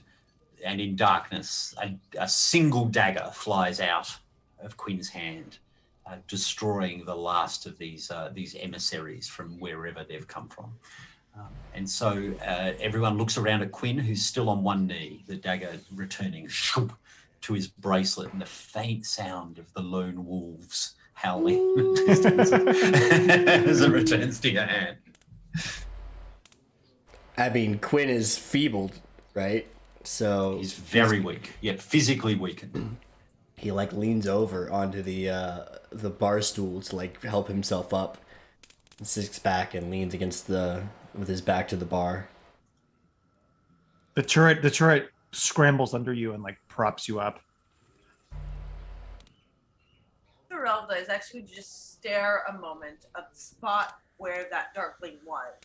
and in darkness, a single dagger flies out of Quinn's hand, destroying the last of these emissaries from wherever they've come from. And so everyone looks around at Quinn, who's still on one knee, the dagger returning to his bracelet, and the faint sound of the lone wolves howling as it returns to your hand. I mean, Quinn is feebled, right? So He's very weak, yet physically weakened. he like leans over onto the bar stool to like help himself up, and sits back and leans against with his back to the bar. The turret scrambles under you and like props you up. Esmeralda is actually just stare a moment at the spot where that darkling was.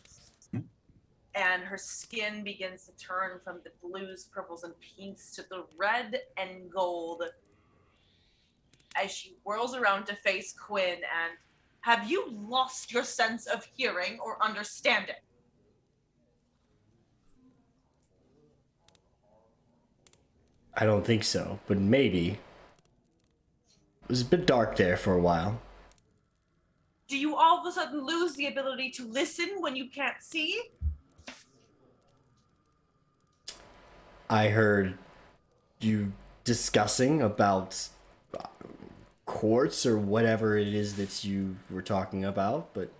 And her skin begins to turn from the blues, purples, and pinks to the red and gold as she whirls around to face Quinn. And have you lost your sense of hearing or understanding? I don't think so, but maybe. It was a bit dark there for a while. Do you all of a sudden lose the ability to listen when you can't see? I heard you discussing about quartz or whatever it is that you were talking about, but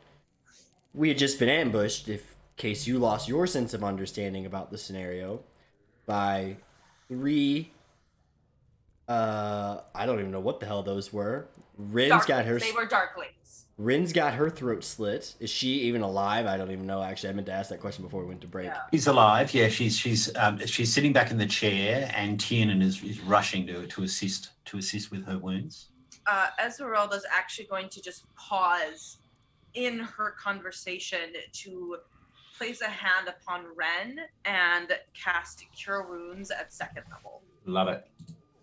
we had just been ambushed, in case you lost your sense of understanding about the scenario, by 3 I don't even know what the hell those were. They were darklings. Rin's got her throat slit. Is she even alive? I don't even know. Actually, I meant to ask that question before we went to break. Yeah. She's alive. Yeah, she's sitting back in the chair, and Tiernan is rushing to assist with her wounds. Esmeralda's actually going to just pause in her conversation to place a hand upon Ren and cast Cure Wounds at 2nd level. Love it.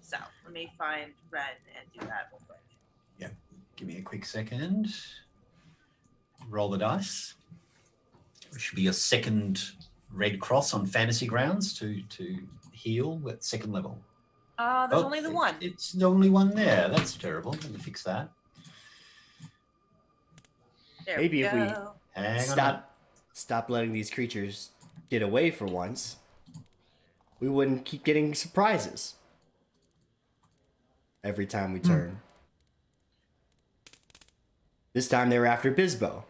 So let me find Ren and do that real quick. Yeah, give me a quick second. Roll the dice. It should be a 2nd red cross on fantasy grounds to heal at 2nd level. There's only the one. It's the only one there. That's terrible. Let me fix that. There Maybe we if we go. Hang on. stop letting these creatures get away for once, we wouldn't keep getting surprises every time we turn. This time they were after Bizbo.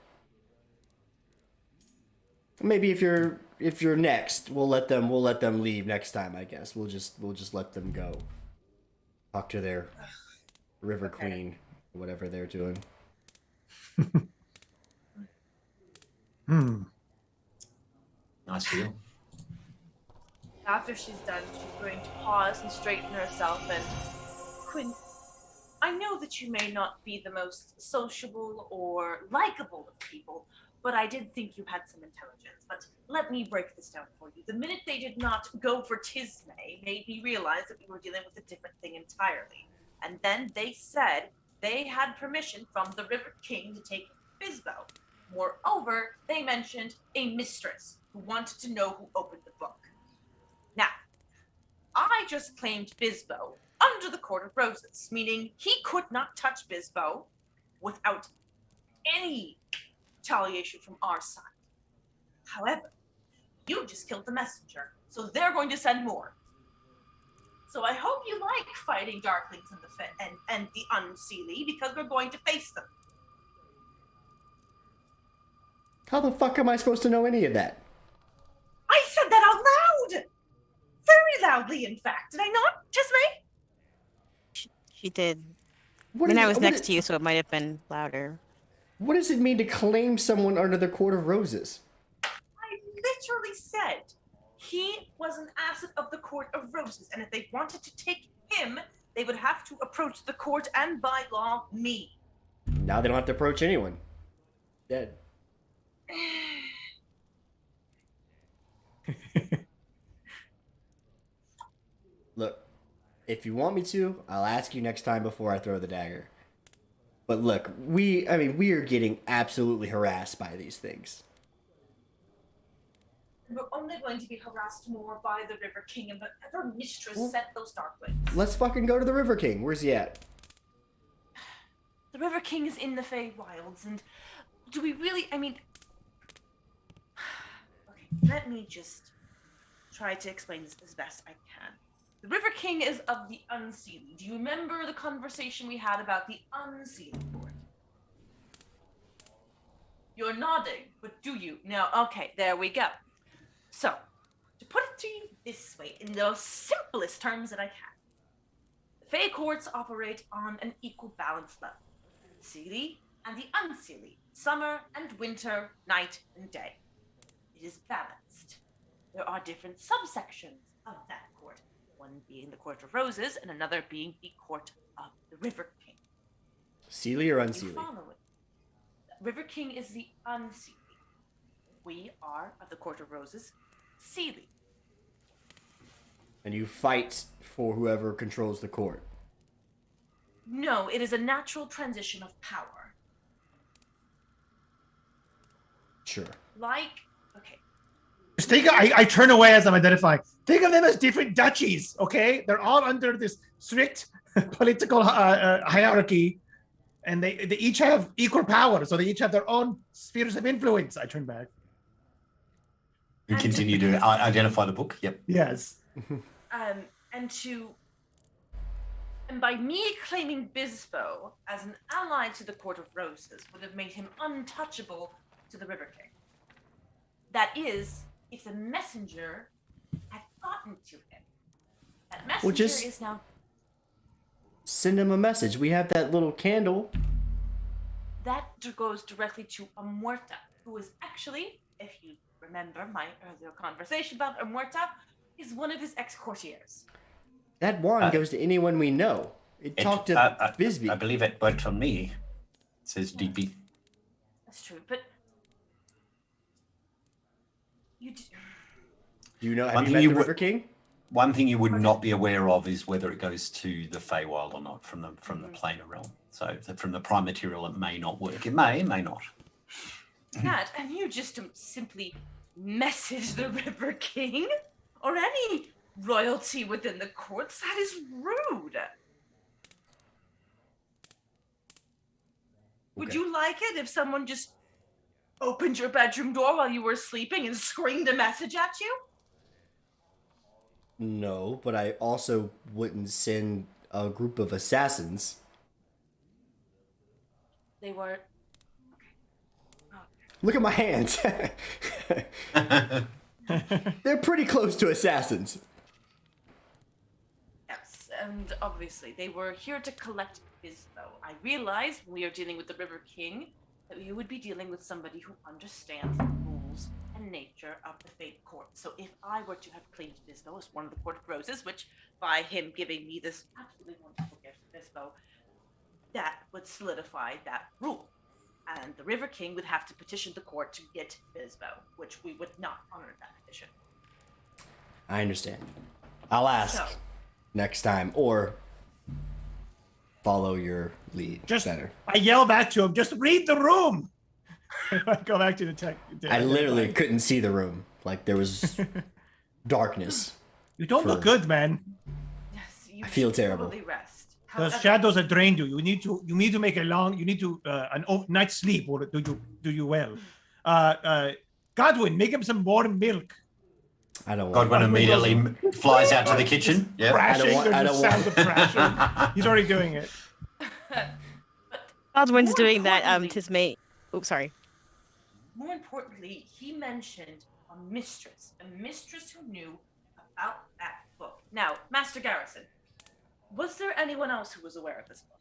Maybe if you're next, we'll let them leave next time, I guess. We'll just let them go. Talk to their River Queen, whatever they're doing. Nice deal. After she's done, she's going to pause and straighten herself and Quinn, I know that you may not be the most sociable or likable of people, but I did think you had some intelligence. But let me break this down for you. The minute they did not go for Tisme made me realize that we were dealing with a different thing entirely. And then they said they had permission from the River King to take Bizbo. Moreover, they mentioned a mistress who wanted to know who opened the book. Now, I just claimed Bizbo under the Court of Roses, meaning he could not touch Bizbo without any retaliation from our side. However, you just killed the messenger, so they're going to send more. So I hope you like fighting Darklings and the Unseelie, because we're going to face them. How the fuck am I supposed to know any of that? I said that out loud! Very loudly, in fact. Did I not, Tisme? She did. What I mean, is- I was what next is- to you, so it might have been louder. What does it mean to claim someone under the Court of Roses? I literally said he was an asset of the Court of Roses, and if they wanted to take him, they would have to approach the court and, by law, me. Now they don't have to approach anyone. Dead. Look, if you want me to, I'll ask you next time before I throw the dagger. But look, we are getting absolutely harassed by these things. We're only going to be harassed more by the River King and whatever mistress sent those Darklings. Let's fucking go to the River King. Where's he at? The River King is in the Feywilds, and do we really, okay, let me just try to explain this as best I can. The River King is of the Unseelie. Do you remember the conversation we had about the Unseelie Court? You're nodding, but do you? No, okay, there we go. So, to put it to you this way, in the simplest terms that I can, the Fey courts operate on an equal balance level. The Seelie and the Unseelie, summer and winter, night and day. It is balanced. There are different subsections of that court, one being the Court of Roses and another being the Court of the River King. Seelie or You Unseelie? follow it. The River King is the Unseelie. We are, of the Court of Roses, Seelie. And you fight for whoever controls the court. No, it is a natural transition of power. Sure. Okay. Just think, I turn away as I'm identifying. Think of them as different duchies, okay? They're all under this strict political hierarchy, and they each have equal power, so they each have their own spheres of influence. I turn back. We continue to identify the book. Yep. Yes. And by me claiming Bizbo as an ally to the Court of Roses would have made him untouchable to the River King. That is, if the messenger had gotten to him. That messenger just- is now. Send him a message. We have that little candle. That goes directly to Amorta, who is actually, if you remember my earlier conversation about Amorta, is one of his ex-courtiers. That wand goes to anyone we know. It talked to Bisbee. I believe it worked on me, says DP. That's true, but you do. Do you know? One Have you thing met you the would- River King? One thing you would not be aware of is whether it goes to the Feywild or not from the planar realm. So from the prime material, it may not work. It may not. That, and you just don't simply message the River King or any royalty within the courts. That is rude. Would Okay. you like it if someone just opened your bedroom door while you were sleeping and screamed a message at you? No, but I also wouldn't send a group of assassins. They were. Look at my hands. They're pretty close to assassins. Yes, and obviously they were here to collect Bizbo. I realized when we are dealing with the River King that we would be dealing with somebody who understands the rules and nature of the Fate Court. So if I were to have claimed Bizbo as one of the Court of Roses, which by him giving me this absolutely wonderful gift, Bizbo, that would solidify that rule. And the River King would have to petition the court to get Bizbo, which we would not honor that petition. I understand. I'll ask So, next time, or follow your lead. Just better. I yell back to him, just read the room. I go back to the tech. I literally couldn't see the room. Like there was darkness. You don't look good, man. yes, you I feel should terrible. probably rest. Those However, shadows have drained you. You need to make a long. You need to night's sleep or do you well. Godwin, make him some more milk. I don't want. Godwin immediately flies out to the kitchen. Yeah. Crashing. I There's don't a sound of crashing. He's already doing it. Godwin's More doing that. importantly- His mate. Oops, sorry. more importantly, he mentioned a mistress who knew about that book. Now, Master Garrison, Was there anyone else who was aware of this book?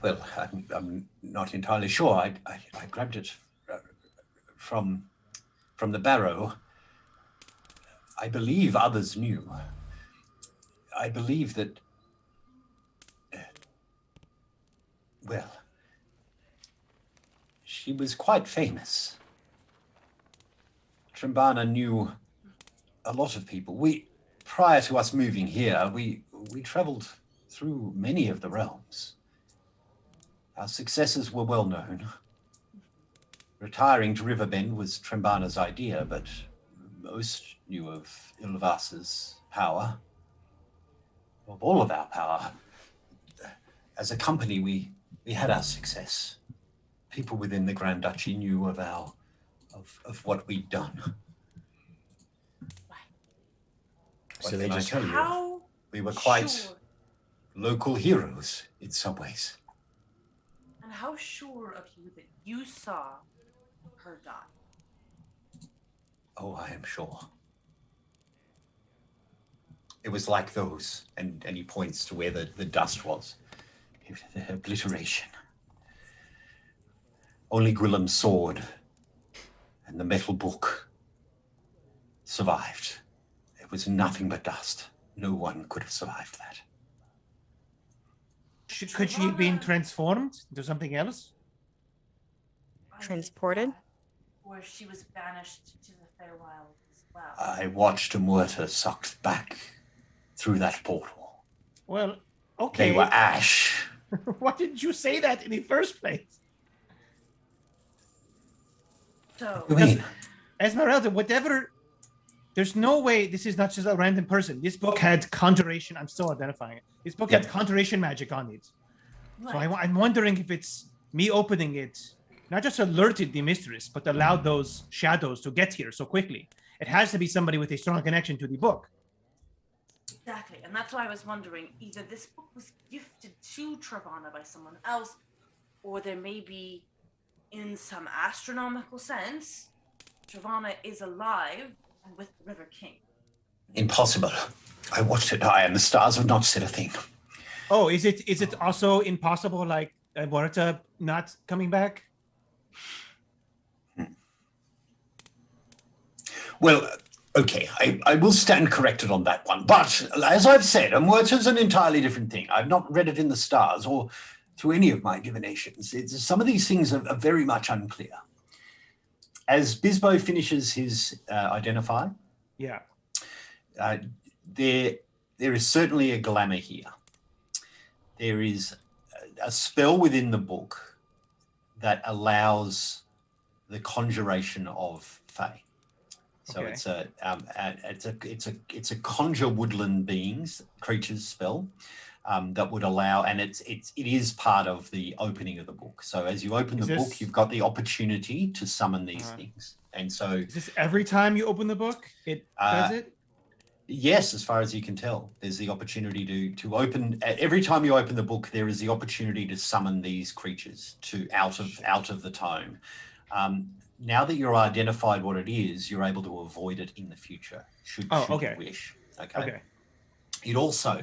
Well, I'm not entirely sure. I grabbed it from the barrow. I believe others knew. I believe that. Well, she was quite famous. Trimbana knew a lot of people. Prior to us moving here, we traveled through many of the realms. Our successes were well known. Retiring to Riverbend was Trimbana's idea, but most knew of Vasa's power, of all of our power. As a company, we had our success. People within the Grand Duchy knew of what we'd done. So they just tell you? How We were quite sure? local heroes in some ways. And how sure of you that you saw her die? Oh, I am sure. It was like those, and he points to where the dust was. The obliteration. Only Gwillem's sword and the metal book survived. It was nothing but dust. No one could have survived that. Could she have been transformed into something else? Transported? Or she was banished to the Feywild as well. I watched Amurta sucked back through that portal. Well, okay. They were ash. Why didn't you say that in the first place? So, What do you mean? Esmeralda, whatever. There's no way this is not just a random person. This book had conjuration. I'm still identifying it. This book had conjuration magic on it. So I'm wondering if it's me opening it, not just alerted the mistress, but allowed those shadows to get here so quickly. It has to be somebody with a strong connection to the book. exactly, and that's why I was wondering, either this book was gifted to Trimbana by someone else, or there may be, in some astronomical sense, Trimbana is alive and with the River King. Impossible. I watched it die, and the stars have not said a thing. Oh, is it also impossible, like Amurta not coming back? Well, okay, I will stand corrected on that one. But as I've said, Amurta's an entirely different thing. I've not read it in the stars or through any of my divinations. Some of these things are very much unclear. As Bizbo finishes his identify, Yeah. there is certainly a glamour here. There is a spell within the book that allows the conjuration of Fae. So Okay. it's a conjure woodland creatures spell that would allow, and it is part of the opening of the book. So as you open the book, you've got the opportunity to summon these things. And so Is this every time you open the book? It does it? yes, as far as you can tell, there's the opportunity to open. Every time you open the book, there is the opportunity to summon these creatures out of the tome. Now that you're identified what it is, you're able to avoid it in the future, should you wish. Okay. It also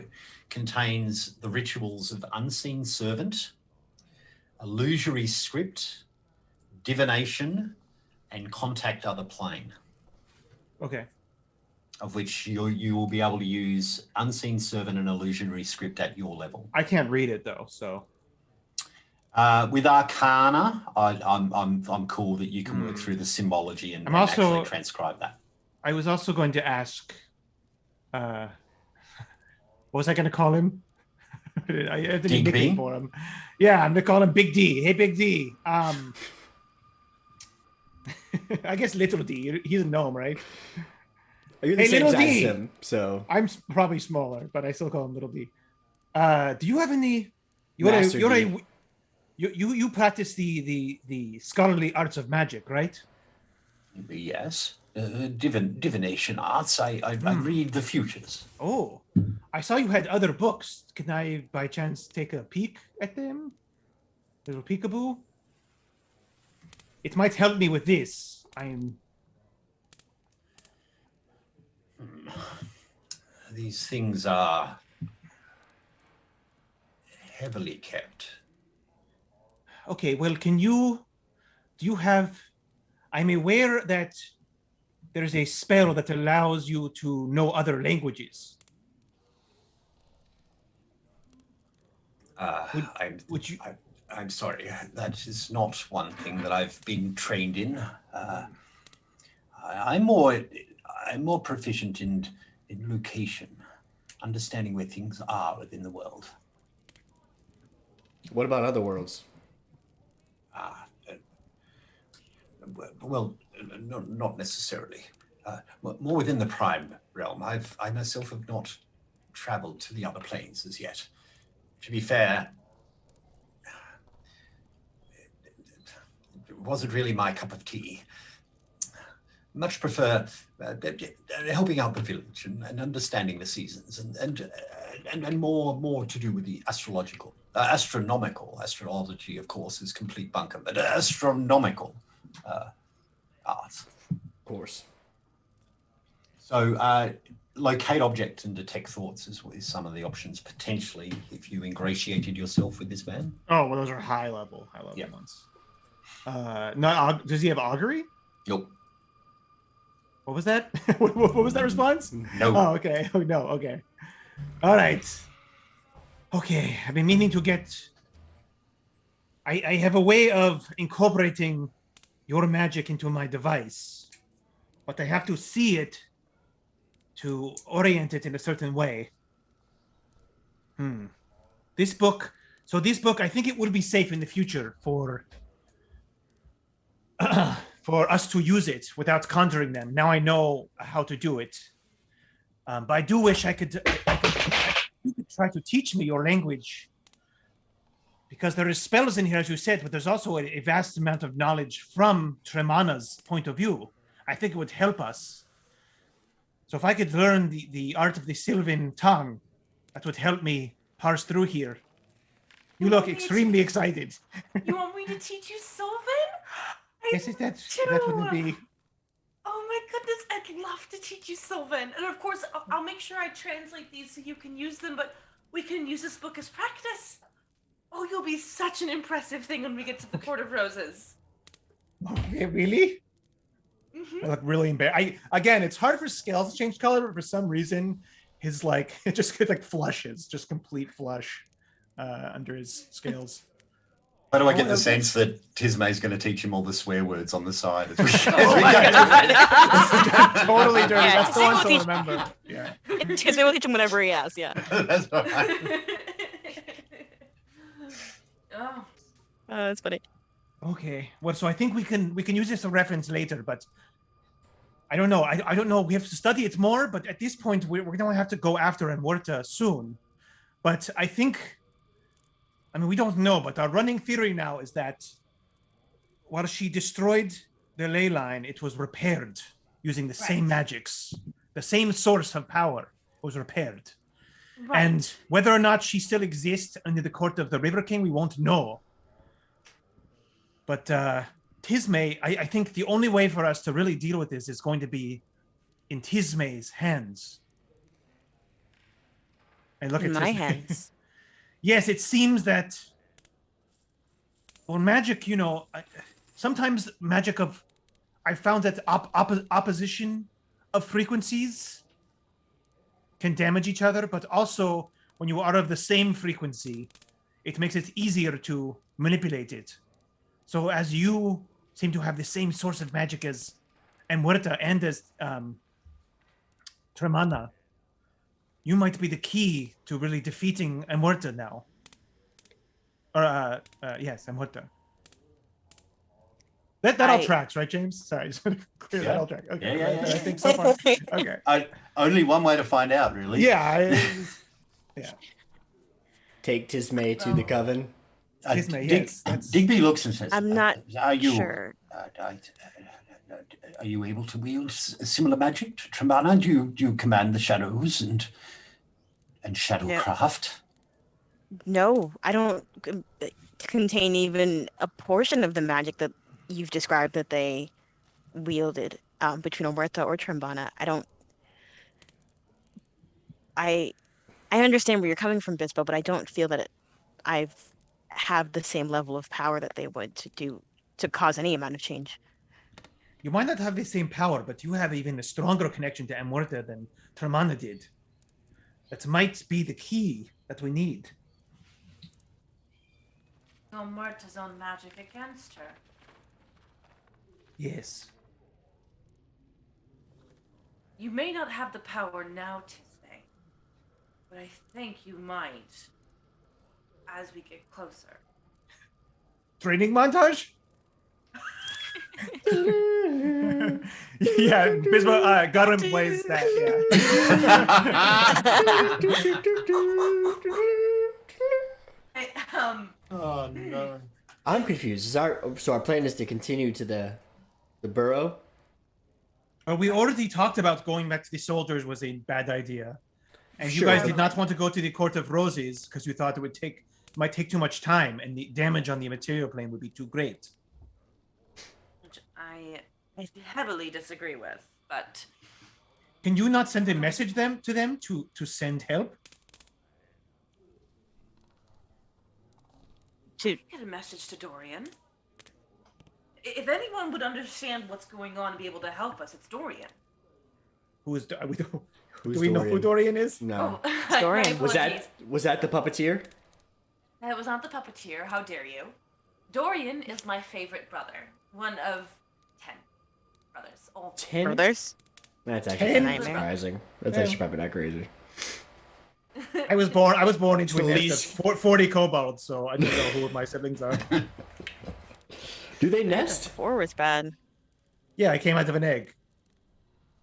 contains the rituals of Unseen Servant, Illusory Script, Divination, and Contact Other Plane. Okay. Of which you will be able to use Unseen Servant and Illusionary Script at your level. I can't read it though, so. With Arcana, I'm cool that you can work through the symbology and actually transcribe that. I was also going to ask, what was I going to call him? I had a nickname for him. Yeah, I'm going to call him Big D. Hey, Big D. I guess Little D. He's a gnome, right? You're the same size as him, so I'm probably smaller, but I still call him Little D. Do you have any? You practice the scholarly arts of magic, right? Yes, divination arts. I read the futures. Oh, I saw you had other books. Can I, by chance, take a peek at them? Little peekaboo. It might help me with this. these things are heavily kept. Okay, well, do you have, I'm aware that there's a spell that allows you to know other languages. I'm sorry, that is not one thing that I've been trained in. I'm more proficient in location, understanding where things are within the world. What about other worlds? Well, not necessarily. More within the Prime realm. I myself have not traveled to the other planes as yet. To be fair, it wasn't really my cup of tea. Much prefer helping out the village and understanding the seasons and more to do with the astronomical. Astrology, of course, is complete bunker, but astronomical art. Of course. So locate object and detect thoughts is some of the options potentially if you ingratiated yourself with this man. Oh, well, those are high level ones. Does he have augury? Nope. What was that? what was that response? No. Oh, okay. Oh, no. Okay. All right. Okay. I've been meaning to get. I have a way of incorporating your magic into my device, but I have to see it to orient it in a certain way. This book, I think it would be safe in the future for us to use it without conjuring them. Now I know how to do it. But I do wish you could try to teach me your language. Because there is spells in here, as you said, but there's also a vast amount of knowledge from Trimbana's point of view. I think it would help us. So if I could learn the art of the Sylvan tongue, that would help me parse through here. You look extremely excited. You want me to teach you Sylvan? Yes, that would be. Oh my goodness, I'd love to teach you Sylvan. And of course, I'll make sure I translate these so you can use them, but we can use this book as practice. Oh, you'll be such an impressive thing when we get to the Court of Roses. Okay, really? Mm-hmm. I look really embarrassed. Again, it's hard for scales to change color, but for some reason, his it just flushes, just complete flush under his scales. Why do I get the sense that Tismay's going to teach him all the swear words on the side as we, Totally dirty. Yeah, That's the one to remember. Yeah. Tismay will teach him whatever he has. Yeah. That's right. Oh. That's funny. Okay. Well, so I think we can use this as a reference later, but I don't know. I don't know. We have to study it more, but at this point, we're going to have to go after Esmeralda soon. But I think. I mean, we don't know, but our running theory now is that while she destroyed the ley line, it was repaired using the same magics. The same source of power was repaired. Right. And whether or not she still exists under the court of the River King, we won't know. But Tismay, I think the only way for us to really deal with this is going to be in Tismay's hands. And look in at my Tismay. hands. Yes, it seems that, well, magic, sometimes magic I found that opposition of frequencies can damage each other, but also when you are of the same frequency, it makes it easier to manipulate it. So as you seem to have the same source of magic as Esmeralda and as Trimbana, you might be the key to really defeating Esmeralda now. Or, yes, Esmeralda. That all tracks, right, James? Sorry, I just want to clear that all track. Okay, Yeah. I think so far. Okay. Only one way to find out, really. Yeah. Take Tismay to the coven. Tismay, yes. Digby looks and says, I'm not are you, sure. Are you able to wield similar magic to Trimbana? Do you command the shadows and shadowcraft? No, I don't contain even a portion of the magic that you've described that they wielded between Esmeralda or Trimbana. I don't. I understand where you're coming from, Bizbo, but I don't feel that I have the same level of power that they would to cause any amount of change. You might not have the same power, but you have even a stronger connection to Amorta than Trimbana did. That might be the key that we need. Murta's own magic against her. Yes. You may not have the power now, Tisne, but I think you might as we get closer. Training montage? Yeah, Bizbo, Garum plays that, Oh no. I'm confused. So our plan is to continue to the burrow? We already talked about going back to the soldiers was a bad idea. And you Sure. guys did not want to go to the Court of Roses because you thought it might take too much time and the damage on the material plane would be too great. Which I heavily disagree with, but Can you not send a message to them to send help? get a message to Dorian. If anyone would understand what's going on and be able to help us, it's Dorian. Who is? Do Who's we know who Dorian is? No. Oh, Dorian. my Was apologies. that the puppeteer? That was not the puppeteer. How dare you? Dorian is my favorite brother. One of 10 brothers. All 10? Brothers? That's actually 10? kind of surprising. That's actually probably not crazy. I was born into a The nest least. of 40 kobolds, so I don't know who my siblings are. Do they nest? 4 was bad. Yeah, I came out of an egg.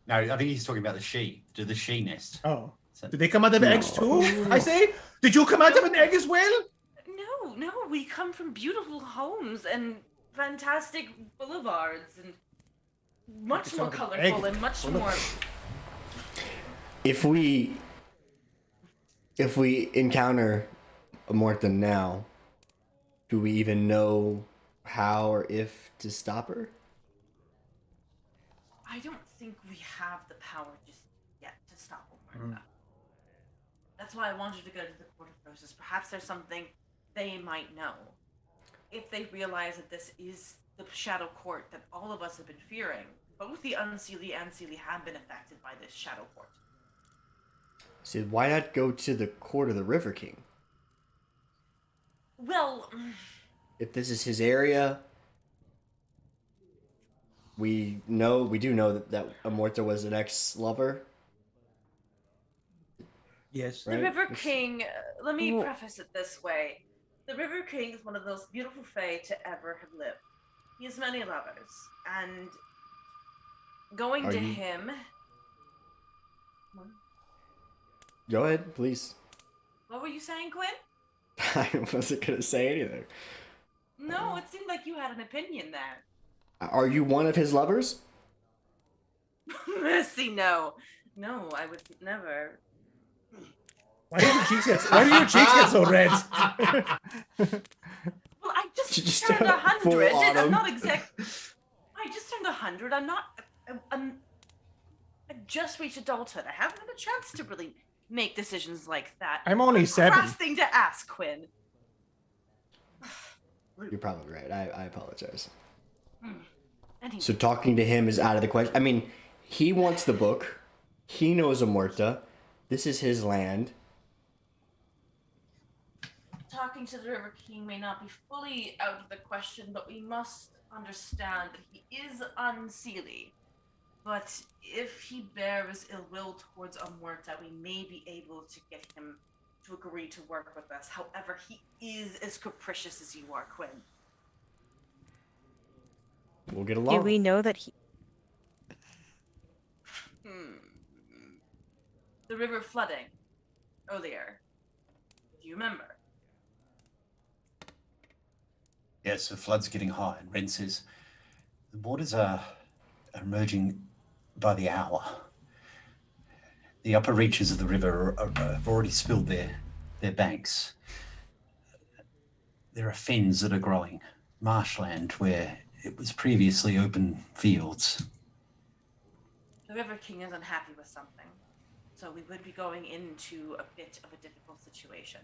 No, I think he's talking about the she. Do the she nest? Oh. So- Did they come out of eggs too? I say? Did you come out of an egg as well? No, we come from beautiful homes and fantastic boulevards and much It's more not an colorful egg. and much Boulevard. more. If we encounter Amortha now, do we even know how or if to stop her? I don't think we have the power just yet to stop Omerta. That's why I wanted to go to the Court of Roses. Perhaps there's something they might know. If they realize that this is the Shadow Court that all of us have been fearing, both the Unseelie and Seelie have been affected by this Shadow Court. So why not go to the court of the River King? Well, If this is his area, we do know that Amortha was an ex-lover. Yes. the Right. River King, let me Well- preface it this way. The River King is one of the most beautiful fae to ever have lived. He has many lovers, and going Are to you- him... Go ahead, please. What were you saying, Quinn? I wasn't gonna say anything. No, it seemed like you had an opinion there. Are you one of his lovers? Mercy, no. No, I would never. Why do your cheeks get so red? Well, I just, You just turned have full 100. I'm autumn. not I just turned 100. I'm not. I just reached adulthood. I haven't had a chance to really make decisions like that. I'm only 7. Crass thing to ask, Quinn. You're probably right. I apologize. Anyway, So talking to him is out of the question. I mean, he wants the book. He knows Amortha. This is his land. talking to the River King may not be fully out of the question, but we must understand that he is unseelie. But if he bears ill will towards Amorta, we may be able to get him to agree to work with us. However, he is as capricious as you are, Quinn. We'll get Do along. we know that he? The river flooding earlier. Do you remember? Yes, the flood's getting high, and Ren says the waters are emerging by the hour. The upper reaches of the river have already spilled their banks. There are fens that are growing, marshland where it was previously open fields. The River King is unhappy with something. So we would be going into a bit of a difficult situation.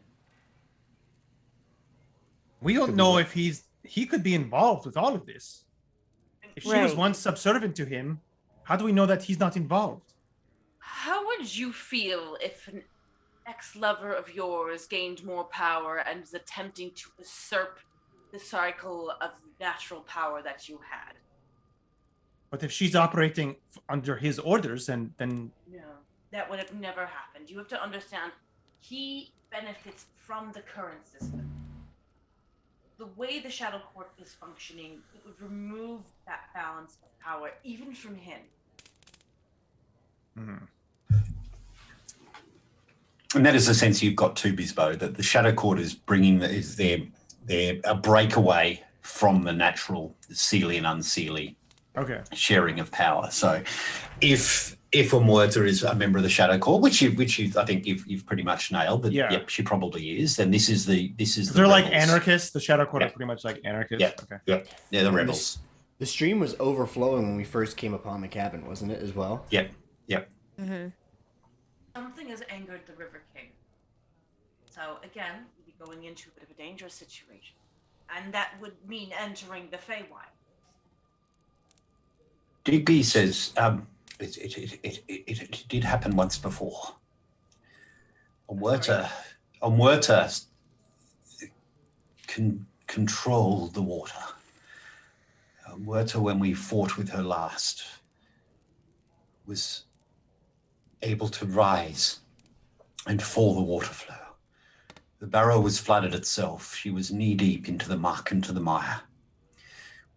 We don't know if he could be involved with all of this. If she was Right. once subservient to him, how do we know that he's not involved? How would you feel if an ex-lover of yours gained more power and was attempting to usurp the cycle of natural power that you had? But if she's operating under his orders, then No, that would have never happened. You have to understand, he benefits from the current system. The way the Shadow Court is functioning, it would remove that balance of power, even from him. And that is the sense you've got too, Bizbo, that the Shadow Court is bringing a breakaway from the natural Seelie and Unseelie sharing of power. So if Umwerta is a member of the Shadow Court, which you I think you've pretty much nailed, that yep, she probably is, then this is the they're like anarchists. The Shadow Court are pretty much like anarchists. Yeah. Okay. Yep. Yeah, the rebels. The stream was overflowing when we first came upon the cabin, wasn't it, as well? Yep. Mm-hmm. Something has angered the River King. So again, we'd be going into a bit of a dangerous situation. And that would mean entering the Feywild. Digby says it did happen once before. Umwerta can control the water. Umwerta, when we fought with her last, was able to rise and fall the water flow. The barrow was flooded itself. She was knee-deep into the muck, into the mire.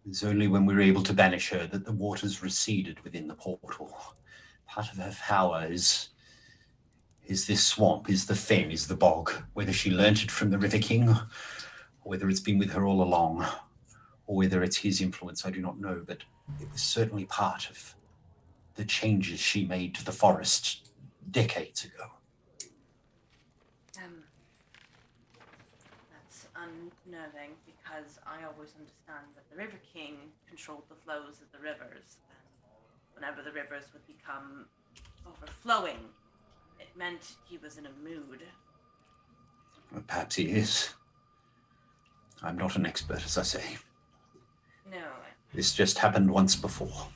It was only when we were able to banish her that the waters receded within the portal. Part of her power is this swamp, is the fen, is the bog. Whether she learnt it from the River King, or whether it's been with her all along, or whether it's his influence, I do not know, but it was certainly part of the changes she made to the forest decades ago. That's unnerving, because I always understand that the River King controlled the flows of the rivers, and whenever the rivers would become overflowing, it meant he was in a mood. Well, perhaps he is. I'm not an expert, as I say. No. This just happened once before.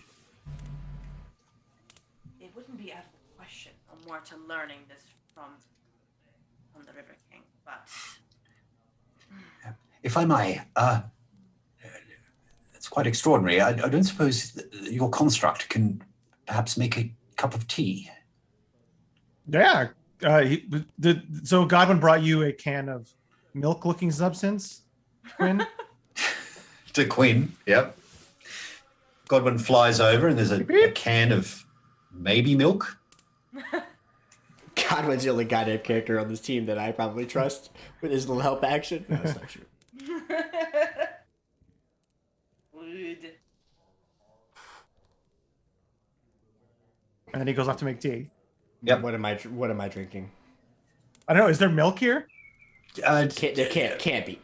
It wouldn't be out of the question, or more to learning this from the River King, but... If I may, it's quite extraordinary. I don't suppose your construct can perhaps make a cup of tea. Yeah. So Godwin brought you a can of milk-looking substance, Quinn? To Quinn, yep. Godwin flies over and there's a can of maybe milk. Godwin's the only goddamn character on this team that I probably trust with his little help action. No, that's not true. Rude. And then he goes off to make tea. Yep. What am I drinking? I don't know. Is there milk here? There can't be.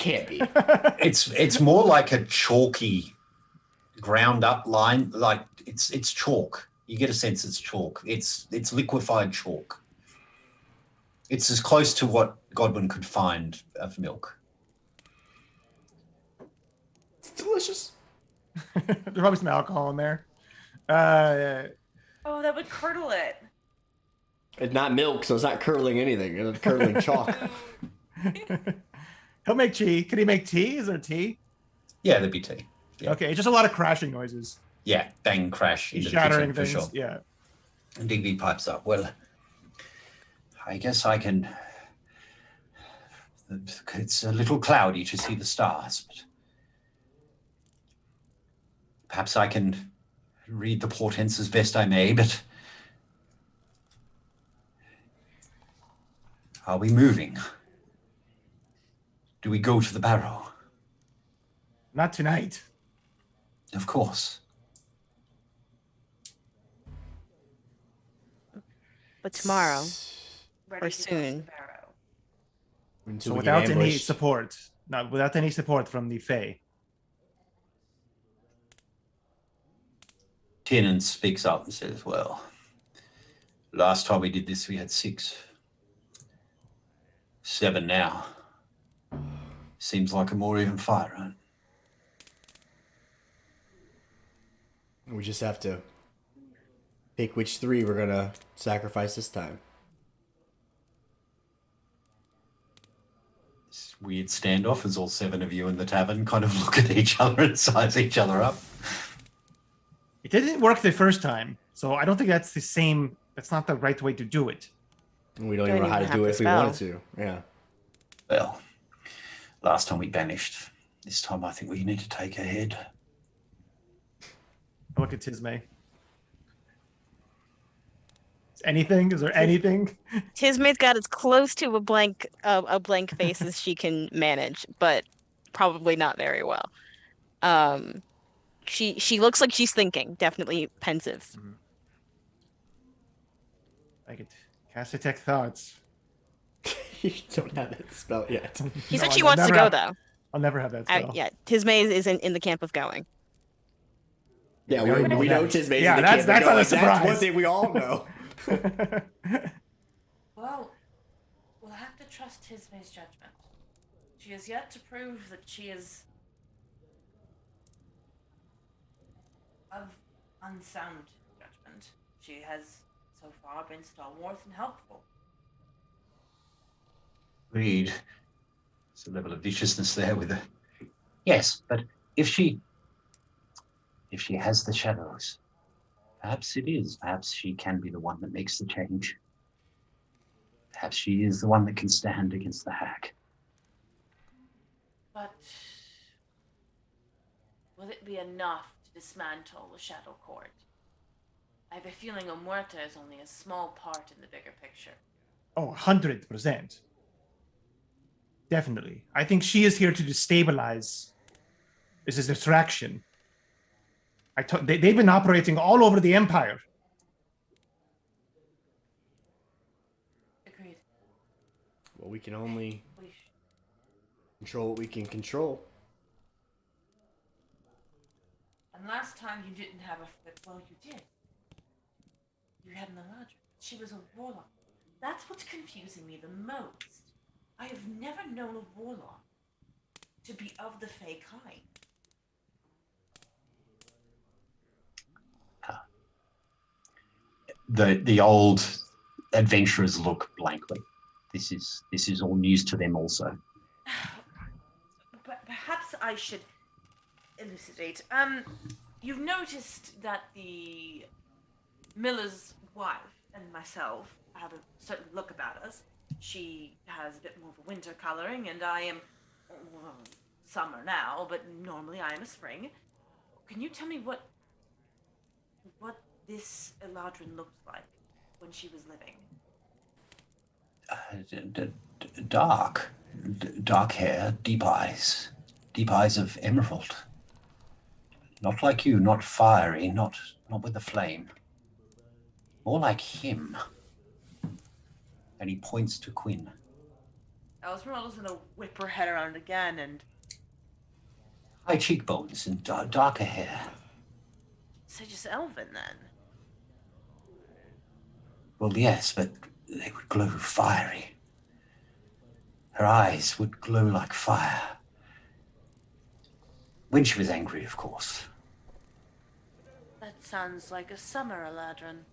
It's more like a chalky, ground up line. Like it's chalk. You get a sense it's chalk. It's liquefied chalk. It's as close to what Godwin could find of milk. It's delicious. There's probably some alcohol in there. Oh, that would curdle it. It's not milk, so it's not curdling anything. It's curdling chalk. He'll make tea. Can he make tea? Is there tea? Yeah, there'd be tea. Yeah. Okay, just a lot of crashing noises. Yeah, bang, crash into Shattering the kitchen, things. for sure. Yeah. And Digby pipes up. Well, I guess I can. It's a little cloudy to see the stars, but perhaps I can read the portents as best I may, but are we moving? Do we go to the barrow? Not tonight. Of course. But tomorrow. Ready Or to go to soon. the barrow. Until So we get without any ambushed. support. Not without any support from the Fae. Tiernan speaks up and says, well, Last time we did this, we had 6. 7 now. Seems like a more even fight, right? We just have to pick which 3 we're gonna sacrifice this time. This weird standoff as all 7 of you in the tavern kind of look at each other and size each other up. It didn't work the first time, so I don't think that's the same. That's not the right way to do it. We don't even know how to do it if we wanted to. Yeah. Well, last time we banished. This time I think we need to take her head. I look at Tisme. Anything? Is there anything? Tisme's got as close to a blank face as she can manage, but probably not very well. She looks like she's thinking, definitely pensive. I could cast detect thoughts. You don't have that spell yet. He said No, she I'll wants to never go have- though. I'll never have that spell. Yeah, Tisme is in the camp of going. Yeah, we already we know know that. Tisme's Yeah, in the that's- camp that's of not a going. That's one surprise. thing we all know. Well, we'll have to trust Tisme's judgment. She has yet to prove that she is of unsound judgment. She has so far been stalwart and helpful. Agreed. There's a level of viciousness there with her. Yes, but if she has the shadows, perhaps it is. Perhaps she can be the one that makes the change. Perhaps she is the one that can stand against the hack. But will it be enough to dismantle the Shadow Court? I have a feeling Omerta is only a small part in the bigger picture. Oh, 100%. Definitely. I think she is here to destabilize. This is a distraction. They've been operating all over the Empire. Agreed. Well, we can only We control what we can control. And last time you didn't have well, you did. You had an Eladrin. She was a warlock. That's what's confusing me the most. I have never known a warlock to be of the Fey kind. The old adventurers look blankly. This is all news to them also. But perhaps I should elucidate. You've noticed that the miller's wife and myself have a certain look about us. She has a bit more of a winter coloring, and I am well, summer now, but normally I am a spring. Can you tell me what this Eladrin looked like when she was living? Dark hair, deep eyes of emerald. Not like you, not fiery, not with the flame. More like him. And he points to Quinn. Esmeralda's gonna whip her head around again and High cheekbones and darker hair. say just Elvin then. Well, yes, but they would glow fiery. Her eyes would glow like fire. When she was angry, of course. That sounds like a summer Eladrin.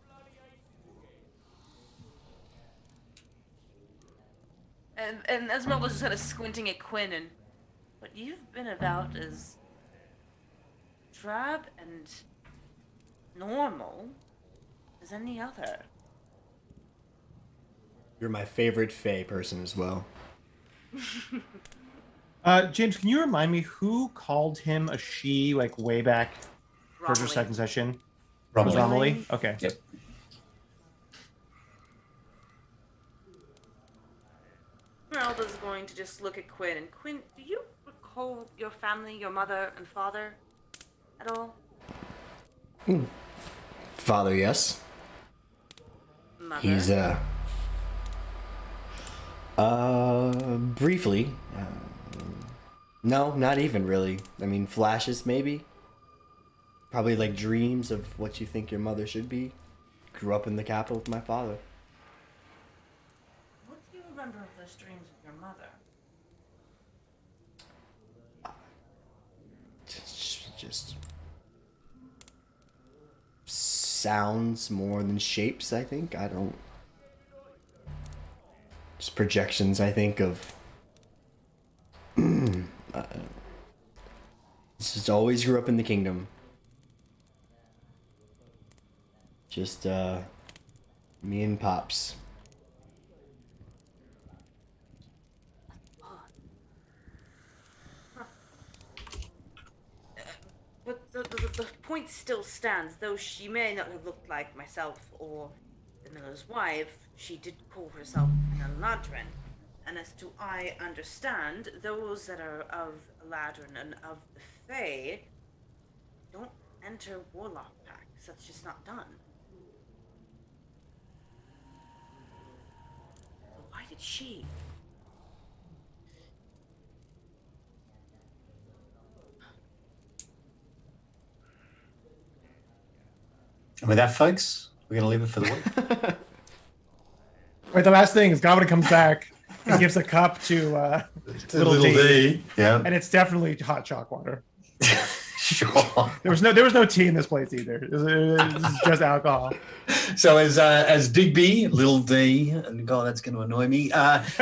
And Esmeralda's just kind of squinting at Quinn, and what you've been about is drab and normal as any other. You're my favorite Fae person as well. James, can you remind me who called him a she, like way back first or Romilly. second session? It Romilly. was Romilly? Okay. Yep. Esmeralda's going to just look at Quinn, and Quinn, do you recall your family, your mother and father at all? Father, yes. Mother? He's briefly. No, not even really. I mean, flashes maybe. Probably like dreams of what you think your mother should be. grew up in the capital with my father. What do you remember of those dreams with your mother? Just sounds more than shapes, I think. I don't. Just projections, I think, of. Just always grew up in the kingdom. Just, me and Pops. But the point still stands. Though she may not have looked like myself or the miller's wife, she did call herself an Eladrin. And as to I understand, those that are of Eladrin and of the Fae don't enter warlock packs. That's just not done. So why did she? And with that, folks, we're going to leave it for the week. Right, the last thing is Goblin comes back and gives a cup to little D. Yeah. And it's definitely hot chalk water. Sure. There was no tea in this place either. It was just alcohol. So as Digby, little D, and God, that's going to annoy me,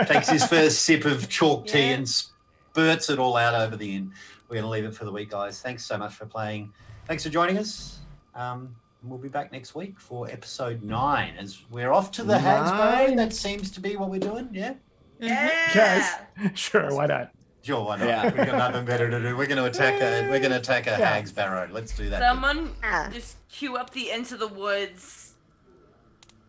takes his first sip of chalk tea and spurts it all out over the inn. We're going to leave it for the week, guys. Thanks so much for playing. Thanks for joining us. We'll be back next week for episode 9 as we're off to the Hags Burrow. That seems to be what we're doing, yeah? Yeah. Yes. Sure, why not? Sure, why not? Yeah. We've got nothing better to do. We're going to attack a Hags Barrow. Let's do that. Someone Ah. just cue up the Into the Woods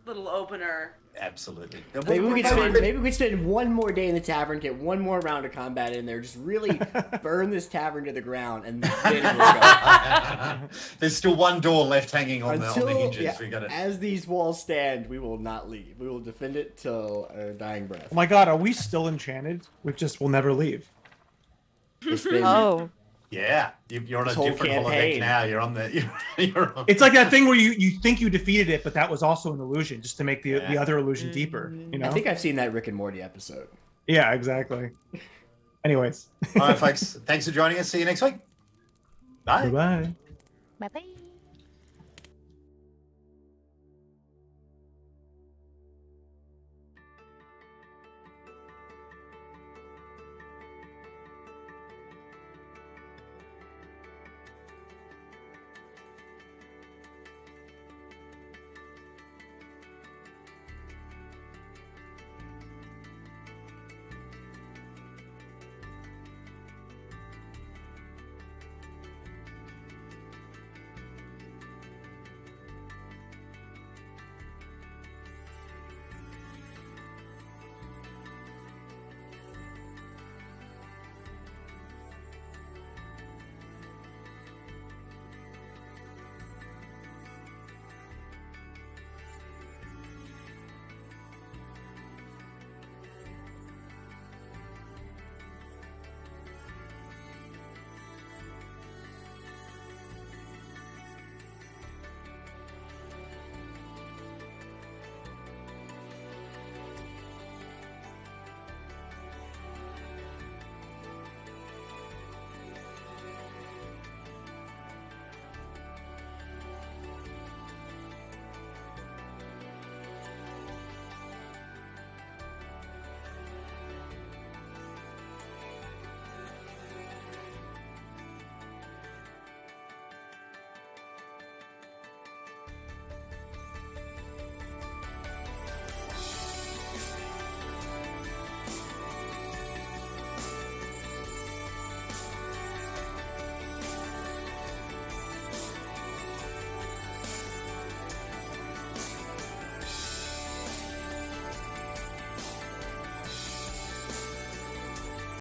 little opener. Absolutely. Maybe we could spend one more day in the tavern, get one more round of combat in there, just really burn this tavern to the ground, and then we'll go. There's still one door left hanging on the hinges. Yeah, We got to. as these walls stand, we will not leave. We will defend it till our dying breath. Oh my god, are we still enchanted? We just will never leave. It's been, Oh, Yeah, you're on a This whole different holodeck campaign. now. You're on the. You're on, It's like that thing where you think you defeated it, but that was also an illusion, just to make the Yeah. other illusion deeper. You know? I think I've seen that Rick and Morty episode. Yeah, exactly. Anyways. All right, folks. Thanks for joining us. See you next week. Bye. Bye-bye. bye bye.